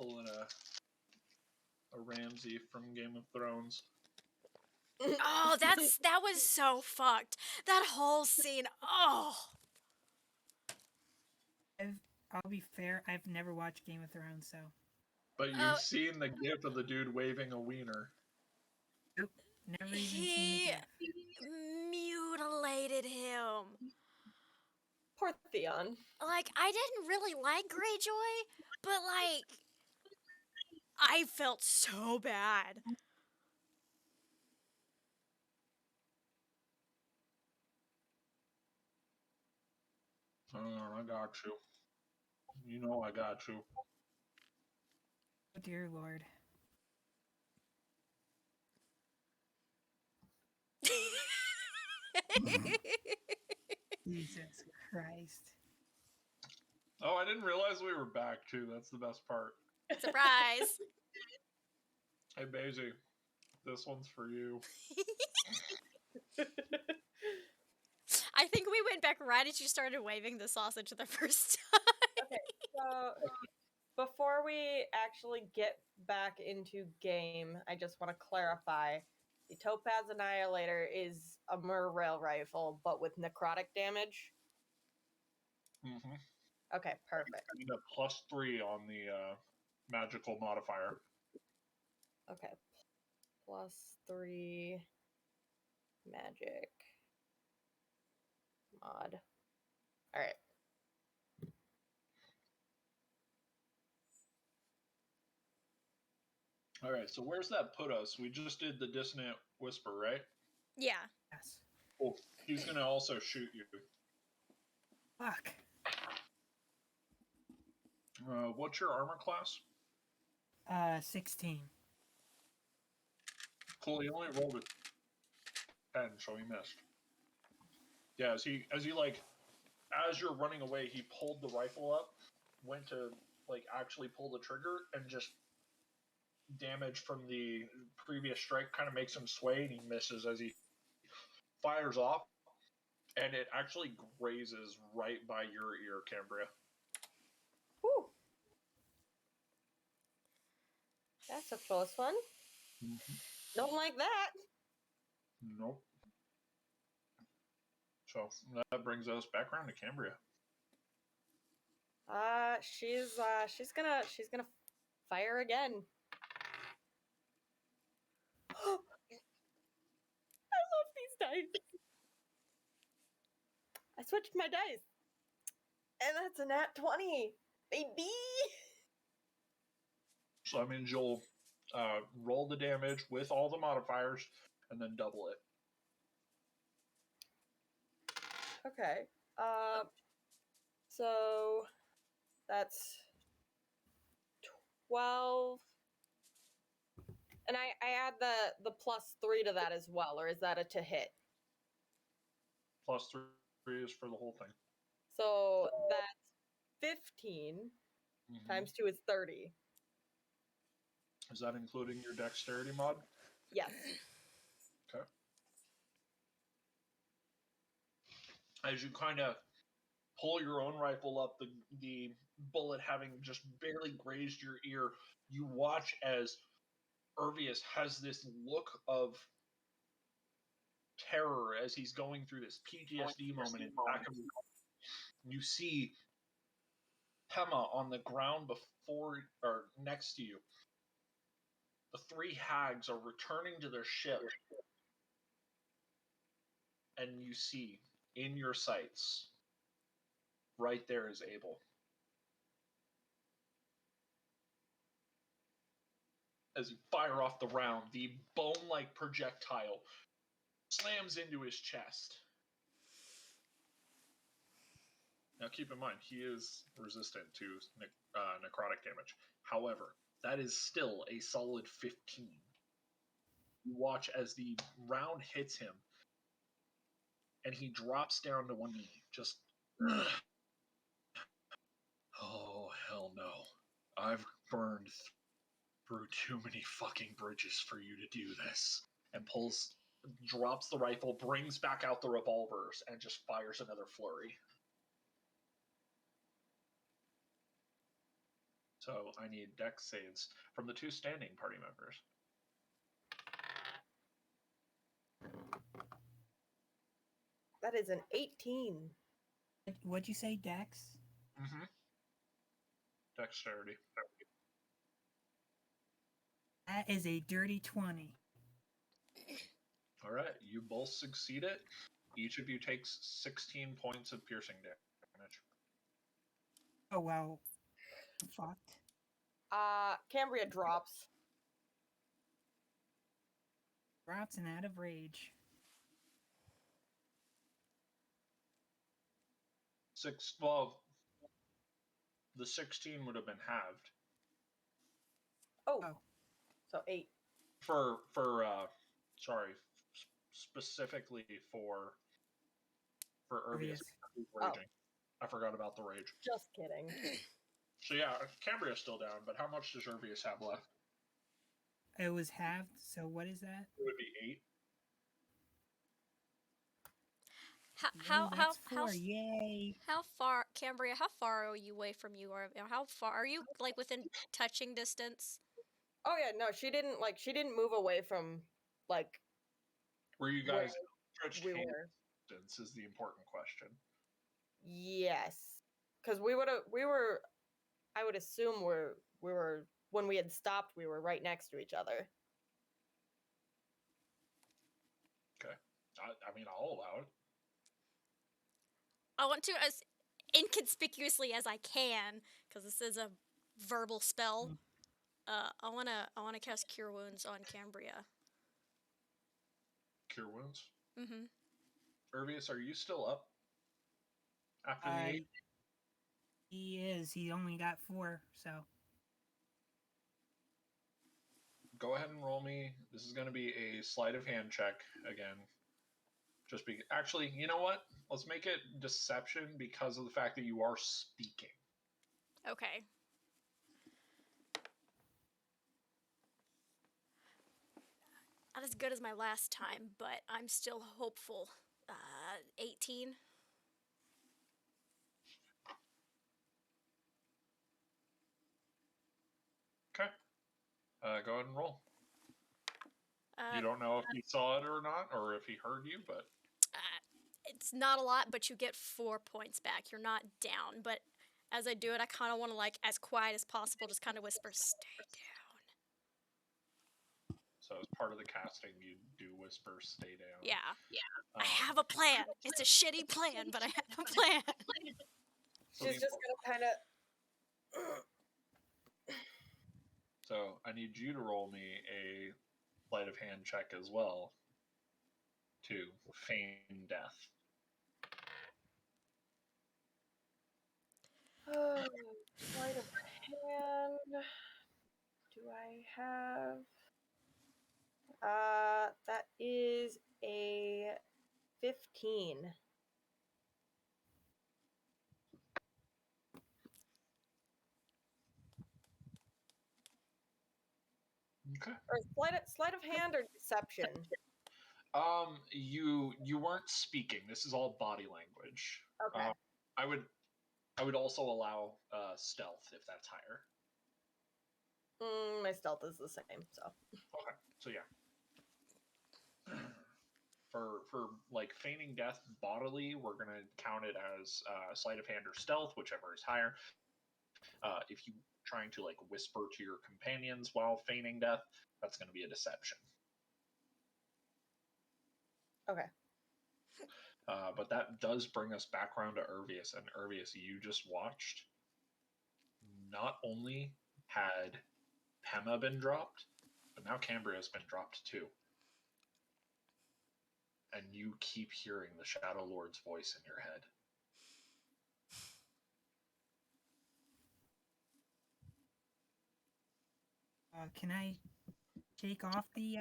Speaker 2: Pulling a Ramsay from Game of Thrones.
Speaker 1: Oh, that was so fucked. That whole scene. Oh.
Speaker 3: I'll be fair, I've never watched Game of Thrones, so.
Speaker 2: But you've seen the gif of the dude waving a wiener.
Speaker 3: Nope, never even seen the
Speaker 1: He
Speaker 3: GIF.
Speaker 1: mutilated him.
Speaker 4: Poor Theon.
Speaker 1: Like, I didn't really like Greyjoy, but like, I felt so bad.
Speaker 2: I got you. You know I got you.
Speaker 3: Oh dear lord. Jesus Christ.
Speaker 2: Oh, I didn't realize we were back too. That's the best part.
Speaker 1: Surprise.
Speaker 2: Hey, Basie, this one's for you.
Speaker 1: I think we went back right as you started waving the sausage the first time.
Speaker 4: Okay, so before we actually get back into game, I just want to clarify. The Topaz Annihilator is a Rail rifle, but with necrotic damage.
Speaker 2: Mm-hmm.
Speaker 4: Okay, perfect.
Speaker 2: You got +3 on the magical modifier.
Speaker 4: Okay, +3 magic mod. All right.
Speaker 2: All right, so where's that put us? We just did the dissonant whisper, right?
Speaker 1: Yeah.
Speaker 3: Yes.
Speaker 2: Oh, he's gonna also shoot you.
Speaker 3: Fuck.
Speaker 2: What's your armor class?
Speaker 3: 16.
Speaker 2: Cool. He only rolled a 10, so he missed. Yeah, as you're running away, he pulled the rifle up, went to actually pull the trigger, and just damage from the previous strike kind of makes him sway, and he misses as he fires off, and it actually grazes right by your ear, Cambria.
Speaker 4: Whew. That's a close one.
Speaker 2: Mm-hmm.
Speaker 4: Don't like that.
Speaker 2: Nope. So that brings us back around to Cambria.
Speaker 4: She's gonna fire again. I love these dice. I switched my dice. And that's a nat 20. Baby.
Speaker 2: So that means you'll roll the damage with all the modifiers and then double it.
Speaker 4: Okay. So that's 12. And I add the +3 to that as well, or is that a to hit?
Speaker 2: +3 is for the whole thing.
Speaker 4: So that's 15 times 2 is 30.
Speaker 2: Is that including your dexterity mod?
Speaker 4: Yes.
Speaker 2: Okay. As you kind of pull your own rifle up, the bullet having just barely grazed your ear, you watch as Irvius has this look of terror as he's going through this PTSD moment in the back of his. You see Pema on the ground before or next to you. The three hags are returning to their ship, and you see in your sights, right there is Abel. As you fire off the round, the bone-like projectile slams into his chest. Now keep in mind, he is resistant to necrotic damage. However, that is still a solid 15. You watch as the round hits him, and he drops down to one knee. Just, oh, hell no. I've burned through too many fucking bridges for you to do this. And pulls drops the rifle, brings back out the revolvers, and just fires another flurry. So I need dex saves from the 2 standing party members.
Speaker 4: That is an 18.
Speaker 3: What'd you say, Dex?
Speaker 2: Mm-hmm. Dexterity.
Speaker 3: That is a dirty 20.
Speaker 2: All right, you both succeed it. Each of you takes 16 points of piercing damage.
Speaker 3: Oh, well. Fucked.
Speaker 4: Cambria drops.
Speaker 3: Drops and out of rage.
Speaker 2: Well, the 16 would have been halved.
Speaker 4: Oh.
Speaker 3: Oh.
Speaker 4: So 8.
Speaker 2: Specifically for Urbius. Raging. I forgot about the rage.
Speaker 4: Just kidding.
Speaker 2: So yeah, Cambria's still down, but how much does Urbius have left?
Speaker 3: It was halved, so what is that?
Speaker 2: It would be 8.
Speaker 3: That's 4, yay!
Speaker 1: How far, Cambria? How far are you away from you, or how far are you, like, within touching distance?
Speaker 4: Oh yeah, no, she didn't move away from like.
Speaker 2: Were you guys stretched
Speaker 4: we
Speaker 2: hand
Speaker 4: were?
Speaker 2: distance is the important question.
Speaker 4: Yes, because we were. I would assume we were when we had stopped. We were right next to each other.
Speaker 2: Okay, I mean I'll allow it.
Speaker 1: I want to, as inconspicuously as I can, because this is a verbal spell. I wanna cast Cure Wounds on Cambria.
Speaker 2: Cure wounds.
Speaker 1: Mm-hmm.
Speaker 2: Urbius, are you still up? After the 8?
Speaker 3: He is. He only got 4, so.
Speaker 2: Go ahead and roll me. This is going to be a sleight of hand check again. Actually, you know what? Let's make it deception because of the fact that you are speaking.
Speaker 1: Okay. Not as good as my last time, but I'm still hopeful. 18.
Speaker 2: Okay. Go ahead and roll. You
Speaker 1: Uh,
Speaker 2: don't know if he saw it or not, or if he heard you, but
Speaker 1: it's not a lot, but you get 4 points back. You're not down, but as I do it, I kind of want to, like, as quiet as possible, just kind of whisper, "Stay down."
Speaker 2: so as part of the casting, you do whisper, "Stay down."
Speaker 1: Yeah. I have a plan. It's a shitty plan, but I have a plan.
Speaker 2: So
Speaker 4: She's just gonna kind of.
Speaker 2: So I need you to roll me a sleight of hand check as well to feign death.
Speaker 4: Sleight of hand. Do I have? That is a 15.
Speaker 2: Okay.
Speaker 4: Or sleight of hand or deception?
Speaker 2: You weren't speaking. This is all body language.
Speaker 4: Okay.
Speaker 2: I would also allow stealth if that's higher.
Speaker 4: My stealth is the same, so.
Speaker 2: Okay. So yeah. For like feigning death bodily, we're gonna count it as sleight of hand or stealth, whichever is higher. If you trying to like whisper to your companions while feigning death, that's gonna be a deception.
Speaker 4: Okay.
Speaker 2: But that does bring us back around to Urbius, and Urbius, you just watched. Not only had Pema been dropped, but now Cambria has been dropped too. And you keep hearing the Shadow Lord's voice in your head.
Speaker 3: Can I take off the,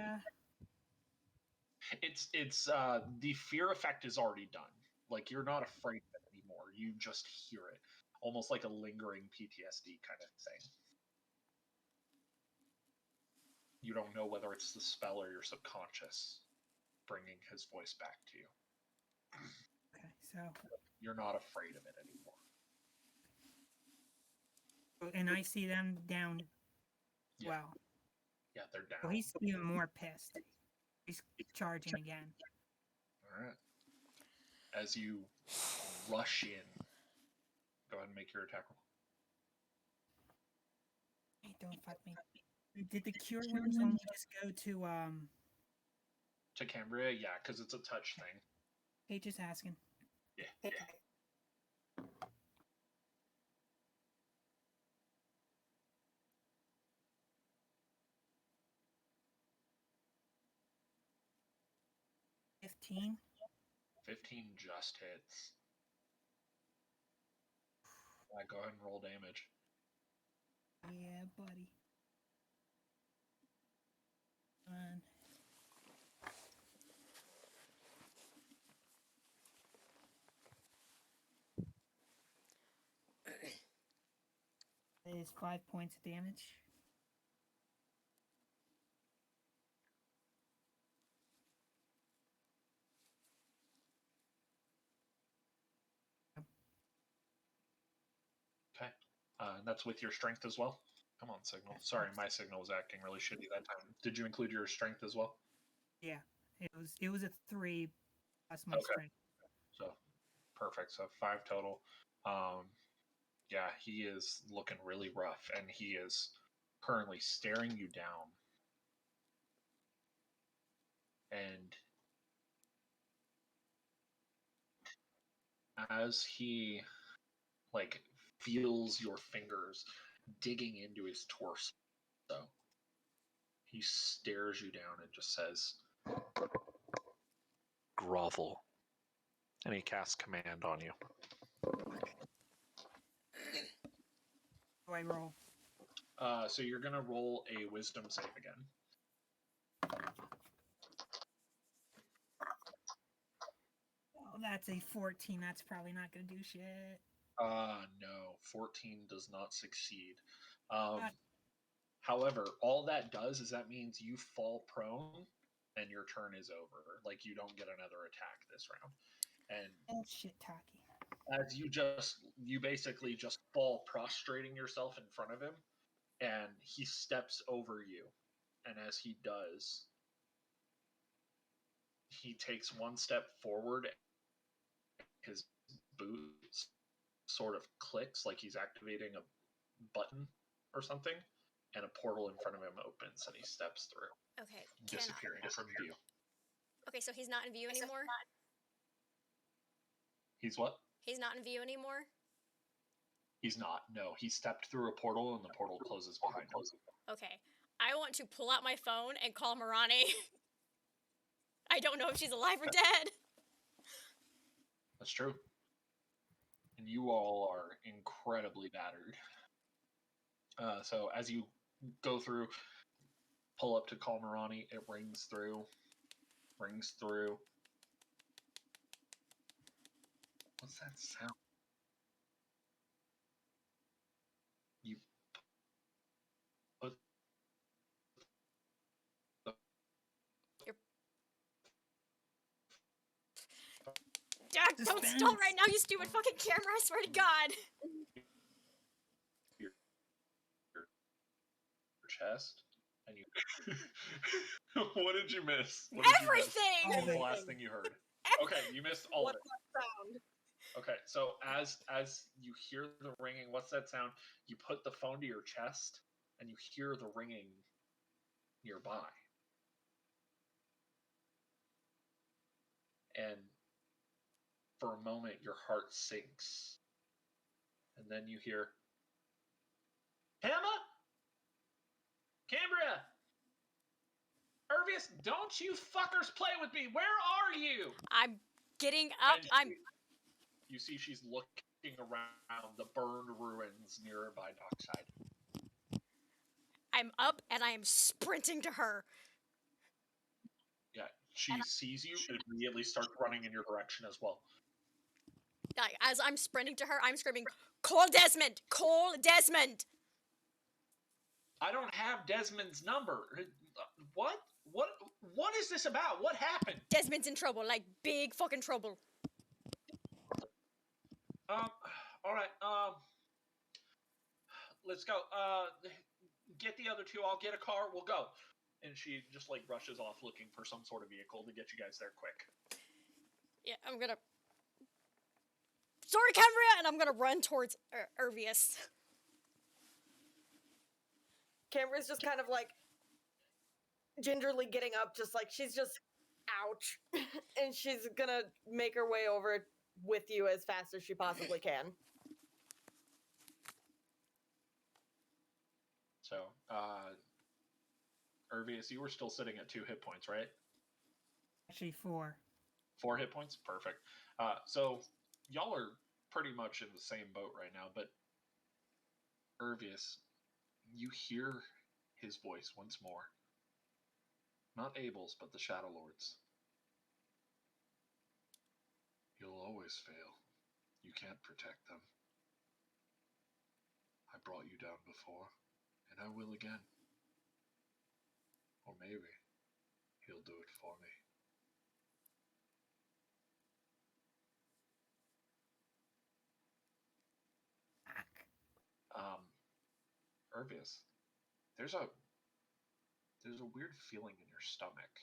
Speaker 2: It's the fear effect is already done. Like, you're not afraid of it anymore. You just hear it. Almost like a lingering PTSD kind of thing. You don't know whether it's the spell or your subconscious. bringing his voice back to you.
Speaker 3: Okay, so
Speaker 2: You're not afraid of it anymore.
Speaker 3: and I see them down.
Speaker 2: Yeah.
Speaker 3: Well,
Speaker 2: Yeah, they're down.
Speaker 3: so he's even more pissed. He's charging again.
Speaker 2: All right. As you rush in, go ahead and make your attack roll.
Speaker 3: Hey, don't fuck me. Did the cure wounds only just go to
Speaker 2: To Cambria, yeah, because it's a touch thing.
Speaker 3: Hey, just asking.
Speaker 2: Yeah.
Speaker 3: 15?
Speaker 2: 15 just hits. Go ahead and roll damage.
Speaker 3: Yeah, buddy. Come on. That is 5 points of damage.
Speaker 2: Okay. That's with your strength as well? Come on, Signal. Sorry, my Signal was acting really shitty that time. Did you include your strength as well?
Speaker 3: Yeah, it was a 3 plus my strength.
Speaker 2: So, perfect. So 5 total. Yeah, he is looking really rough, and he is currently staring you down. And as he feels your fingers digging into his torso, he stares you down and just says, "Grovel." And he casts command on you.
Speaker 3: Do I roll?
Speaker 2: So you're gonna roll a wisdom save again.
Speaker 3: Oh, that's a 14. That's probably not gonna do shit.
Speaker 2: No, 14 does not succeed. However, all that does is that means you fall prone and your turn is over. Like, you don't get another attack this round. And
Speaker 3: Oh, shit, Taki.
Speaker 2: as you basically just fall prostrating yourself in front of him, and he steps over you. And as he does, he takes one step forward. His boot sort of clicks like he's activating a button or something, and a portal in front of him opens and he steps through,
Speaker 1: Okay.
Speaker 2: disappearing from view.
Speaker 1: Okay, so he's not in view anymore?
Speaker 2: He's what?
Speaker 1: He's not in view anymore?
Speaker 2: He's not. No, he stepped through a portal and the portal closes behind him.
Speaker 1: Okay. I want to pull out my phone and call Marani. I don't know if she's alive or dead.
Speaker 2: That's true. And you all are incredibly battered. So as you go through, pull up to call Marani, it rings through. What's that sound? You put the
Speaker 1: Dad, don't stall right now, you stupid fucking camera, I swear to God.
Speaker 2: your chest, and you. What did you miss?
Speaker 1: Everything!
Speaker 2: What was the last thing you heard? Okay, you missed all of it.
Speaker 4: What's that sound?
Speaker 2: Okay, so as you hear the ringing, what's that sound? You put the phone to your chest, and you hear the ringing nearby. And for a moment, your heart sinks. And then you hear, Emma? Cambria? Irvius, don't you fuckers play with me! Where are you?
Speaker 1: I'm getting up.
Speaker 2: You see she's looking around the burned ruins nearby dockside.
Speaker 1: I'm up and I am sprinting to her.
Speaker 2: Yeah, she sees you and immediately starts running in your direction as well.
Speaker 1: As I'm sprinting to her, I'm screaming, "Call Desmond! Call Desmond!"
Speaker 2: I don't have Desmond's number. What? what is this about? What happened?
Speaker 1: Desmond's in trouble, like big fucking trouble.
Speaker 2: All right. Let's go. Get the other two. I'll get a car. We'll go. And she just like rushes off looking for some sort of vehicle to get you guys there quick.
Speaker 1: Yeah, I'm gonna. Sorry, Cambria, and I'm gonna run towards Irvius.
Speaker 4: Cambria's just kind of like gingerly getting up, just like she's just ouch, and she's gonna make her way over with you as fast as she possibly can.
Speaker 2: So, Irvius, you were still sitting at 2 hit points, right?
Speaker 3: Actually, 4.
Speaker 2: 4 hit points? Perfect. So, y'all are pretty much in the same boat right now, but Irvius, you hear his voice once more. Not Abel's, but the Shadow Lord's. You'll always fail. You can't protect them. I brought you down before, and I will again. Or maybe he'll do it for me. Irvius, there's a weird feeling in your stomach.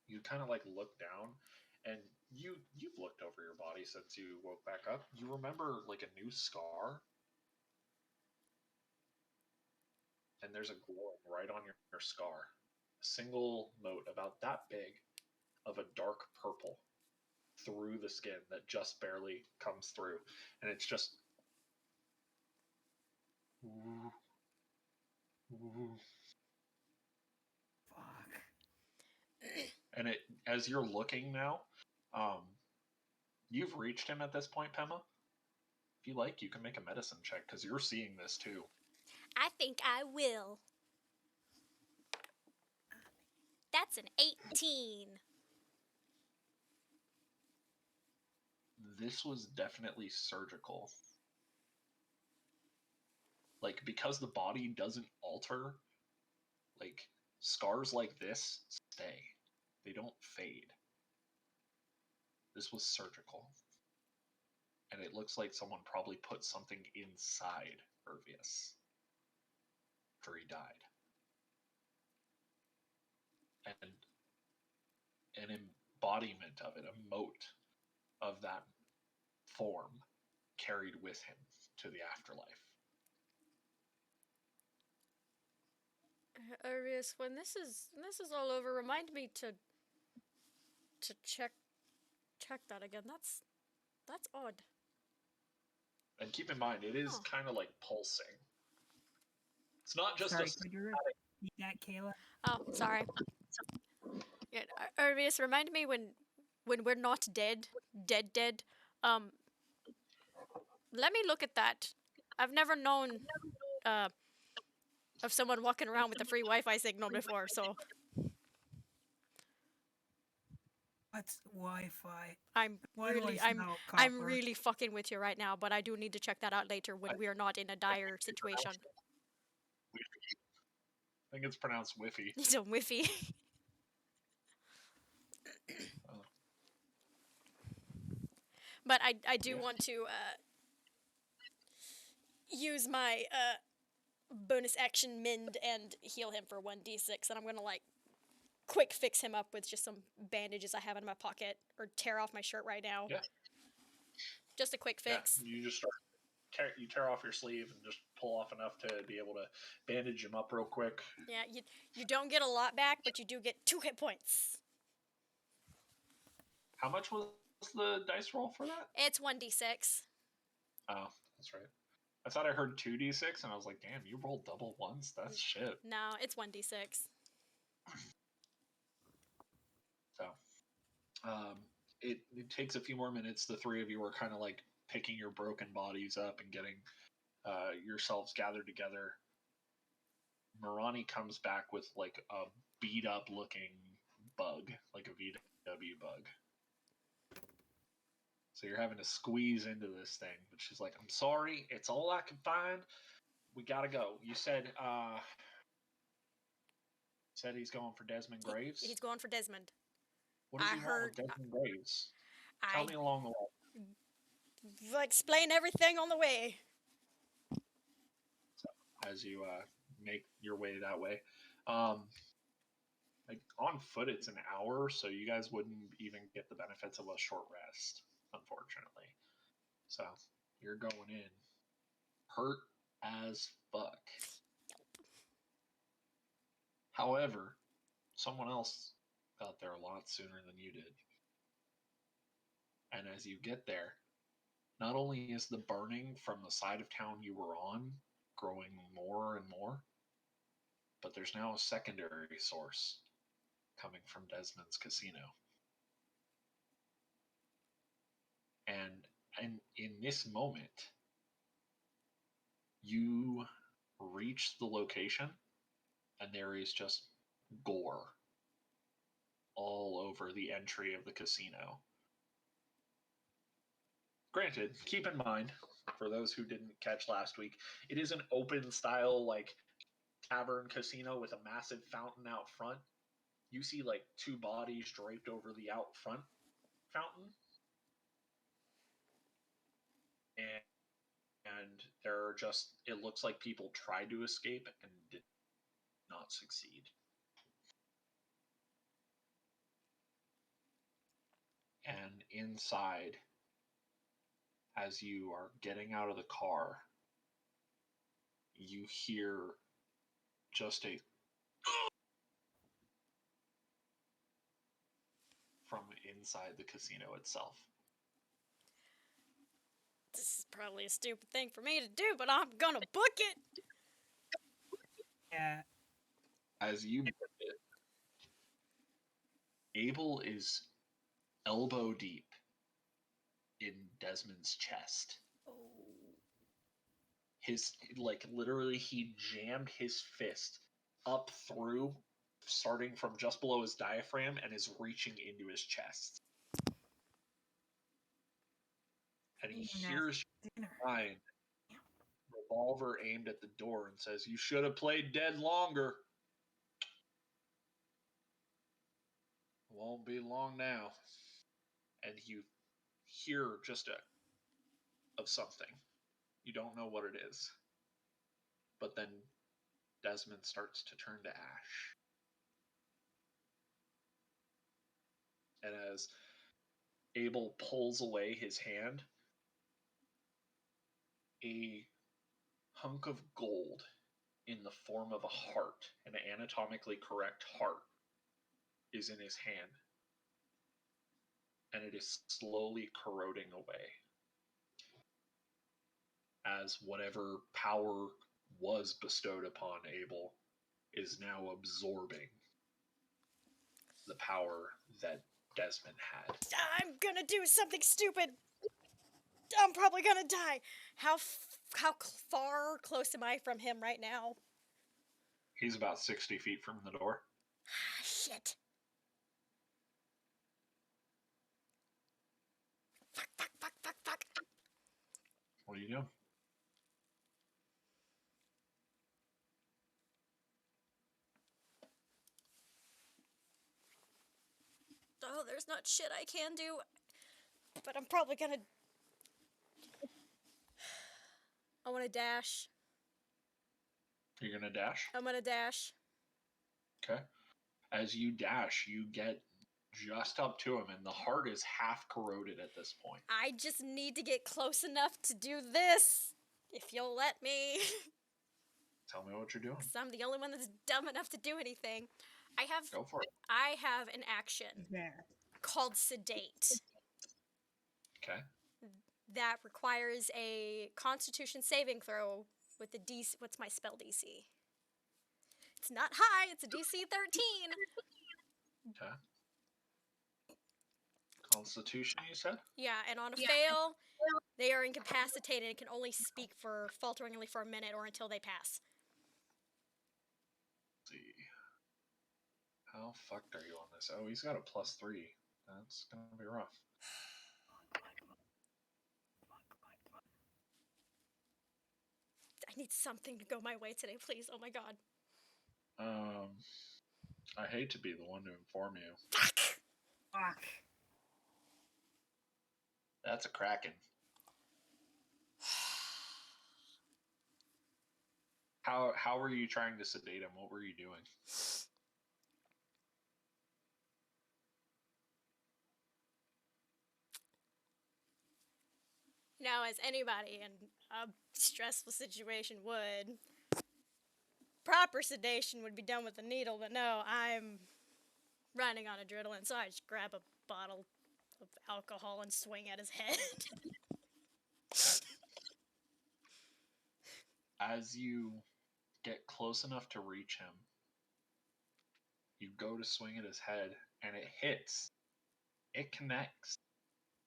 Speaker 2: You kind of like look down, and you've looked over your body since you woke back up. You remember like a new scar, and there's a glowing right on your scar. A single mote about that big of a dark purple through the skin that just barely comes through, and it's just.
Speaker 3: Fuck.
Speaker 2: And it, as you're looking now, you've reached him at this point, Pema. If you like, you can make a medicine check because you're seeing this too.
Speaker 1: I think I will. That's an 18.
Speaker 2: This was definitely surgical. Like, because the body doesn't alter, like, scars like this stay. They don't fade. This was surgical. And it looks like someone probably put something inside Irvius after he died. And an embodiment of it, a mote of that form carried with him to the afterlife.
Speaker 1: Irvius, when this is all over, remind me to check that again. That's odd.
Speaker 2: And keep in mind, it is kind of like pulsing. It's not just
Speaker 3: Sorry,
Speaker 2: a.
Speaker 3: could you repeat that, Kayla?
Speaker 1: Oh, sorry. Yeah, Irvius, remind me when we're not dead. Let me look at that. I've never known of someone walking around with a free Wi-Fi signal before, so
Speaker 3: What's Wi-Fi?
Speaker 1: I'm
Speaker 3: Why do I smell
Speaker 1: I'm
Speaker 3: copper?
Speaker 1: really fucking with you right now, but I do need to check that out later when we are not in a dire situation.
Speaker 2: I think it's pronounced Whiffy.
Speaker 1: He's a whiffy. But I do want to use my bonus action mend and heal him for 1d6, and I'm gonna like quick fix him up with just some bandages I have in my pocket, or tear off my shirt right now.
Speaker 2: Yeah.
Speaker 1: Just a quick fix.
Speaker 2: Yeah, you just start. You tear off your sleeve and just pull off enough to be able to bandage him up real quick.
Speaker 1: Yeah, you don't get a lot back, but you do get 2 hit points.
Speaker 2: How much was the dice roll for that?
Speaker 1: It's 1d6.
Speaker 2: Oh, that's right. I thought I heard 2d6, and I was like, damn, you rolled double ones? That's shit.
Speaker 1: No, it's 1d6.
Speaker 2: So, it takes a few more minutes. The three of you are kind of like picking your broken bodies up and getting yourselves gathered together. Marani comes back with like a beat up looking bug, like a VW bug. So you're having to squeeze into this thing. But she's like, I'm sorry, it's all I can find. We gotta go. You said said he's going for Desmond Graves.
Speaker 1: He's going for Desmond.
Speaker 2: What does
Speaker 1: I
Speaker 2: he want
Speaker 1: heard-
Speaker 2: with Desmond Graves? Tell me along the way.
Speaker 1: I'll explain everything on the way.
Speaker 2: So, as you make your way that way, like on foot, it's an hour, so you guys wouldn't even get the benefits of a short rest, unfortunately. So you're going in hurt as fuck. However, someone else got there a lot sooner than you did. And as you get there, not only is the burning from the side of town you were on growing more and more, but there's now a secondary source coming from Desmond's casino. And in this moment, you reach the location, and there is just gore all over the entry of the casino. Granted, keep in mind, for those who didn't catch last week, it is an open style, like, tavern casino with a massive fountain out front. You see, like, two bodies draped over the out front fountain. And there are just, it looks like people tried to escape and did not succeed. And inside, as you are getting out of the car, you hear just a from inside the casino itself.
Speaker 1: This is probably a stupid thing for me to do, but I'm gonna book it.
Speaker 3: Yeah.
Speaker 2: As you book it, Abel is elbow deep in Desmond's chest. His, like, literally, he jammed his fist up through, starting from just below his diaphragm, and is reaching into his chest. And he hears you behind, revolver aimed at the door, and says, "You should have played dead longer. Won't be long now." And you hear just of something. You don't know what it is. But then Desmond starts to turn to ash. And as Abel pulls away his hand, a hunk of gold in the form of a heart, an anatomically correct heart, is in his hand. And it is slowly corroding away. As whatever power was bestowed upon Abel is now absorbing the power that Desmond had.
Speaker 1: I'm gonna do something stupid. I'm probably gonna die. How far close am I from him right now?
Speaker 2: He's about 60 feet from the door.
Speaker 1: Shit. Fuck.
Speaker 2: What do you do?
Speaker 1: Oh, there's not shit I can do. But I'm probably gonna... I wanna dash.
Speaker 2: You're gonna dash?
Speaker 1: I'm gonna dash.
Speaker 2: Okay. As you dash, you get just up to him, and the heart is half corroded at this point.
Speaker 1: I just need to get close enough to do this. If you'll let me.
Speaker 2: Tell me what you're doing.
Speaker 1: Because I'm the only one that's dumb enough to do anything.
Speaker 2: Go for it.
Speaker 1: I have an action
Speaker 3: There.
Speaker 1: called Sedate
Speaker 2: Okay.
Speaker 1: that requires a Constitution saving throw with the DC. What's my spell DC? It's not high. It's a DC 13.
Speaker 2: Okay. Constitution, you said?
Speaker 1: Yeah, and on a fail, they are incapacitated and can only speak for falteringly for a minute or until they pass.
Speaker 2: Let's see. How fucked are you on this? Oh, he's got a +3. That's gonna be rough.
Speaker 1: I need something to go my way today, please. Oh my god.
Speaker 2: I hate to be the one to inform you.
Speaker 1: Fuck!
Speaker 3: Fuck.
Speaker 2: That's a kraken. How were you trying to sedate him? What were you doing?
Speaker 1: Now, as anybody in a stressful situation would, proper sedation would be done with a needle, but no, I'm running on adrenaline, so I just grab a bottle of alcohol and swing at his head.
Speaker 2: As you get close enough to reach him, you go to swing at his head, and it hits. It connects.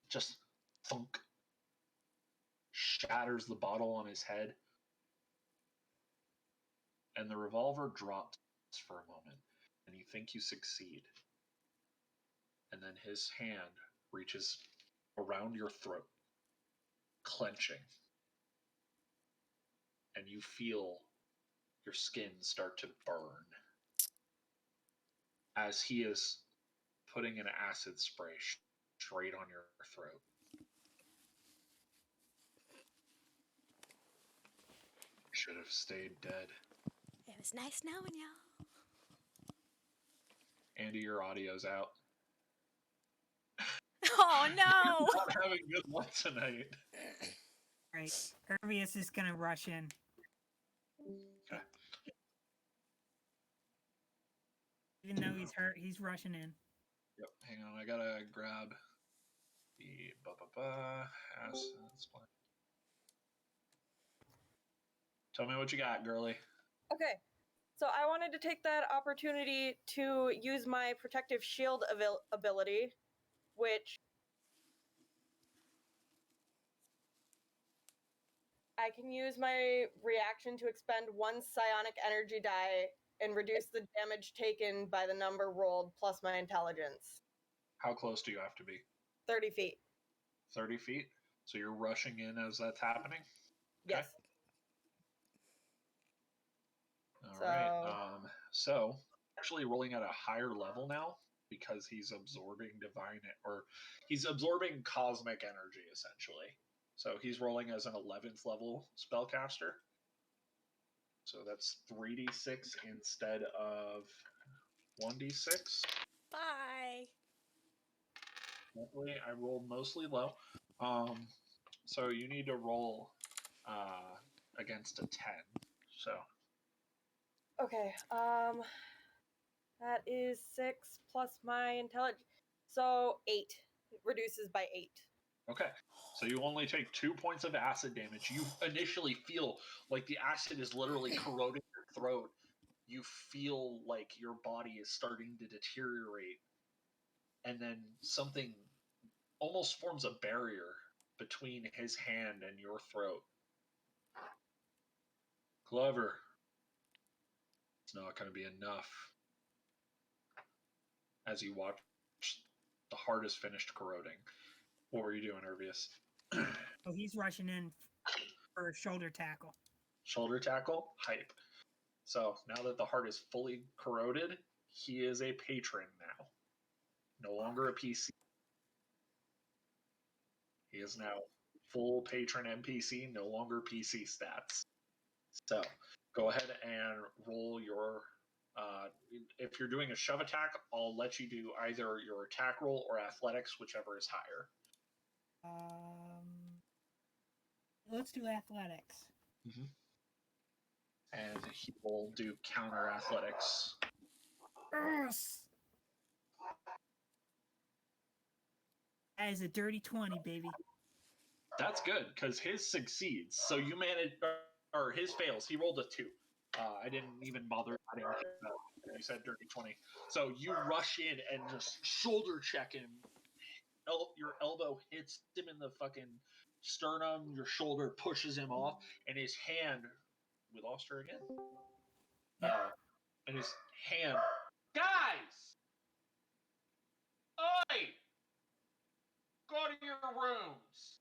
Speaker 2: Just thunk. Shatters the bottle on his head. And the revolver drops for a moment, and you think you succeed. And then his hand reaches around your throat, clenching. And you feel your skin start to burn as he is putting an acid spray straight on your throat. Should have stayed dead.
Speaker 1: It was nice knowing y'all.
Speaker 2: Andy, your audio's out.
Speaker 1: Oh no!
Speaker 2: Not having good luck tonight.
Speaker 3: Right. Herbius is gonna rush in.
Speaker 2: Okay.
Speaker 3: Even though he's hurt, he's rushing in.
Speaker 2: Yep. Hang on, I gotta grab the acid spray. Tell me what you got, girly.
Speaker 4: Okay. So I wanted to take that opportunity to use my protective shield ability, which I can use my reaction to expend one psionic energy die and reduce the damage taken by the number rolled plus my intelligence.
Speaker 2: How close do you have to be?
Speaker 4: 30 feet.
Speaker 2: 30 feet? So you're rushing in as that's happening?
Speaker 4: Yes.
Speaker 2: All right. So actually rolling at a higher level now because he's absorbing he's absorbing cosmic energy essentially. So he's rolling as an 11th level spellcaster. So that's 3d6 instead of 1d6.
Speaker 1: Bye.
Speaker 2: Luckily, I rolled mostly low. So you need to roll against a 10. So
Speaker 4: Okay. That is 6 plus my intelligence. So 8. It reduces by 8.
Speaker 2: okay. So you only take 2 points of acid damage. You initially feel like the acid is literally corroding your throat. You feel like your body is starting to deteriorate. And then something almost forms a barrier between his hand and your throat. Glover, it's not going to be enough. As you watch the heart is finished corroding. What were you doing, Ervius?
Speaker 3: Oh, he's rushing in for a shoulder tackle.
Speaker 2: Shoulder tackle? Hype. So now that the heart is fully corroded, he is a patron now. No longer a PC. He is now full patron NPC, no longer PC stats. So go ahead and roll your. If you're doing a shove attack, I'll let you do either your attack roll or athletics, whichever is higher.
Speaker 3: Let's do athletics.
Speaker 2: Mm-hmm. And he will do counter athletics.
Speaker 3: Yes. That is a dirty 20, baby.
Speaker 2: That's good because his succeeds. So you manage, or his fails. He rolled a 2. I didn't even bother adding that. You said dirty 20. So you rush in and just shoulder check him. Your elbow hits him in the fucking sternum. Your shoulder pushes him off, and his hand. We lost her again. And his hand. Guys! Oi! Go to your rooms!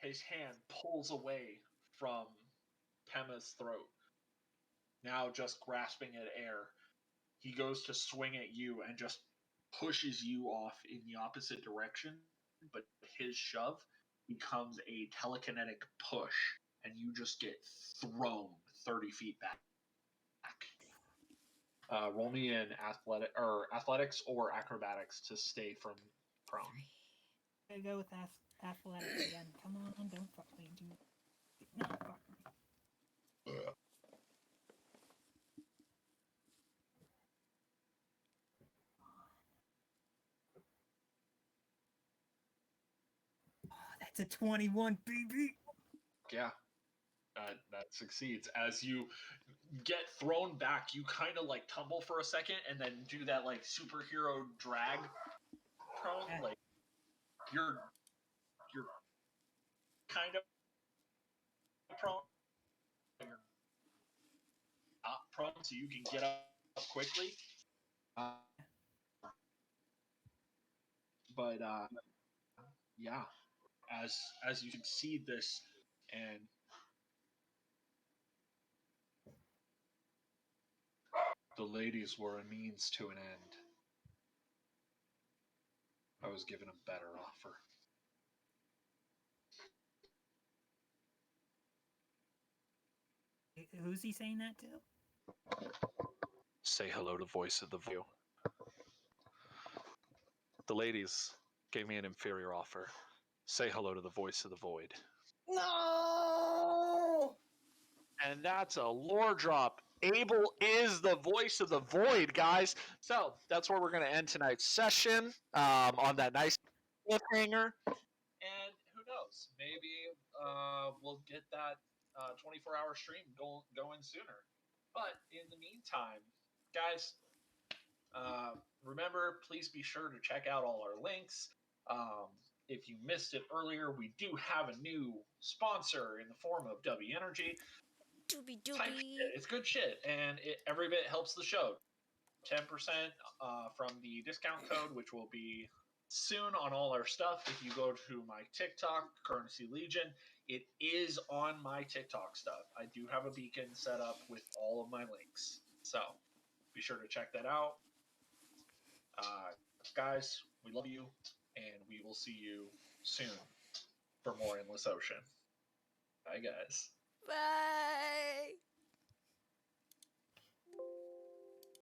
Speaker 2: His hand pulls away from Pema's throat. now just grasping at air. He goes to swing at you and just pushes you off in the opposite direction, but his shove becomes a telekinetic push, and you just get thrown 30 feet back. Roll me in athletics or acrobatics to stay from prone.
Speaker 3: I'm gonna go with athletics again. Come on, don't fuck me, dude. No, fuck me. Oh, that's a 21, baby.
Speaker 2: Yeah, that succeeds. As you get thrown back, you kind of like tumble for a second and then do that like superhero drag prone.
Speaker 3: Yeah.
Speaker 2: Like you're kind of prone. You're not prone, so you can get up quickly. But yeah, as you succeed this, and the ladies were a means to an end. I was given a better offer.
Speaker 3: Who's he saying that to?
Speaker 5: Say hello to Voice of the Void. The ladies gave me an inferior offer. Say hello to the Voice of the Void.
Speaker 4: No.
Speaker 5: And that's a lore drop. Abel is the voice of the void, guys. So that's where we're going to end tonight's session on that nice cliffhanger. And who knows? Maybe we'll get that 24-hour stream going sooner. But in the meantime, guys, remember, please be sure to check out all our links. If you missed it earlier, we do have a new sponsor in the form of W Energy.
Speaker 1: Doobie
Speaker 2: Type
Speaker 1: doobie.
Speaker 2: shit. It's good shit, and every bit helps the show. 10% from the discount code, which will be soon on all our stuff. If you go to my TikTok, Currency Legion, it is on my TikTok stuff. I do have a beacon set up with all of my links, so be sure to check that out. Guys, we love you, and we will see you soon for more Endless Ocean. Bye, guys.
Speaker 1: Bye.